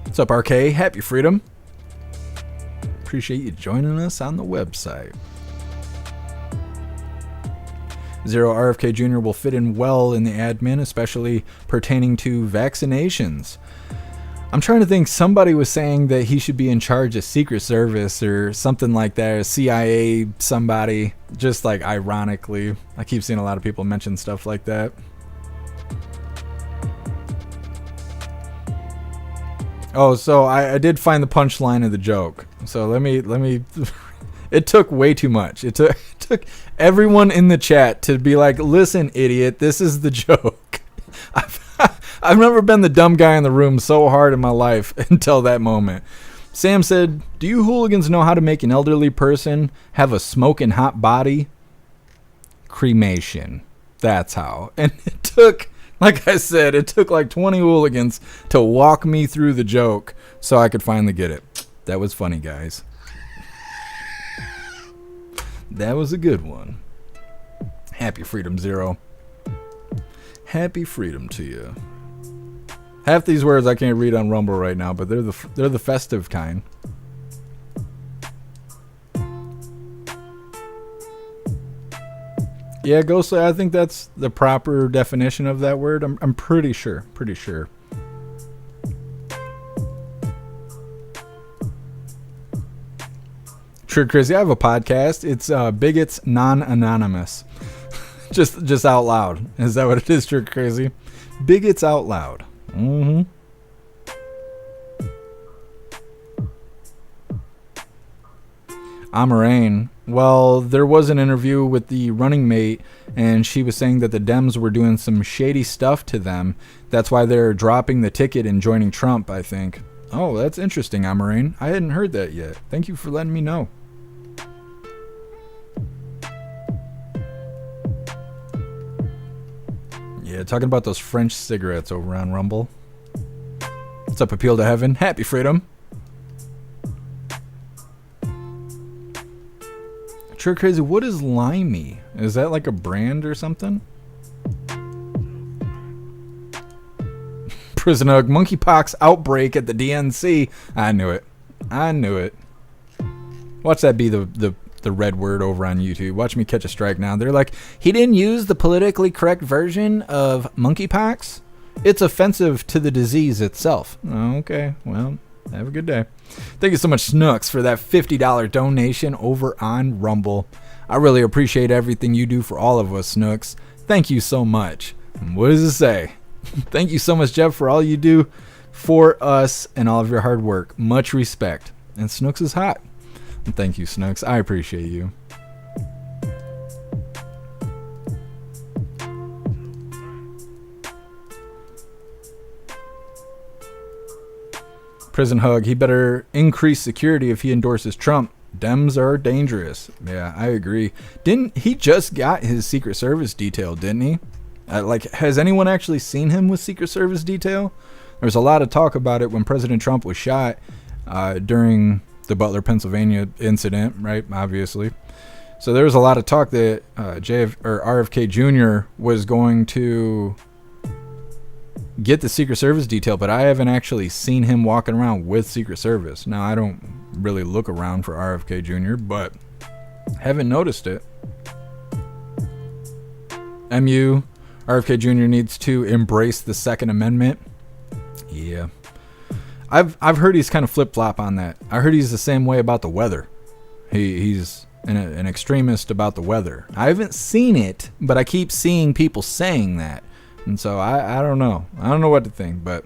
What's up, RK? Happy freedom. Appreciate you joining us on the website. Zero RFK Jr. will fit in well in the admin, especially pertaining to vaccinations. I'm trying to think, somebody was saying that he should be in charge of Secret Service or something like that, or CIA somebody, just like ironically. I keep seeing a lot of people mention stuff like that. Oh, so I did find the punchline of the joke. So let me it took way too much. It took everyone in the chat to be like, listen, idiot, this is the joke. I've never been the dumb guy in the room so hard in my life until that moment. Sam said, do you hooligans know how to make an elderly person have a smoking hot body? Cremation. That's how. And it took, like I said, it took like 20 hooligans to walk me through the joke so I could finally get it. That was funny, guys. That was a good one. Happy Freedom Zero. Happy freedom to you. Half these words I can't read on Rumble right now, but they're the festive kind. Yeah, Ghostly, I think that's the proper definition of that word. I'm pretty sure. Sure, Chris, I have a podcast. It's Bigots Non-Anonymous. just out loud. Is that what it is, Trick Crazy? Bigots Out Loud. Amarain. Well, there was an interview with the running mate, and she was saying that the Dems were doing some shady stuff to them. That's why they're dropping the ticket and joining Trump, I think. Oh, that's interesting, Amarain. I hadn't heard that yet. Thank you for letting me know. Yeah, talking about those French cigarettes over on Rumble. What's up, Appeal to Heaven? Happy freedom. Sure crazy. What is Limey? Is that like a brand or something? Prison hug. Monkeypox outbreak at the DNC. I knew it. I knew it. Watch that be the red word over on YouTube. Watch me catch a strike now. They're like, he didn't use the politically correct version of monkeypox. It's offensive to the disease itself. Okay, well, have a good day. Thank you so much, Snooks, for that $50 donation over on Rumble. I really appreciate everything you do for all of us, Snooks. Thank you so much. And what does it say? Thank you so much, Jeff, for all you do for us and all of your hard work. Much respect. And Snooks is hot. And thank you, Snooks. I appreciate you. Prison hug. He better increase security if he endorses Trump. Dems are dangerous. Yeah, I agree. Didn't he just got his Secret Service detail, didn't he? Has anyone actually seen him with Secret Service detail? There was a lot of talk about it when President Trump was shot during the Butler, Pennsylvania incident, right? Obviously. So there was a lot of talk that RFK Jr. was going to get the Secret Service detail, but I haven't actually seen him walking around with Secret Service. Now, I don't really look around for RFK Jr., but haven't noticed it. RFK Jr. needs to embrace the Second Amendment. Yeah. I've heard he's kind of flip-flop on that. I heard he's the same way about the weather. He's an extremist about the weather. I haven't seen it, but I keep seeing people saying that. And so I don't know. I don't know what to think, but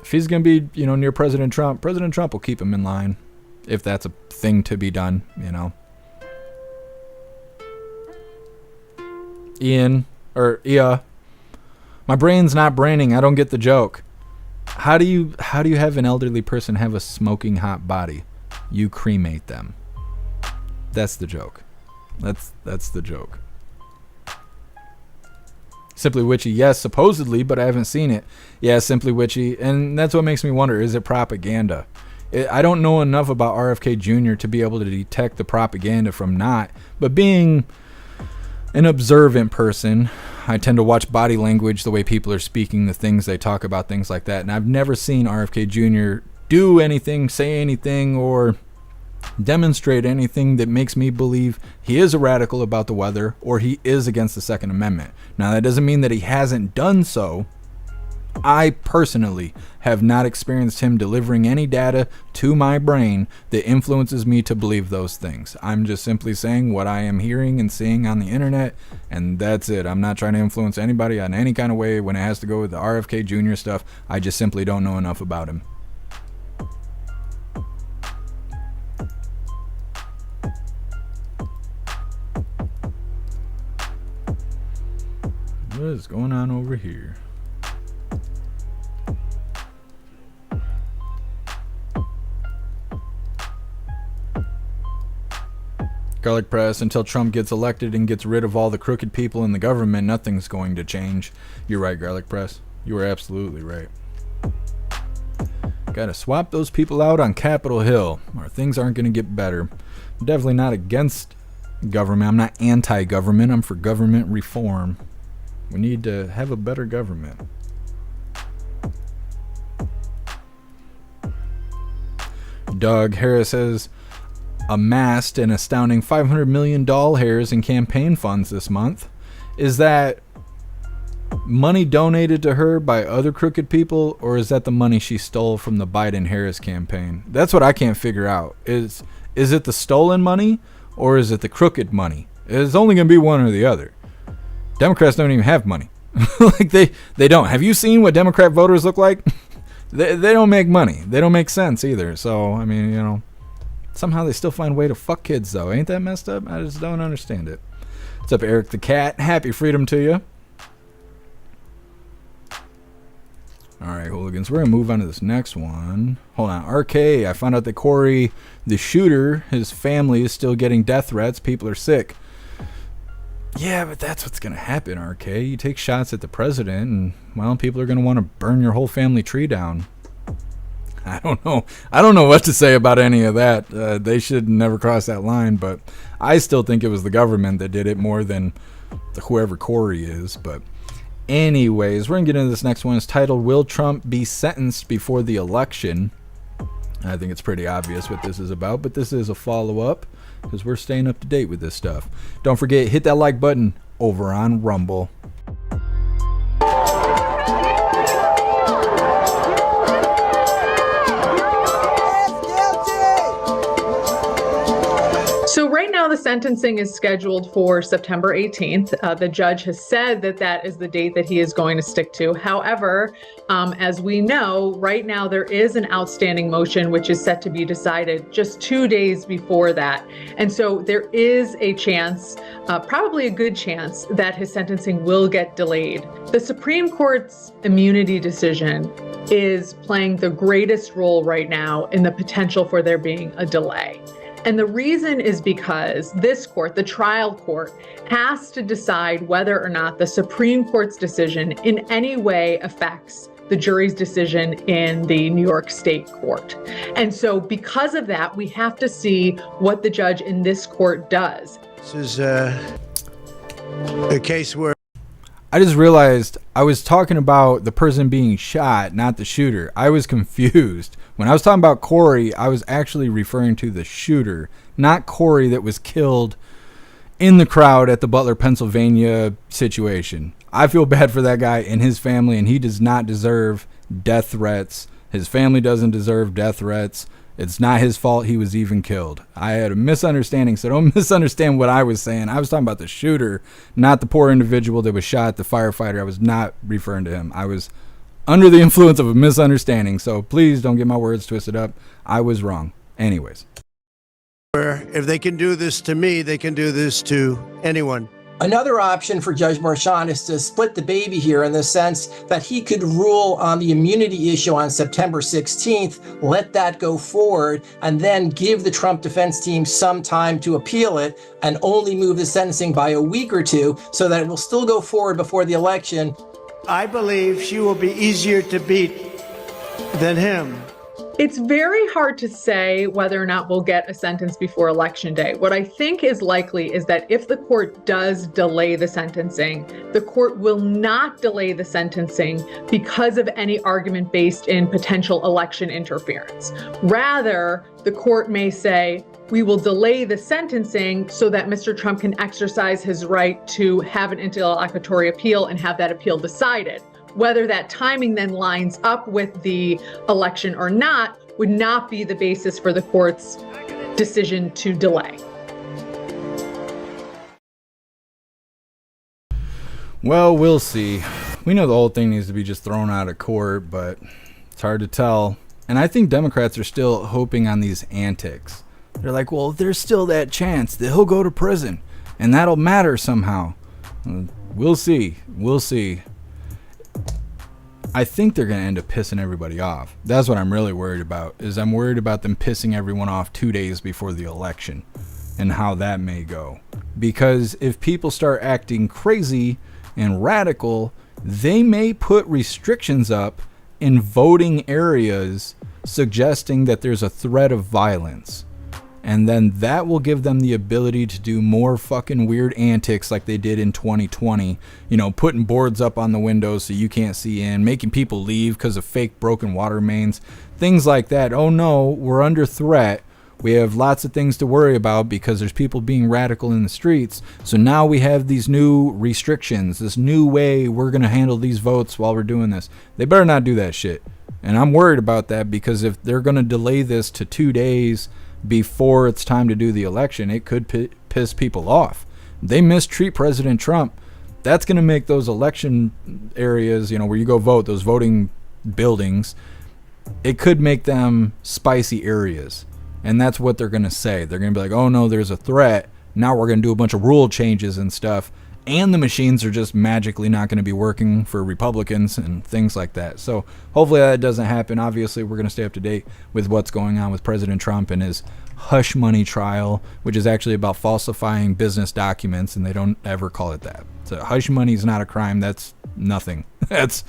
if he's going to be, near President Trump will keep him in line if that's a thing to be done, Ia, my brain's not braining. I don't get the joke. How do you have an elderly person have a smoking hot body? You cremate them. That's the joke. That's the joke. Simply Witchy, yes, supposedly, but I haven't seen it. Yeah, Simply Witchy, and that's what makes me wonder, is it propaganda? I don't know enough about RFK Jr. to be able to detect the propaganda from not, but being an observant person, I tend to watch body language, the way people are speaking, the things they talk about, things like that, and I've never seen RFK Jr. do anything, say anything, or demonstrate anything that makes me believe he is a radical about the weather or he is against the Second Amendment. Now, that doesn't mean that he hasn't done so. I personally have not experienced him delivering any data to my brain that influences me to believe those things. I'm just simply saying what I am hearing and seeing on the internet, and that's it. I'm not trying to influence anybody in any kind of way when it has to go with the RFK Jr. stuff. I just simply don't know enough about him. What is going on over here? Garlic Press, until Trump gets elected and gets rid of all the crooked people in the government, nothing's going to change. You're right, Garlic Press. You are absolutely right. Gotta swap those people out on Capitol Hill, or things aren't going to get better. I'm definitely not against government. I'm not anti-government. I'm for government reform. We need to have a better government. Doug Harris has amassed an astounding $500 million in campaign funds this month. Is that money donated to her by other crooked people, or is that the money she stole from the Biden-Harris campaign? That's what I can't figure out. Is it the stolen money, or is it the crooked money? It's only going to be one or the other. Democrats don't even have money. they don't. Have you seen what Democrat voters look like? They don't make money. They don't make sense either. So, I mean, Somehow they still find a way to fuck kids, though. Ain't that messed up? I just don't understand it. What's up, Eric the Cat? Happy freedom to you. Alright, hooligans. We're going to move on to this next one. Hold on. RK, I found out that Corey, the shooter, his family is still getting death threats. People are sick. Yeah, but that's what's going to happen, RK. You take shots at the president, and, well, people are going to want to burn your whole family tree down. I don't know. I don't know what to say about any of that. They should never cross that line, but I still think it was the government that did it more than whoever Corey is. But anyways, we're going to get into this next one. It's titled, Will Trump Be Sentenced Before the Election? I think it's pretty obvious what this is about, but this is a follow-up because we're staying up to date with this stuff. Don't forget, hit that like button over on Rumble. So right now the sentencing is scheduled for September 18th. The judge has said that that is the date that he is going to stick to. However, as we know, right now there is an outstanding motion which is set to be decided just 2 days before that. And so there is a chance, probably a good chance, that his sentencing will get delayed. The Supreme Court's immunity decision is playing the greatest role right now in the potential for there being a delay. And the reason is because this court, the trial court, has to decide whether or not the Supreme Court's decision in any way affects the jury's decision in the New York State court. And so because of that, we have to see what the judge in this court does. This is a case where I just realized I was talking about the person being shot, not the shooter. I was confused. When I was talking about Corey, I was actually referring to the shooter, not Corey that was killed in the crowd at the Butler, Pennsylvania situation. I feel bad for that guy and his family, and he does not deserve death threats. His family doesn't deserve death threats. It's not his fault he was even killed. I had a misunderstanding, so don't misunderstand what I was saying. I was talking about the shooter, not the poor individual that was shot, the firefighter. I was not referring to him. I was under the influence of a misunderstanding, so please don't get my words twisted up. I was wrong. Anyways. where if they can do this to me, they can do this to anyone. Another option for Judge Marchand is to split the baby here in the sense that he could rule on the immunity issue on September 16th, let that go forward, and then give the Trump defense team some time to appeal it and only move the sentencing by a week or two so that it will still go forward before the election. I believe she will be easier to beat than him. It's very hard to say whether or not we'll get a sentence before Election Day. What I think is likely is that if the court does delay the sentencing, the court will not delay the sentencing because of any argument based in potential election interference. Rather, the court may say, we will delay the sentencing so that Mr. Trump can exercise his right to have an interlocutory appeal and have that appeal decided. Whether that timing then lines up with the election or not would not be the basis for the court's decision to delay. Well, we'll see. We know the whole thing needs to be just thrown out of court, but it's hard to tell. And I think Democrats are still hoping on these antics. They're like, well, there's still that chance that he'll go to prison, and that'll matter somehow. We'll see. We'll see. I think they're going to end up pissing everybody off. That's what I'm really worried about, is I'm worried about them pissing everyone off 2 days before the election and how that may go. Because if people start acting crazy and radical, they may put restrictions up in voting areas suggesting that there's a threat of violence. And then that will give them the ability to do more fucking weird antics like they did in 2020. You know, putting boards up on the windows so you can't see in, making people leave because of fake broken water mains, things like that. Oh no, we're under threat. We have lots of things to worry about because there's people being radical in the streets. So now we have these new restrictions, this new way we're going to handle these votes while we're doing this. They better not do that shit. And I'm worried about that because if they're going to delay this to 2 days before it's time to do the election, it could piss people off. They mistreat President Trump. That's going to make those election areas, you know, where you go vote, those voting buildings, it could make them spicy areas. And that's what they're going to say. They're going to be like, oh no, there's a threat. Now we're going to do a bunch of rule changes and stuff. And the machines are just magically not going to be working for Republicans and things like that. So hopefully that doesn't happen. Obviously, we're going to stay up to date with what's going on with President Trump and his hush money trial, which is actually about falsifying business documents, and they don't ever call it that. So hush money is not a crime. That's nothing. That's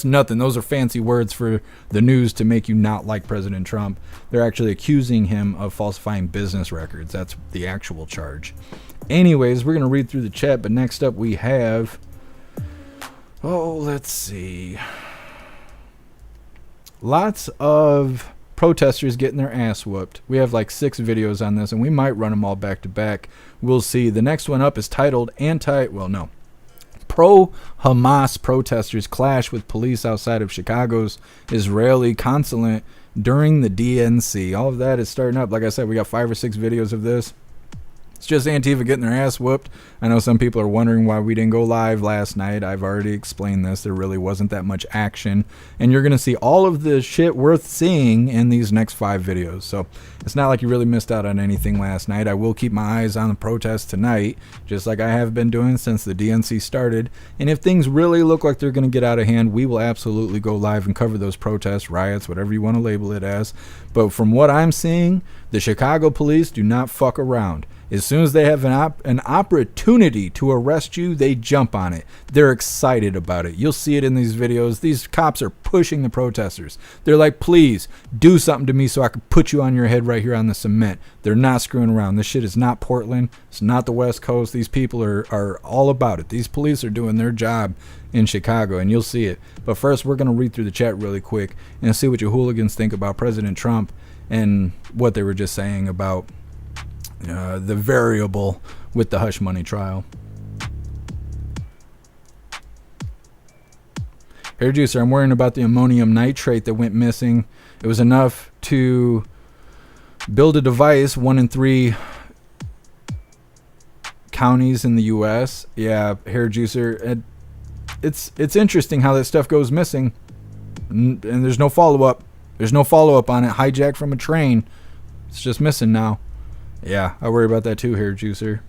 nothing. Those are fancy words for the news to make you not like President Trump. They're actually accusing him of falsifying business records. That's the actual charge. Anyways, we're going to read through the chat, but next up we have, let's see. Lots of protesters getting their ass whooped. We have like 6 videos on this, and we might run them all back to back. We'll see. The next one up is titled Pro-Hamas protesters clash with police outside of Chicago's Israeli consulate during the DNC. All of that is starting up. Like I said, we got 5 or 6 videos of this. It's just Antifa getting their ass whooped. I know some people are wondering why we didn't go live last night. I've already explained this. There really wasn't that much action. And you're going to see all of the shit worth seeing in these next 5 videos. So it's not like you really missed out on anything last night. I will keep my eyes on the protests tonight, just like I have been doing since the DNC started. And if things really look like they're going to get out of hand, we will absolutely go live and cover those protests, riots, whatever you want to label it as. But from what I'm seeing, the Chicago police do not fuck around. As soon as they have an opportunity to arrest you, they jump on it. They're excited about it. You'll see it in these videos. These cops are pushing the protesters. They're like, please do something to me so I can put you on your head right here on the cement. They're not screwing around. This shit is not Portland. It's not the West Coast. These people are all about it. These police are doing their job in Chicago, and you'll see it. But first, we're going to read through the chat really quick and see what you hooligans think about President Trump and what they were just saying about the variable with the hush money trial. Hair juicer, I'm worrying about the ammonium nitrate that went missing. It was enough to build a device 1 in 3 counties in the U.S. Yeah, hair juicer. It's interesting how that stuff goes missing, and there's no follow-up. There's no follow-up on it. Hijacked from a train. It's just missing now. Yeah, I worry about that too, hair juicer.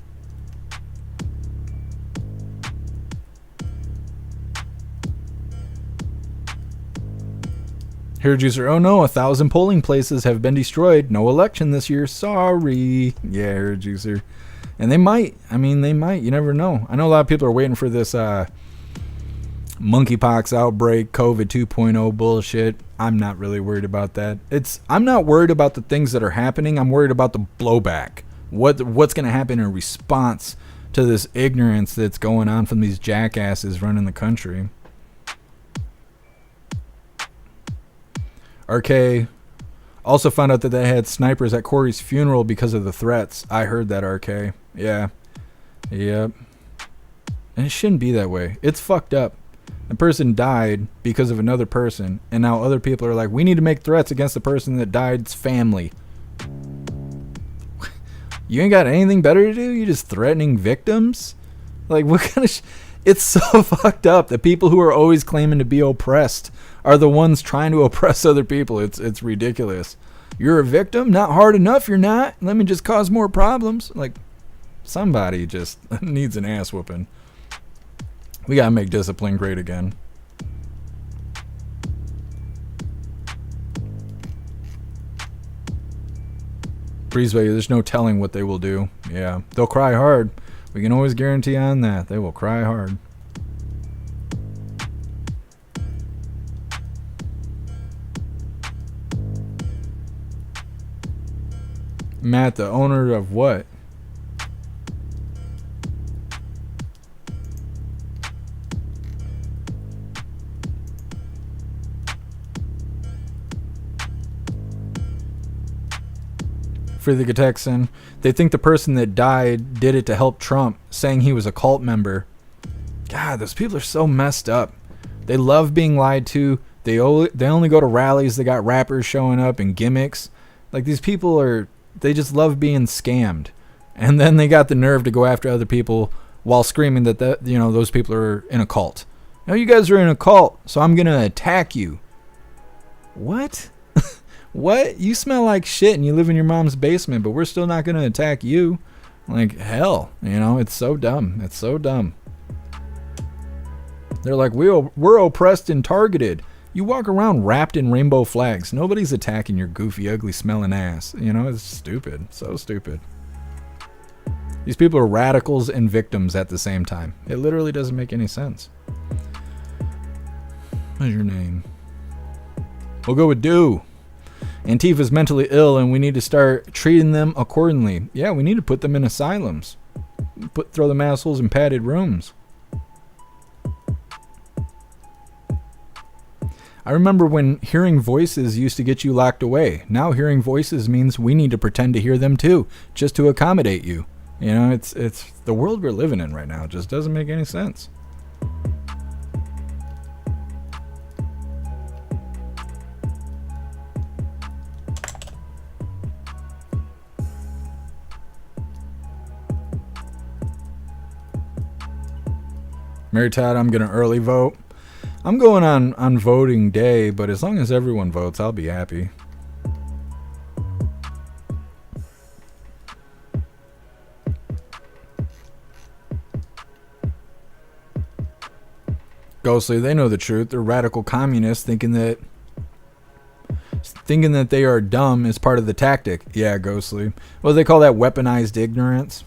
Hair juicer, oh no, 1,000 polling places have been destroyed. No election this year. Sorry. Yeah, hair juicer. And they might. I mean, they might. You never know. I know a lot of people are waiting for this monkeypox outbreak, COVID 2.0 bullshit. I'm not really worried about that. I'm not worried about the things that are happening. I'm worried about the blowback. What's going to happen in response to this ignorance that's going on from these jackasses running the country. RK also found out that they had snipers at Corey's funeral because of the threats. I heard that, RK. Yeah. Yep. And it shouldn't be that way. It's fucked up. A person died because of another person, and now other people are like, we need to make threats against the person that died's family. You ain't got anything better to do? You just threatening victims? Like, what kind of it's so fucked up. The people who are always claiming to be oppressed are the ones trying to oppress other people. It's ridiculous. You're a victim? Not hard enough, you're not. Let me just cause more problems. Like, somebody just needs an ass whooping. We gotta make discipline great again. Breezeway, there's no telling what they will do. Yeah, they'll cry hard. We can always guarantee on that. They will cry hard. Matt, the owner of what? For the Texan, they think the person that died did it to help Trump, saying he was a cult member. God, those people are so messed up. They love being lied to. They only go to rallies. They got rappers showing up and gimmicks. Like, these people they just love being scammed. And then they got the nerve to go after other people while screaming that those people are in a cult. No, you guys are in a cult, so I'm gonna attack you. What? What? You smell like shit and you live in your mom's basement, but we're still not going to attack you. Like, hell, you know, it's so dumb. It's so dumb. They're like, we're oppressed and targeted. You walk around wrapped in rainbow flags. Nobody's attacking your goofy, ugly smelling ass. You know, it's stupid. So stupid. These people are radicals and victims at the same time. It literally doesn't make any sense. What's your name? We'll go with Do. Antifa's mentally ill and we need to start treating them accordingly. Yeah, we need to put them in asylums. Throw them assholes in padded rooms. I remember when hearing voices used to get you locked away. Now hearing voices means we need to pretend to hear them too, just to accommodate you. You know, it's the world we're living in right now. It just doesn't make any sense. Mary Todd, I'm going to early vote. I'm going on voting day, but as long as everyone votes, I'll be happy. Ghostly, they know the truth. They're radical communists thinking that they are dumb is part of the tactic. Yeah, Ghostly. Well, they call that weaponized ignorance.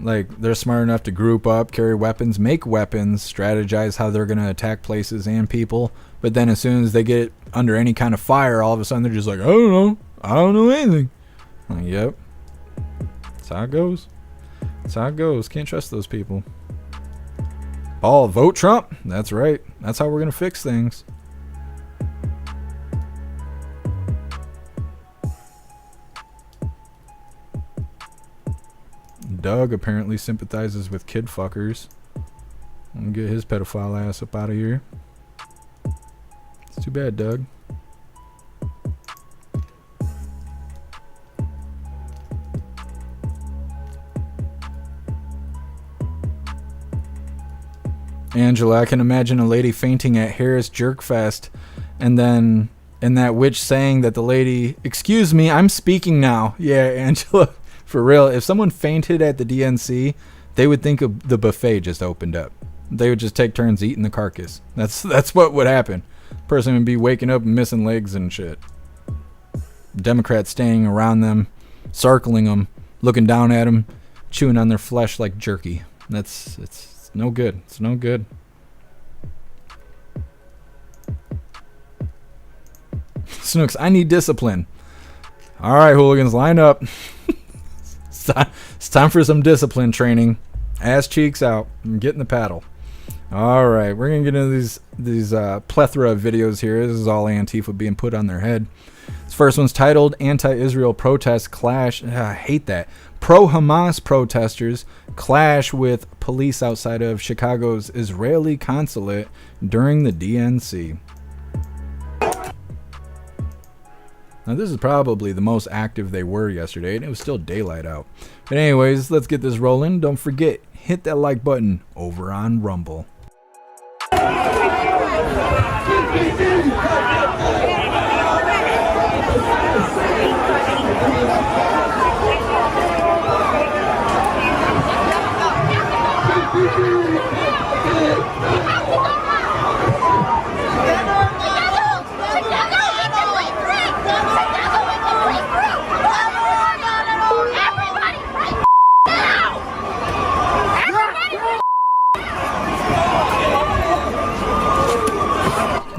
Like, they're smart enough to group up, carry weapons, make weapons, strategize how they're going to attack places and people. But then as soon as they get under any kind of fire, all of a sudden they're just like, I don't know. I don't know anything. Like, yep. That's how it goes. That's how it goes. Can't trust those people. Oh, vote Trump. That's right. That's how we're going to fix things. Doug apparently sympathizes with kid fuckers. I'm gonna get his pedophile ass up out of here. It's too bad, Doug. Angela, I can imagine a lady fainting at Harris Jerkfest and then in that witch saying that the lady, excuse me, I'm speaking now. Yeah, Angela. For real, if someone fainted at the DNC, they would think of the buffet just opened up. They would just take turns eating the carcass. That's what would happen. Person would be waking up and missing legs and shit. Democrats staying around them, circling them, looking down at them, chewing on their flesh like jerky. It's no good. It's no good. Snooks, I need discipline. All right, hooligans, line up. It's time for some discipline training. Ass cheeks out. I'm getting the paddle. All right, we're gonna get into these plethora of videos here. This is all Antifa being put on their head. This first one's titled "Anti-Israel Protest Clash." I hate that. Pro-Hamas protesters clash with police outside of Chicago's Israeli consulate during the DNC. Now, this is probably the most active they were yesterday, and it was still daylight out. But anyways, let's get this rolling. Don't forget, hit that like button over on Rumble.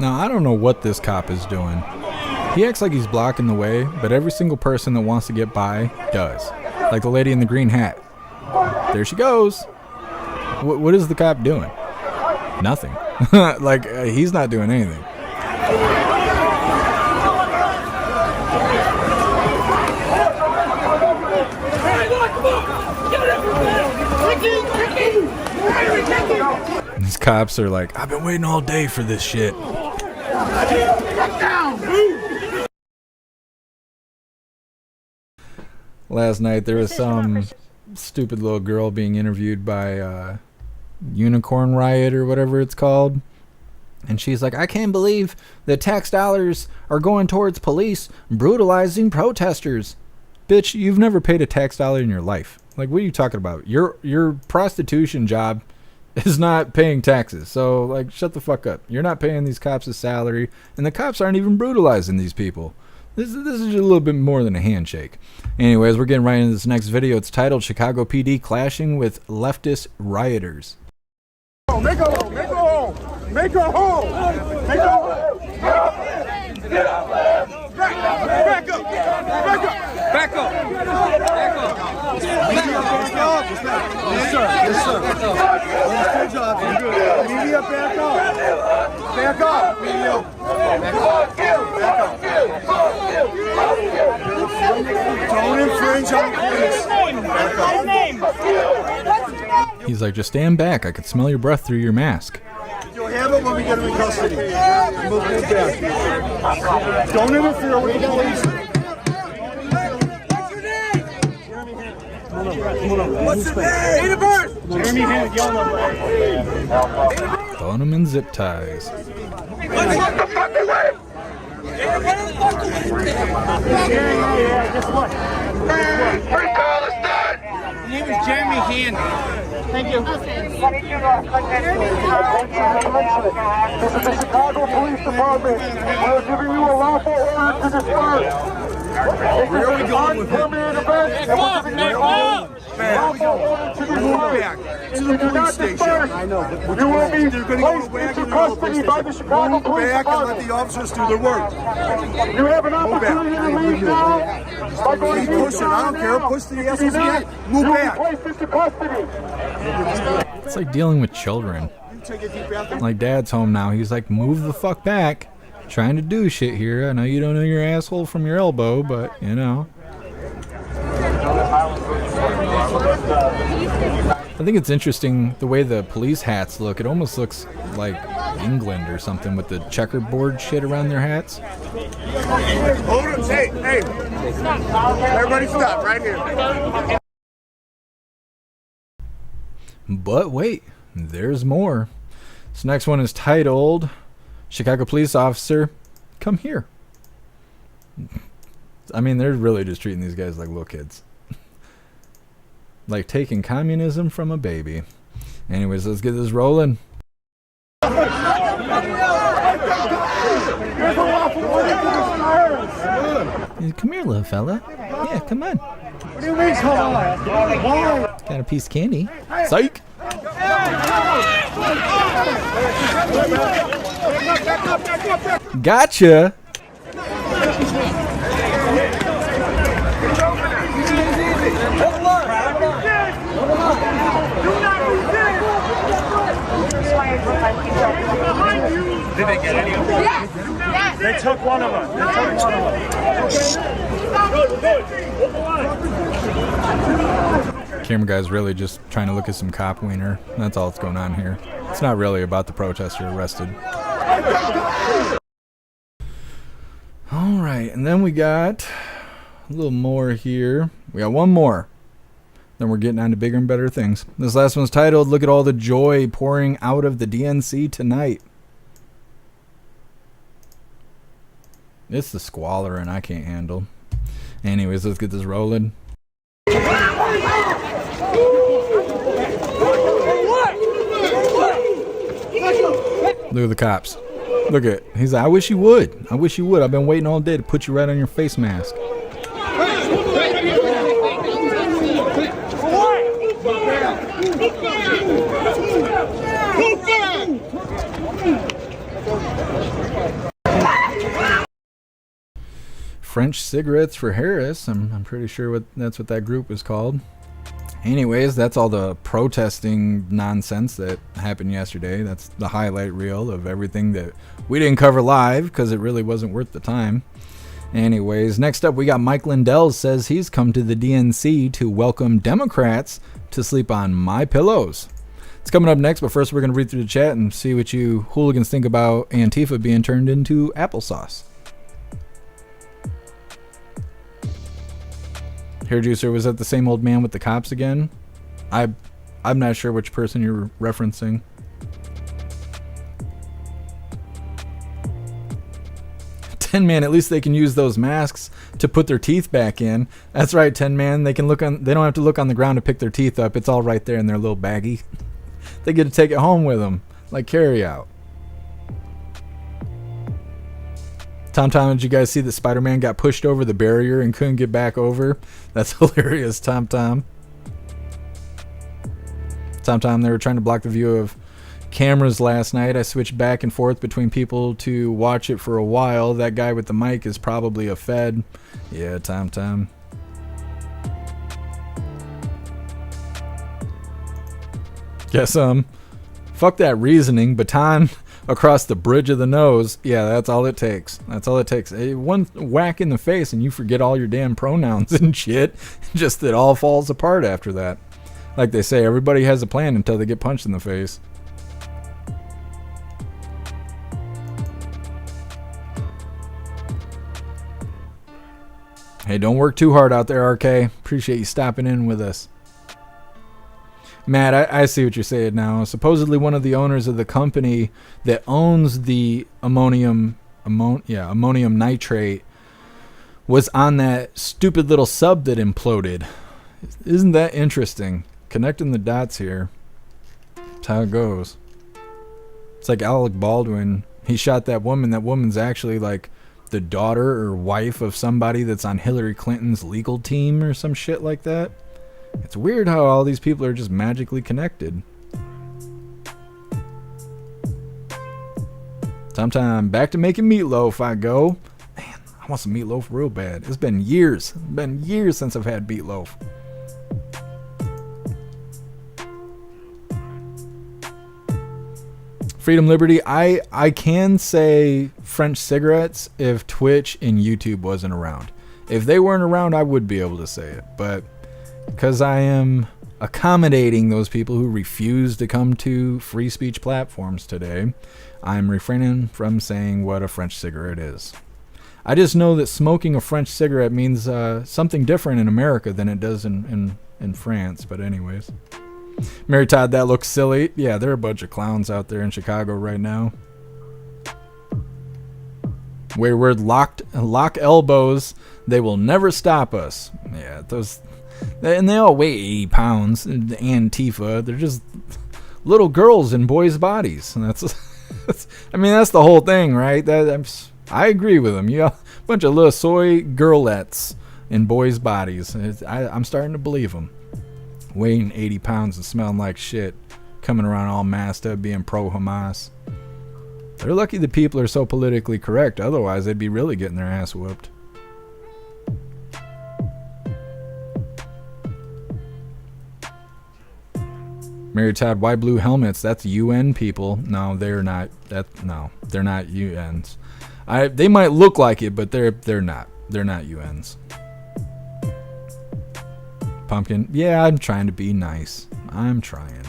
Now, I don't know what this cop is doing. He acts like he's blocking the way, but every single person that wants to get by does. Like the lady in the green hat. There she goes. What is the cop doing? Nothing. Like, he's not doing anything. These cops are like, I've been waiting all day for this shit. Last night there was some stupid little girl being interviewed by Unicorn Riot or whatever it's called. And she's like, I can't believe that tax dollars are going towards police brutalizing protesters. Bitch, you've never paid a tax dollar in your life. Like, what are you talking about? Your prostitution job is not paying taxes. So, like, shut the fuck up. You're not paying these cops a salary, and the cops aren't even brutalizing these people. This is just a little bit more than a handshake. Anyways, we're getting right into this next video. It's titled Chicago PD Clashing with Leftist Rioters. Make her home. Make her home. Make her home. Make her home. Get up. Back up. Back up. Back up. Back up. Back up. Yes, sir. Yes, sir. Good job. You're good. Media, back up. Back up. Media. Don't infringe on police. He's like, just stand back. I could smell your breath through your mask. You'll have it when we get him in custody. Move back. Don't interfere with the police. What's the name? Date of birth. Jeremy Hand, yell number. Throwing them in zip ties. What the fuck away? Yeah, just what? Recall is done. His name is Jeremy Hand. Thank you. This is the Chicago Police Department. We're giving you a lawful order to disperse. Where are we going with it? To the police station. I know. You will be placed into custody by the Chicago Police Department. Back and let the officers do their work. You have an opportunity to leave now. Keep pushing. I don't care. Push the asses back. Move back. Placed into custody. It's like dealing with children. Like, dad's home now. He's like, move the fuck back. Trying to do shit here. I know you don't know your asshole from your elbow, but you know. I think it's interesting the way the police hats look. It almost looks like England or something with the checkerboard shit around their hats. Hold on. Hey. Everybody stop right here. But wait, there's more. This next one is titled Chicago Police Officer, Come Here. I mean, they're really just treating these guys like little kids. Like taking communism from a baby. Anyways, let's get this rolling. Come here, little fella. Yeah, come on. What do you mean, come on? Why? Got a piece of candy. Psych! Gotcha! Did they get any of them? Yes. They took one of them. Camera guy's really just trying to look at some cop wiener. That's all that's going on here. It's not really about the protester arrested. Alright, and then we got a little more here. We got one more. Then we're getting on to bigger and better things. This last one's titled, Look at All the Joy Pouring Out of the DNC Tonight. It's the squalor and I can't handle. Anyways, let's get this rolling. Look at the cops. Look at it. He's like, I wish you would. I wish you would. I've been waiting all day to put you right on your face mask. French cigarettes for Harris. I'm pretty sure that's what that group was called. Anyways, that's all the protesting nonsense that happened yesterday. That's the highlight reel of everything that we didn't cover live because it really wasn't worth the time. Anyways, next up we got Mike Lindell says he's come to the DNC to welcome Democrats to sleep on my pillows. It's coming up next, but first we're going to read through the chat and see what you hooligans think about Antifa being turned into applesauce. Hair juicer, was that the same old man with the cops again? I'm not sure which person you're referencing. Tin Man, at least they can use those masks to put their teeth back in. That's right, Tin Man. They don't have to look on the ground to pick their teeth up. It's all right there in their little baggie. They get to take it home with them, like carry out. Tom, did you guys see that Spider-Man got pushed over the barrier and couldn't get back over? That's hilarious, Tom. Tom, they were trying to block the view of cameras last night. I switched back and forth between people to watch it for a while. That guy with the mic is probably a Fed. Yeah, Tom. Guess fuck that reasoning. Baton across the bridge of the nose. Yeah, that's all it takes. One whack in the face and you forget all your damn pronouns and shit. Just it all falls apart after that. Like they say, everybody has a plan until they get punched in the face. Hey, don't work too hard out there, RK. Appreciate you stopping in with us. Matt, I see what you're saying now. Supposedly one of the owners of the company that owns the ammonium nitrate was on that stupid little sub that imploded. Isn't that interesting? Connecting the dots here. That's how it goes. It's like Alec Baldwin. He shot that woman. That woman's actually like the daughter or wife of somebody that's on Hillary Clinton's legal team or some shit like that. It's weird how all these people are just magically connected. Sometime back to making meatloaf I go. Man, I want some meatloaf real bad. It's been years. Since I've had meatloaf. Freedom Liberty, I can say French cigarettes if Twitch and YouTube wasn't around. If they weren't around, I would be able to say it. But because I am accommodating those people who refuse to come to free speech platforms today, I'm refraining from saying what a French cigarette is. I just know that smoking a French cigarette means something different in America than it does in France. But anyways. Mary Todd, that looks silly. Yeah, there are a bunch of clowns out there in Chicago right now. Wayward lock elbows. They will never stop us. Yeah, those, and they all weigh 80 pounds. The Antifa, they're just little girls in boys' bodies. And that's the whole thing, right? I agree with them. You got a bunch of little soy girlettes in boys' bodies. I'm starting to believe them. Weighing 80 pounds and smelling like shit, coming around all masked up, being pro-Hamas. They're lucky the people are so politically correct, otherwise they'd be really getting their ass whooped. Mary Todd, why blue helmets? That's UN people. No, they're not. They're not UNs. They might look like it, but they're not. They're not UNs. Pumpkin, yeah, I'm trying to be nice. I'm trying.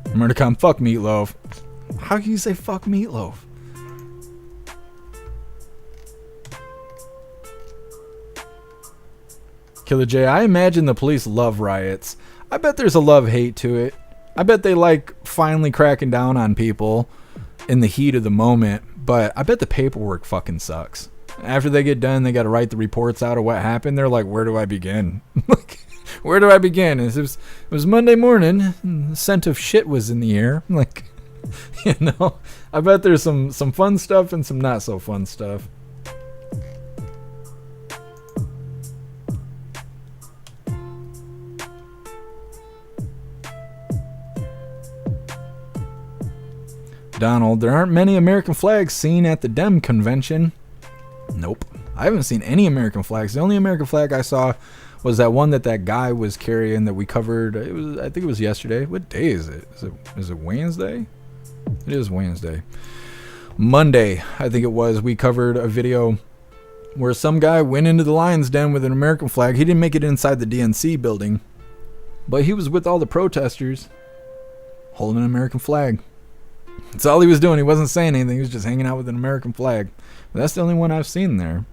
Murdercom, fuck meatloaf. How can you say fuck meatloaf? Killer J, I imagine the police love riots. I bet there's a love-hate to it. I bet they like finally cracking down on people in the heat of the moment, but I bet the paperwork fucking sucks. After they get done, they got to write the reports out of what happened. They're like, where do I begin? Where do I begin? It was Monday morning, and the scent of shit was in the air. Like, I bet there's some fun stuff and some not so fun stuff. Donald, there aren't many American flags seen at the Dem convention. Nope. I haven't seen any American flags. The only American flag I saw was that one that guy was carrying that we covered. I think it was yesterday. What day is it? Is it Wednesday? It is Wednesday. Monday, I think it was. We covered a video where some guy went into the lion's den with an American flag. He didn't make it inside the DNC building, but he was with all the protesters holding an American flag. That's all he was doing. He wasn't saying anything. He was just hanging out with an American flag. But that's the only one I've seen there.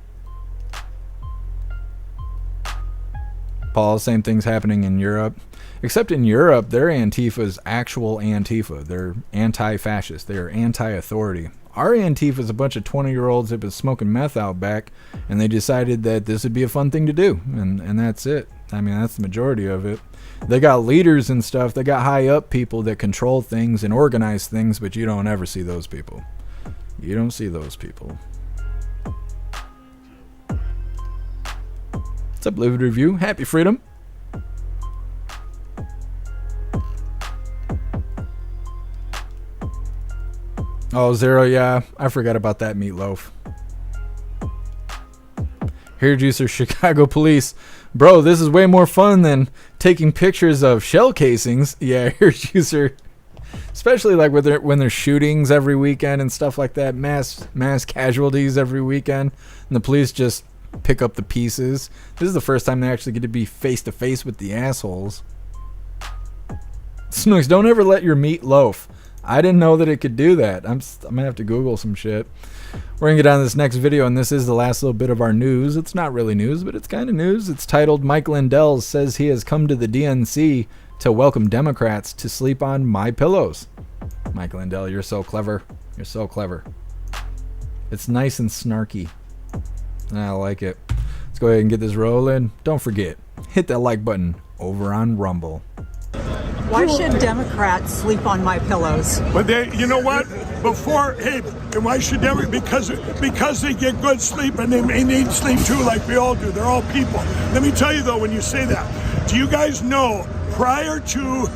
Paul. Same thing's happening in Europe. Except in Europe, their Antifa is actual Antifa. They're anti-fascist. They're anti-authority. Our Antifa is a bunch of 20-year-olds that have been smoking meth out back, and they decided that this would be a fun thing to do, and that's it. I mean, that's the majority of it. They got leaders and stuff. They got high-up people that control things and organize things, but you don't ever see those people. You don't see those people. What's up, Livid Review? Happy Freedom. Oh, Zero, yeah. I forgot about that meatloaf. Hair Juicer, Chicago Police. Bro, this is way more fun than taking pictures of shell casings. Yeah, Hair Juicer. Especially like when there's shootings every weekend and stuff like that. Mass casualties every weekend. And the police just pick up the pieces. This is the first time they actually get to be face to face with the assholes. Snooks, don't ever let your meat loaf. I didn't know that it could do that. I'm gonna have to Google some shit. We're gonna get on to this next video, and this is the last little bit of our news. It's not really news, but it's kind of news. It's titled "Mike Lindell says he has come to the DNC to welcome Democrats to sleep on my pillows." Mike Lindell, you're so clever. You're so clever. It's nice and snarky. I like it. Let's go ahead and get this rolling. Don't forget, hit that like button over on Rumble. Why should Democrats sleep on my pillows? But you know what? Why should Democrats? Because they get good sleep and they need sleep too, like we all do. They're all people. Let me tell you though, when you say that, do you guys know prior to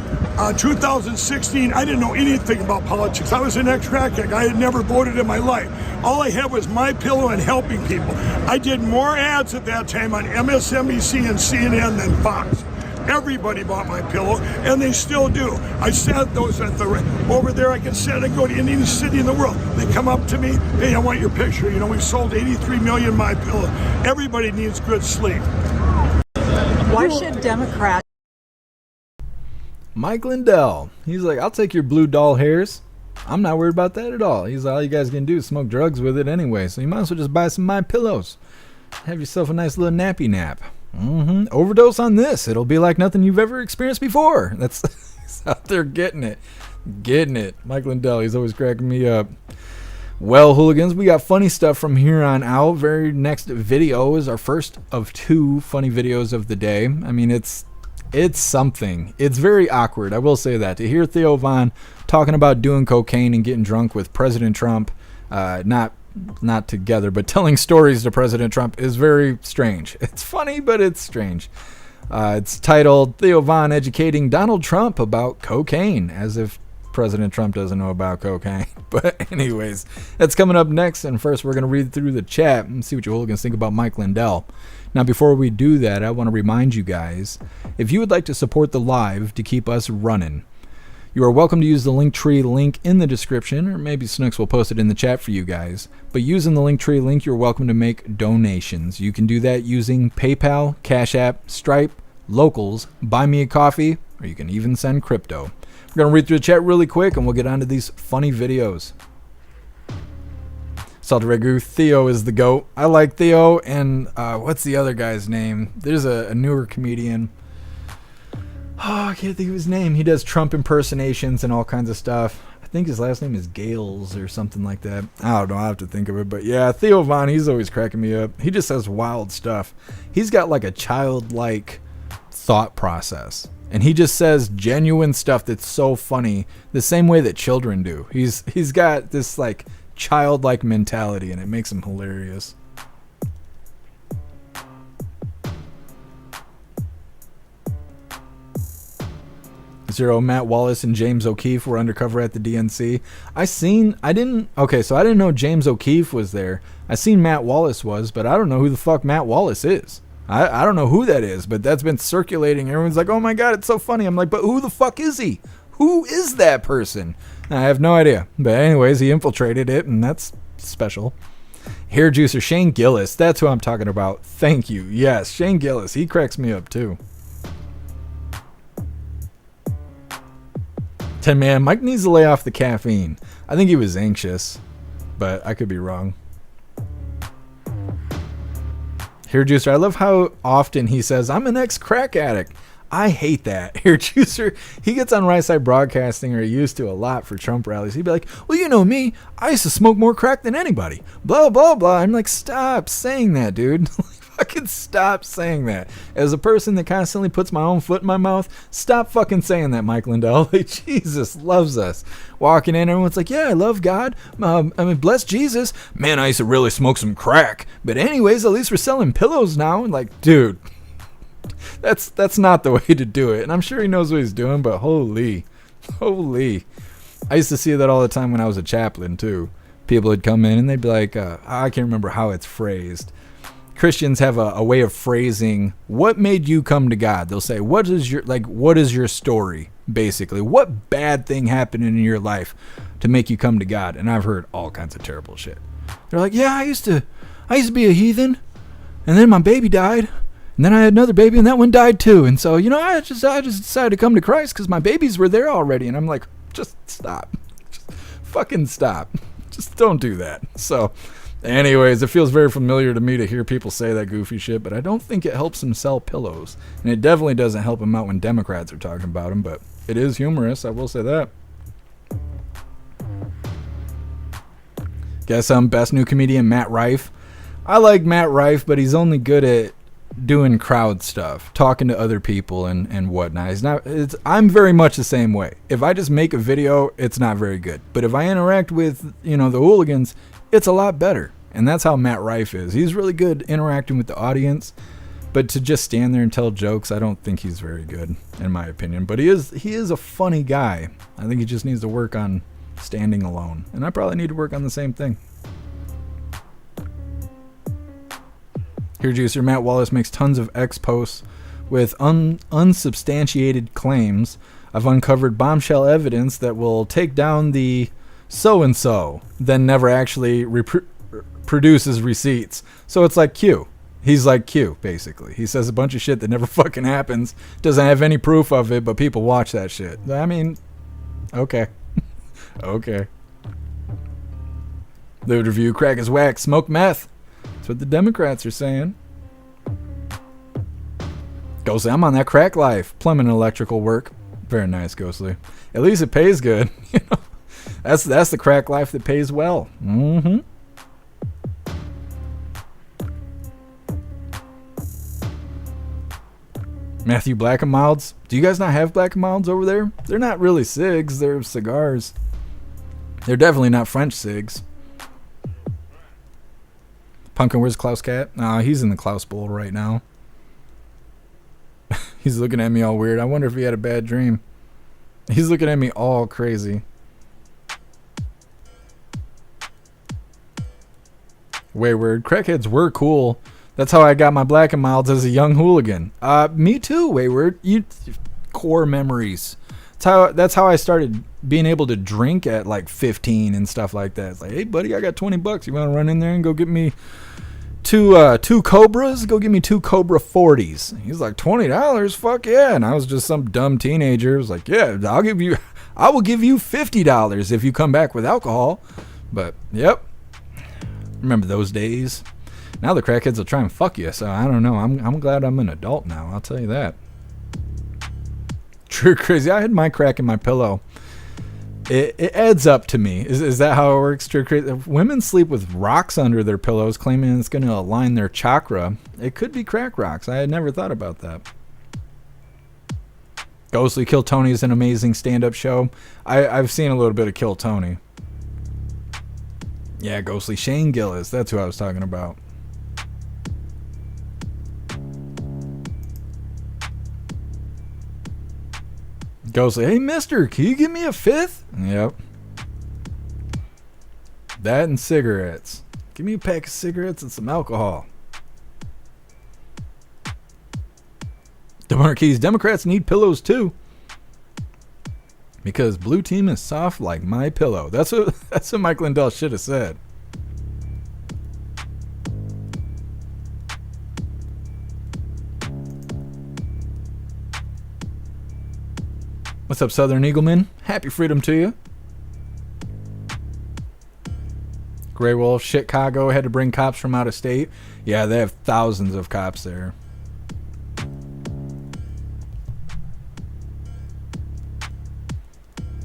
2016, I didn't know anything about politics. I was an ex-crack addict. I had never voted in my life. All I had was my pillow and helping people. I did more ads at that time on MSNBC and CNN than Fox. Everybody bought my pillow, and they still do. I sat those at over there. I can sit and go to any city in the world. They come up to me, hey, I want your picture. You know, we've sold 83 million my pillow. Everybody needs good sleep. Why should Democrats? Mike Lindell. He's like, I'll take your blue doll hairs. I'm not worried about that at all. He's all you guys can do is smoke drugs with it anyway. So you might as well just buy some My Pillows. Have yourself a nice little nappy nap. Overdose on this. It'll be like nothing you've ever experienced before. That's he's out there getting it. Mike Lindell, he's always cracking me up. Well, hooligans, we got funny stuff from here on out. Very next video is our first of 2 funny videos of the day. I mean, it's something. It's very awkward, I will say that. To hear Theo Von talking about doing cocaine and getting drunk with President Trump, not together, but telling stories to President Trump is very strange. It's funny, but it's strange. It's titled Theo Von Educating Donald Trump About Cocaine, as if President Trump doesn't know about cocaine. But anyways, that's coming up next, and first we're going to read through the chat and see what you hooligans think about Mike Lindell. Now, before we do that, I want to remind you guys, if you would like to support the live to keep us running, you are welcome to use the Linktree link in the description, or maybe Snooks will post it in the chat for you guys. But using the Linktree link, you're welcome to make donations. You can do that using PayPal, Cash App, Stripe, Locals, Buy Me a Coffee, or you can even send crypto. We're going to read through the chat really quick, and we'll get on to these funny videos. Salty Ragu, Theo is the GOAT. I like Theo, and what's the other guy's name? There's a newer comedian. Oh, I can't think of his name. He does Trump impersonations and all kinds of stuff. I think his last name is Gales or something like that. I don't know. I'll have to think of it. But yeah, Theo Von, he's always cracking me up. He just says wild stuff. He's got like a childlike thought process. And he just says genuine stuff that's so funny, the same way that children do. He's got this like childlike mentality, and it makes him hilarious. Zero, Matt Wallace and James O'Keefe were undercover at the DNC. I didn't know James O'Keefe was there. I seen Matt Wallace was, but I don't know who the fuck Matt Wallace is. I don't know who that is, but that's been circulating. Everyone's like, oh my God, it's so funny. I'm like, but who the fuck is he? Who is that person? I have no idea. But anyways, he infiltrated it, and that's special. Hair Juicer, Shane Gillis. That's who I'm talking about. Thank you. Yes, Shane Gillis. He cracks me up too. 10 man, Mike needs to lay off the caffeine. I think he was anxious, but I could be wrong. Hair Juicer, I love how often he says, I'm an ex-crack addict. I hate that. Hair Juicer, he gets on Right Side Broadcasting, or he used to a lot for Trump rallies. He'd be like, well, you know me. I used to smoke more crack than anybody. Blah, blah, blah. I'm like, stop saying that, dude. Fucking stop saying that. As a person that constantly puts my own foot in my mouth, stop fucking saying that, Mike Lindell. Like, Jesus loves us. Walking in, everyone's like, yeah, I love God. Bless Jesus. Man, I used to really smoke some crack. But anyways, at least we're selling pillows now. And like, dude, that's not the way to do it. And I'm sure he knows what he's doing, but holy. I used to see that all the time when I was a chaplain, too. People would come in and they'd be like, I can't remember how it's phrased. Christians have a way of phrasing, what made you come to God? They'll say, what is your story, basically? What bad thing happened in your life to make you come to God? And I've heard all kinds of terrible shit. They're like, yeah, I used to be a heathen, and then my baby died, and then I had another baby, and that one died too. And so, I just decided to come to Christ because my babies were there already. And I'm like, just stop. Just fucking stop. Just don't do that. So anyways, it feels very familiar to me to hear people say that goofy shit, but I don't think it helps him sell pillows. And it definitely doesn't help him out when Democrats are talking about him, but it is humorous, I will say that. Guess best new comedian, Matt Rife. I like Matt Rife, but he's only good at doing crowd stuff, talking to other people and whatnot. I'm very much the same way. If I just make a video, it's not very good. But if I interact with, the hooligans, it's a lot better. And that's how Matt Rife is. He's really good interacting with the audience, but to just stand there and tell jokes, I don't think he's very good, in my opinion. But he is a funny guy. I think he just needs to work on standing alone. And I probably need to work on the same thing. Here, Juicer, Matt Wallace makes tons of X posts with unsubstantiated claims. I've uncovered bombshell evidence that will take down the so-and-so, then never actually produces receipts. So it's like Q. He's like Q, basically. He says a bunch of shit that never fucking happens, doesn't have any proof of it, but people watch that shit. I mean, okay. Okay. They would review crack is whack, smoke meth. That's what the Democrats are saying. Ghostly, I'm on that crack life. Plumbing and electrical work. Very nice, Ghostly. At least it pays good. That's the crack life that pays well. Mm-hmm. Matthew, Black and Milds. Do you guys not have Black and Milds over there? They're not really cigs. They're cigars. They're definitely not French cigs. Pumpkin, where's Klaus Cat? He's in the Klaus Bowl right now. He's looking at me all weird. I wonder if he had a bad dream. He's looking at me all crazy. Wayward. Crackheads were cool. That's how I got my Black and Milds as a young hooligan. Me too, Wayward. Core memories. That's how I started being able to drink at like 15 and stuff like that. It's like, hey buddy, I got $20. You want to run in there and go get me two Cobras? Go get me 2 Cobra 40s. He's like, $20? Fuck yeah. And I was just some dumb teenager. I was like, yeah, I will give you $50 if you come back with alcohol. But yep. Remember those days? Now the crackheads will try and fuck you, so I don't know. I'm glad I'm an adult now, I'll tell you that. True crazy. I had my crack in my pillow. It adds up to me. Is that how it works? True crazy. If women sleep with rocks under their pillows, claiming it's going to align their chakra, it could be crack rocks. I had never thought about that. Ghostly Kill Tony is an amazing stand-up show. I've seen a little bit of Kill Tony. Yeah, Ghostly. Shane Gillis. That's who I was talking about. Ghostly, hey mister, can you give me a 5th? Yep. That and cigarettes. Give me a pack of cigarettes and some alcohol. DeMarquise, Democrats need pillows too. Because blue team is soft like my pillow. That's what Mike Lindell should have said. What's up, Southern Eagleman? Happy freedom to you. Gray Wolf, Chicago had to bring cops from out of state. Yeah, they have thousands of cops there.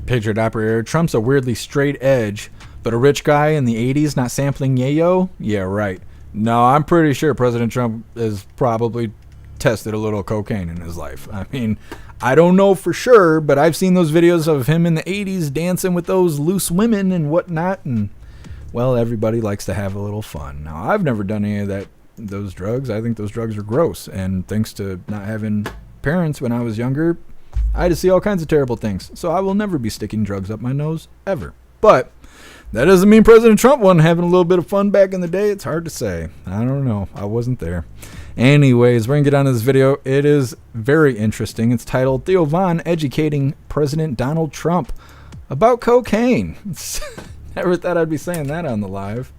Patriot Operator, Trump's a weirdly straight edge, but a rich guy in the 80s not sampling yayo? Yeah, right. No, I'm pretty sure President Trump has probably tested a little cocaine in his life. I mean, I don't know for sure, but I've seen those videos of him in the 80s dancing with those loose women and whatnot, and, well, everybody likes to have a little fun. Now, I've never done any of those drugs. I think those drugs are gross, and thanks to not having parents when I was younger, I had to see all kinds of terrible things, so I will never be sticking drugs up my nose, ever. But that doesn't mean President Trump wasn't having a little bit of fun back in the day. It's hard to say. I don't know. I wasn't there. Anyways, we're going to get on to this video. It is very interesting. It's titled, Theo Von Educating President Donald Trump About Cocaine. Never thought I'd be saying that on the live.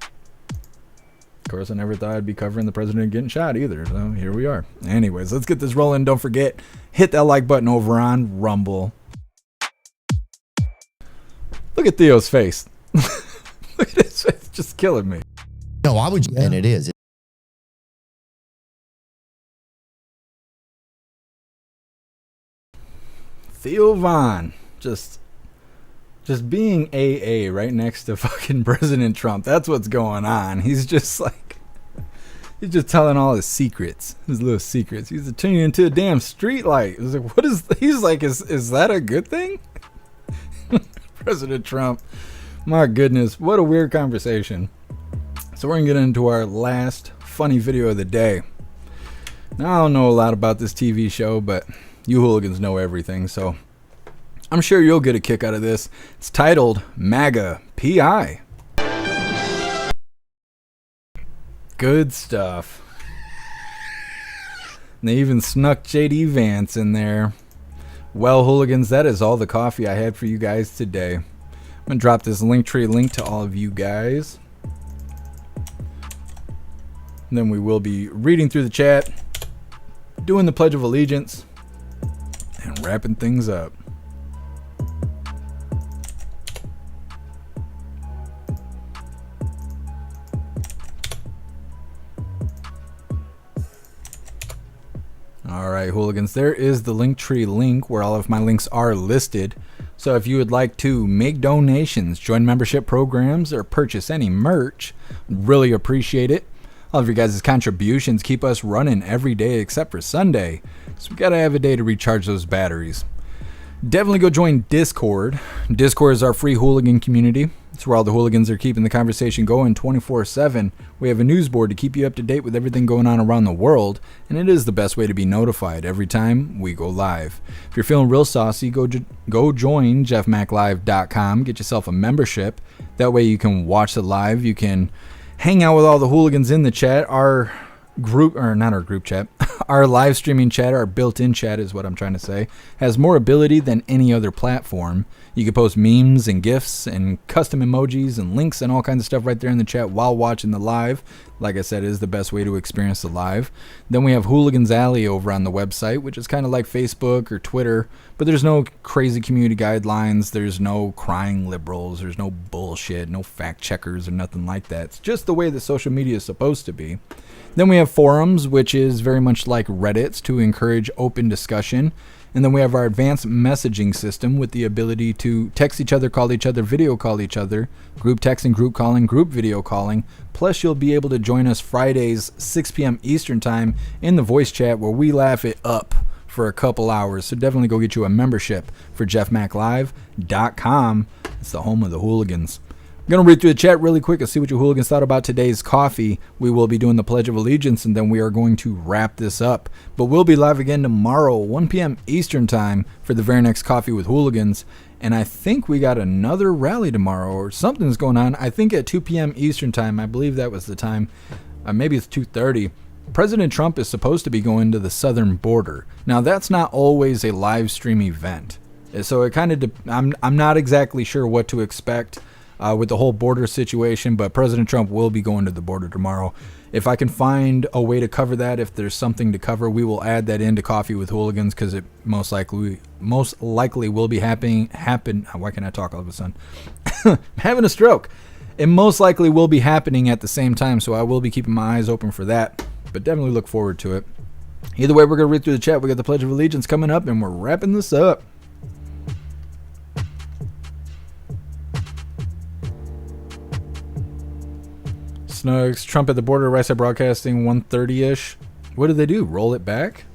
Of course, I never thought I'd be covering the president getting shot either, so here we are. Anyways, let's get this rolling. Don't forget, hit that like button over on Rumble. Look at Theo's face. Look at his face, it's just killing me. No, I would, and it is. Theo Von, just being AA right next to fucking President Trump. That's what's going on. He's just like, he's just telling all his secrets, his little secrets. He's turning into a damn street light. He's like, what is? He's like, is that a good thing? President Trump, my goodness, what a weird conversation. So we're gonna get into our last funny video of the day. Now, I don't know a lot about this TV show, but you hooligans know everything, so I'm sure you'll get a kick out of this. It's titled MAGA PI. Good stuff. And they even snuck JD Vance in there. Well, hooligans, that is all the coffee I had for you guys today. I'm going to drop this Linktree link to all of you guys. And then we will be reading through the chat, doing the Pledge of Allegiance, and wrapping things up. Alright, hooligans, there is the Linktree link where all of my links are listed. So if you would like to make donations, join membership programs, or purchase any merch, really appreciate it. All of your guys' contributions keep us running every day except for Sunday. So we gotta have a day to recharge those batteries. Definitely go join Discord. Discord is our free hooligan community. It's where all the hooligans are keeping the conversation going 24/7. We have a news board to keep you up to date with everything going on around the world, and it is the best way to be notified every time we go live. If you're feeling real saucy, go join jeffmaclive.com. Get yourself a membership. That way you can watch the live. You can hang out with all the hooligans in the chat. Our group, or not our group chat, our live streaming chat, our built-in chat is what I'm trying to say, has more ability than any other platform. You can post memes and GIFs and custom emojis and links and all kinds of stuff right there in the chat while watching the live. Like I said, it is the best way to experience the live. Then we have Hooligans Alley over on the website, which is kind of like Facebook or Twitter, but there's no crazy community guidelines, there's no crying liberals, there's no bullshit, no fact checkers or nothing like that. It's just the way that social media is supposed to be. Then we have forums, which is very much like Reddits to encourage open discussion. And then we have our advanced messaging system with the ability to text each other, call each other, video call each other, group texting, group calling, group video calling. Plus, you'll be able to join us Fridays, 6 p.m. Eastern time in the voice chat where we laugh it up for a couple hours. So definitely go get you a membership for jeffmaclive.com. It's the home of the hooligans. I'm going to read through the chat really quick and see what you hooligans thought about today's coffee. We will be doing the Pledge of Allegiance, and then we are going to wrap this up. But we'll be live again tomorrow, 1 p.m. Eastern time, for the very next Coffee with Hooligans. And I think we got another rally tomorrow, or something's going on. I think at 2 p.m. Eastern time, I believe that was the time. Maybe it's 2:30. President Trump is supposed to be going to the southern border. Now, that's not always a live stream event. So it kind of, I'm not exactly sure what to expect with the whole border situation, but President Trump will be going to the border tomorrow. If I can find a way to cover that, if there's something to cover, we will add that into Coffee with Hooligans, because it most likely will be happen. Why can't I talk all of a sudden? Having a stroke. It most likely will be happening at the same time, so I will be keeping my eyes open for that. But definitely look forward to it. Either way, we're going to read through the chat. We got the Pledge of Allegiance coming up, and we're wrapping this up. Snugs, Trump at the border, Right Side Broadcasting, 1:30-ish. What did they do? Roll it back?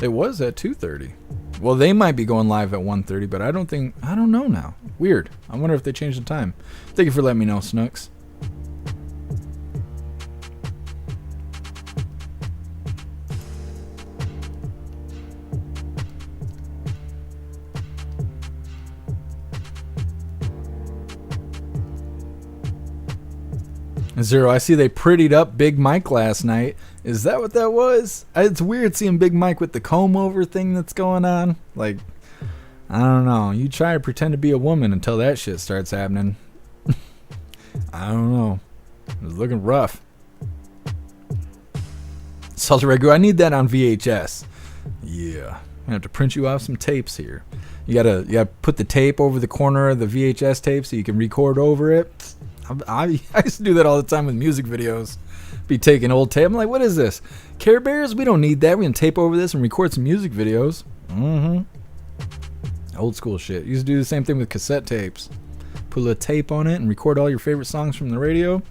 It was at 2:30. Well, they might be going live at 1:30, but I don't know now. Weird. I wonder if they changed the time. Thank you for letting me know, Snooks. Zero, I see they prettied up Big Mike last night. Is that what that was? It's weird seeing Big Mike with the comb over thing that's going on. Like, I don't know. You try to pretend to be a woman until that shit starts happening. I don't know. It was looking rough. Salty Ragu, I need that on VHS. Yeah. I have to print you off some tapes here. You gotta put the tape over the corner of the VHS tape so you can record over it. I used to do that all the time with music videos. Be taking old tape. I'm like, what is this? Care Bears? We don't need that. We can tape over this and record some music videos. Old school shit. Used to do the same thing with cassette tapes. Put a little tape on it and record all your favorite songs from the radio.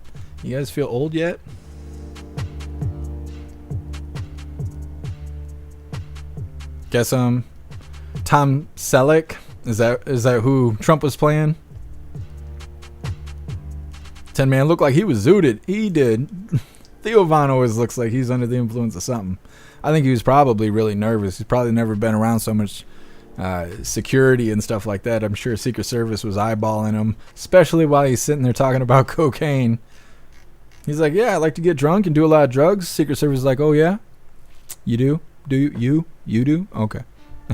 You guys feel old yet? Guess Tom Selleck? Is that who Trump was playing? 10 Man looked like he was zooted. He did. Theo Von always looks like he's under the influence of something. I think he was probably really nervous. He's probably never been around so much security and stuff like that. I'm sure Secret Service was eyeballing him, especially while he's sitting there talking about cocaine. He's like, yeah, I like to get drunk and do a lot of drugs. Secret Service is like, oh yeah? You do? Do you? You do? Okay.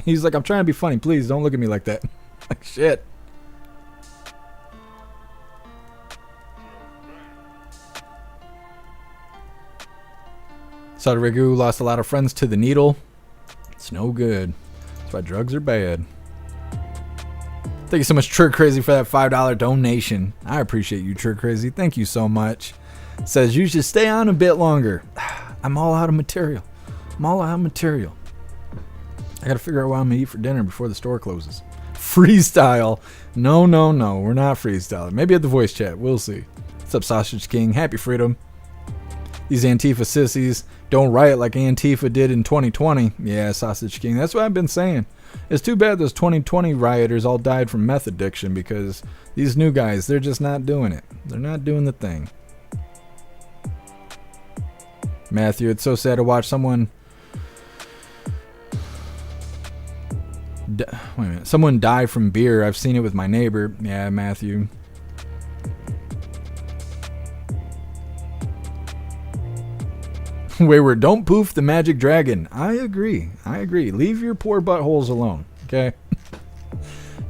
He's like, I'm trying to be funny. Please don't look at me like that. Like, shit. Saudi Ragu lost a lot of friends to the needle. It's no good. That's why drugs are bad. Thank you so much, Church Crazy, for that $5 donation. I appreciate you, Church Crazy. Thank you so much. Says you should stay on a bit longer. I'm all out of material. I gotta figure out what I'm gonna eat for dinner before the store closes. Freestyle. No. We're not freestyling. Maybe at the voice chat. We'll see. What's up, Sausage King? Happy freedom. These Antifa sissies don't riot like Antifa did in 2020. Yeah, Sausage King. That's what I've been saying. It's too bad those 2020 rioters all died from meth addiction, because these new guys, they're just not doing it. They're not doing the thing. Matthew, it's so sad to watch someone... Wait a minute. Someone die from beer. I've seen it with my neighbor. Yeah, Matthew. Wayward, don't poof the magic dragon. I agree. Leave your poor buttholes alone, okay?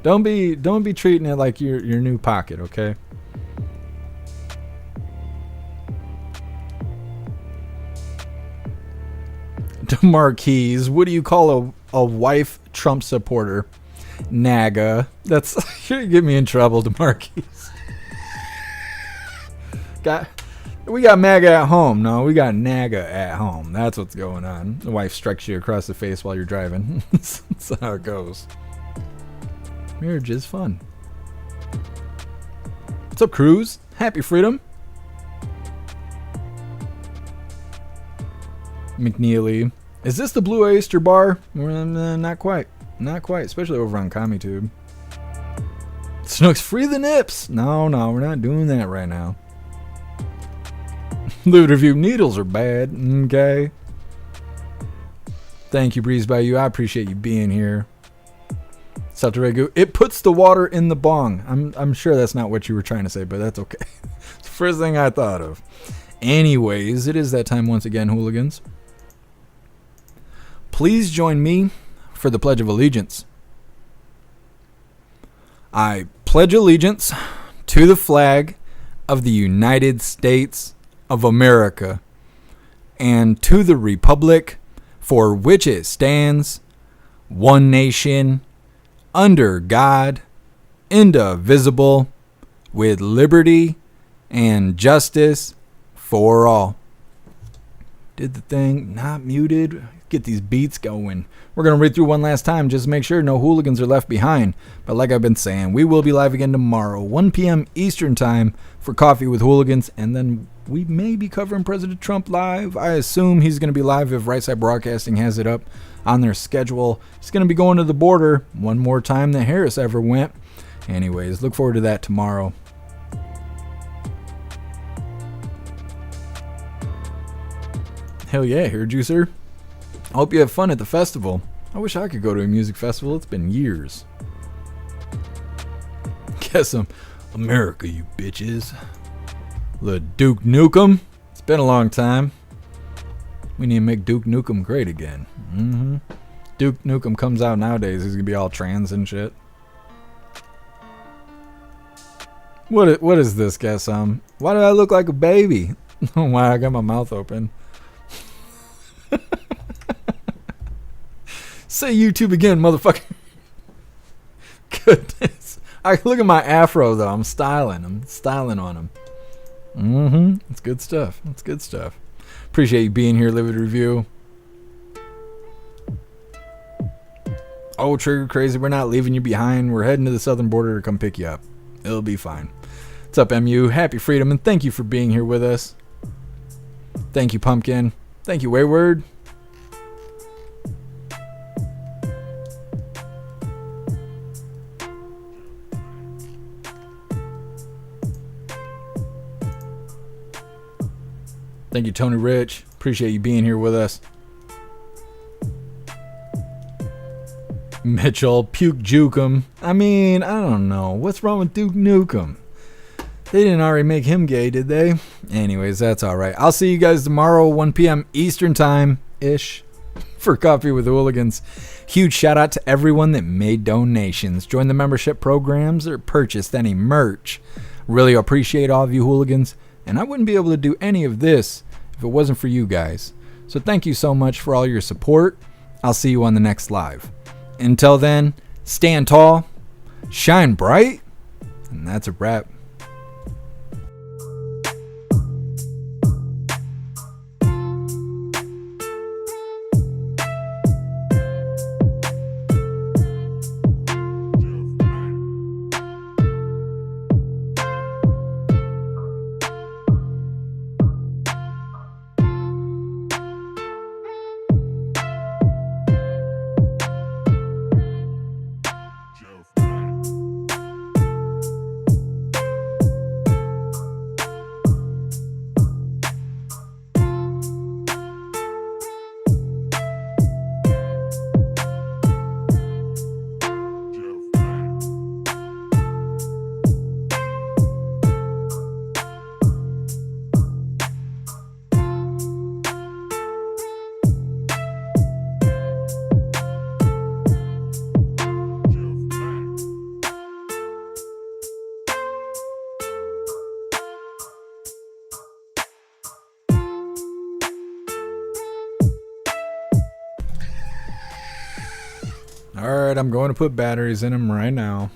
Don't be treating it like your new pocket, okay? Marquise, what do you call a wife Trump supporter? NAGA. That's you're gonna get me in trouble, DeMarquise. We got MAGA at home. No, we got NAGA at home. That's what's going on. The wife strikes you across the face while you're driving. That's how it goes. Marriage is fun. What's up, Cruz? Happy freedom. McNeely. Is this the Blue Oyster Bar? Not quite. Especially over on CommieTube. Snooks, free the nips. No, we're not doing that right now. Loot review, needles are bad. Okay. Thank you, Breeze by You. I appreciate you being here. Saturegu, it puts the water in the bong. I'm sure that's not what you were trying to say, but that's okay. It's the first thing I thought of. Anyways, it is that time once again, hooligans. Please join me for the Pledge of Allegiance. I pledge allegiance to the flag of the United States of America and to the republic for which it stands, one nation, under God, indivisible, with liberty and justice for all. Did the thing, not muted. Get these beats going. We're going to read through one last time just to make sure no hooligans are left behind. But like I've been saying, we will be live again tomorrow, 1 p.m. Eastern time for Coffee with Hooligans. And then we may be covering President Trump live. I assume he's going to be live if Right Side Broadcasting has it up on their schedule. He's going to be going to the border one more time than Harris ever went. Anyways, look forward to that tomorrow. Hell yeah, heard you, sir. I hope you have fun at the festival. I wish I could go to a music festival. It's been years. Guess I'm America, you bitches. The Duke Nukem. It's been a long time. We need to make Duke Nukem great again. Duke Nukem comes out nowadays. He's gonna be all trans and shit. What is this, guess? Why do I look like a baby? Why I got my mouth open? Say YouTube again, motherfucker. Goodness. I look at my afro though. I'm styling on him. It's good stuff. It's good stuff. Appreciate you being here, Live It Review. Oh, Trigger Crazy, we're not leaving you behind. We're heading to the southern border to come pick you up. It'll be fine. What's up, MU? Happy freedom, and thank you for being here with us. Thank you, Pumpkin. Thank you, Wayward. Thank you, Tony Rich. Appreciate you being here with us. Mitchell, Puke Jukem. I mean, I don't know. What's wrong with Duke Nukem? They didn't already make him gay, did they? Anyways, that's alright. I'll see you guys tomorrow, 1 p.m. Eastern time-ish, for Coffee with Hooligans. Huge shout out to everyone that made donations, joined the membership programs, or purchased any merch. Really appreciate all of you hooligans. And I wouldn't be able to do any of this if it wasn't for you guys. So thank you so much for all your support. I'll see you on the next live. Until then, stand tall, shine bright, and that's a wrap. Alright, I'm going to put batteries in them right now.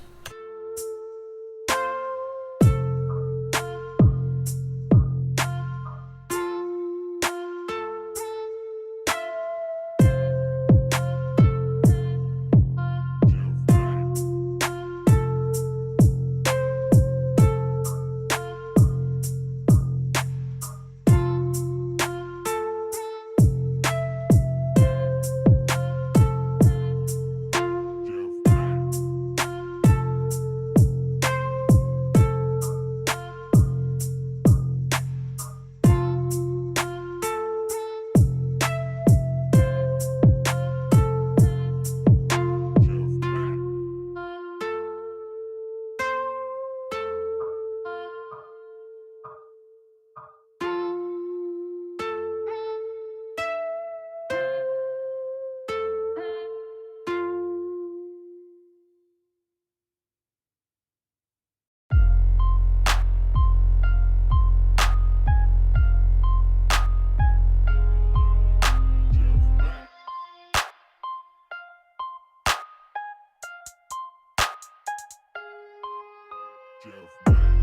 Jeff.